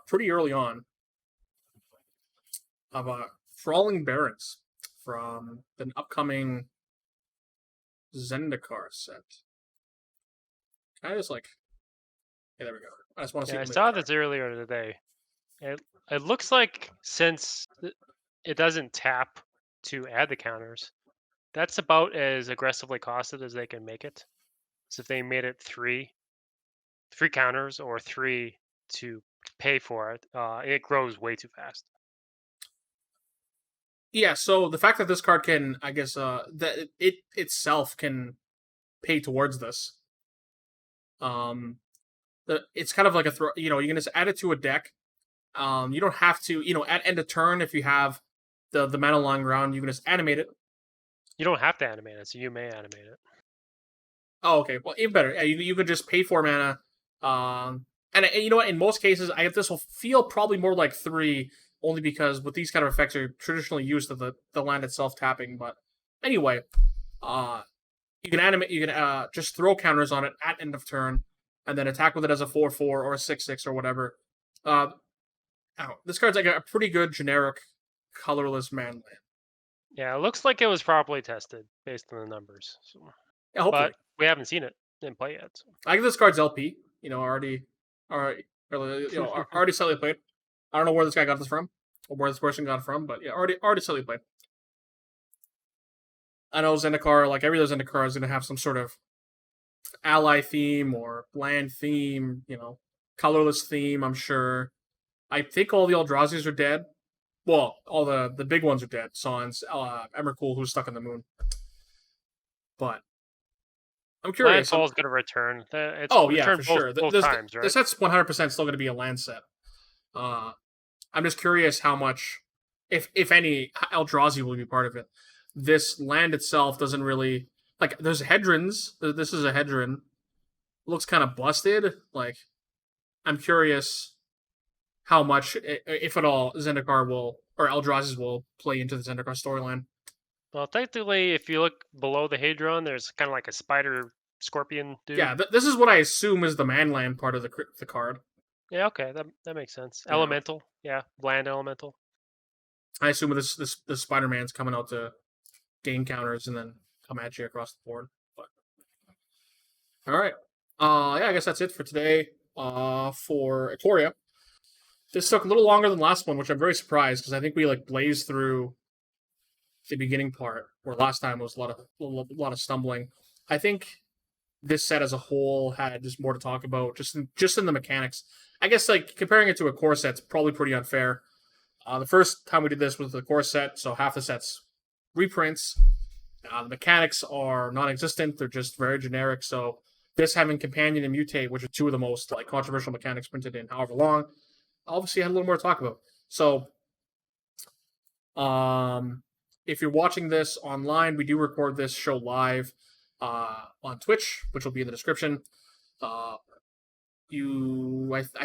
pretty early on of Crawling Barrens from the upcoming Zendikar set. Can I just yeah, there we go. I just want to see. Yeah, I saw this earlier today. It looks like since it doesn't tap to add the counters, that's about as aggressively costed as they can make it. So if they made it three counters or 3 to pay for it, it grows way too fast. Yeah, so the fact that this card can, I guess, that it itself can pay towards this. It's kind of like a throw. You can just add it to a deck. You don't have to, at end of turn, if you have the mana lying around, you can just animate it. You don't have to animate it, so you may animate it. Oh, okay. Well, even better. Yeah, you could just pay for mana, And you know what? In most cases, this will feel probably more like 3, only because with these kind of effects are traditionally used to the land itself tapping. But anyway, you can animate. You can just throw counters on it at end of turn, and then attack with it as a 4/4 or a 6/6 or whatever. This card's like a pretty good generic colorless man land. Yeah, it looks like it was properly tested based on the numbers. So. Yeah, hopefully. But we haven't seen it in play yet. So. I give this card's LP. Already slightly played. I don't know where this guy got this from, or where this person got it from, but yeah, already slightly played. I know Zendikar, like every other Zendikar, is going to have some sort of ally theme or land theme, colorless theme, I'm sure. I think all the Eldrazi's are dead. Well, all the big ones are dead. Sans, Emrakul, who's stuck in the moon. But I'm curious. Landfall's going to return. For sure. Both times, right? This set's 100% still going to be a land set. I'm just curious how much, if any, Eldrazi will be part of it. This land itself doesn't really... Like, there's Hedrons. This is a Hedron. Looks kind of busted. Like, I'm curious how much, if at all, Zendikar will, or Eldrazi's will play into the Zendikar storyline. Well, technically, if you look below the Hadron, there's kind of like a spider scorpion dude. Yeah, this is what I assume is the manland part of the card. Yeah, okay, that makes sense. Yeah. Elemental, yeah, land elemental. I assume this Spider-Man's coming out to gain counters and then come at you across the board. But all right, yeah, I guess that's it for today. For Ikoria, this took a little longer than the last one, which I'm very surprised because I think we blazed through the beginning part, where last time was a lot of stumbling. I think this set as a whole had just more to talk about, just in the mechanics. I guess comparing it to a core set's probably pretty unfair. The first time we did this was the core set, so half the set's reprints. The mechanics are non-existent; they're just very generic. So this having Companion and Mutate, which are two of the most controversial mechanics printed in however long, obviously had a little more to talk about. So, if you're watching this online, we do record this show live on Twitch, which will be in the description. I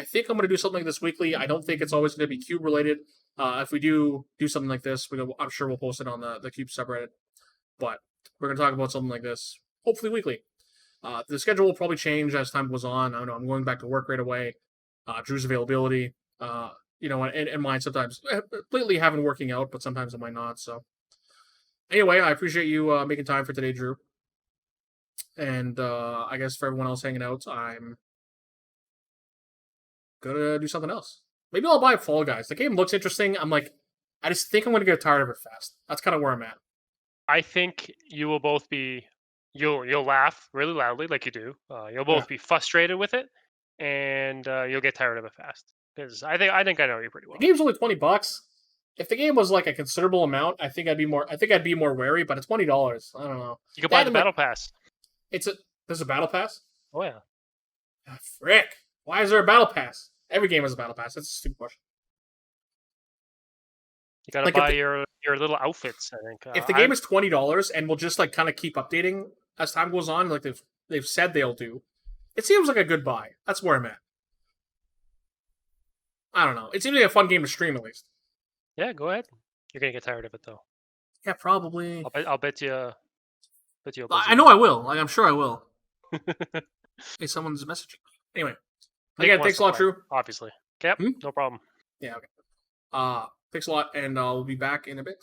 think I'm going to do something like this weekly. I don't think it's always going to be Cube related. If we do something like this, I'm sure we'll post it on the Cube subreddit. But we're going to talk about something like this, hopefully weekly. The schedule will probably change as time goes on. I don't know. I'm going back to work right away. Drew's availability, and mine sometimes completely haven't working out, but sometimes it might not. So anyway, I appreciate you making time for today, Drew. And I guess for everyone else hanging out, I'm gonna do something else. Maybe I'll buy Fall Guys. The game looks interesting. I just think I'm gonna get tired of it fast. That's kind of where I'm at. I think you will both be... You'll laugh really loudly like you do. You'll both be frustrated with it, and you'll get tired of it fast. Because I think I know you pretty well. The game's only $20. If the game was a considerable amount, I think I'd be more wary. But it's $20. I don't know. You can buy the battle pass. There's a battle pass. Oh yeah. Ah, frick! Why is there a battle pass? Every game has a battle pass. That's a stupid question. You gotta buy your little outfits. I think. If the game is $20 and will just kind of keep updating as time goes on, like they've said they'll do, it seems like a good buy. That's where I'm at. I don't know. It seems like a fun game to stream at least. Yeah, go ahead. You're gonna get tired of it though. Yeah, probably. I'll bet you. I know I will. I'm sure I will. Hey, someone's messaging. Anyway, again, thanks a lot, Drew. Obviously. Yep. No problem. Yeah. Okay. Thanks a lot, and we'll be back in a bit.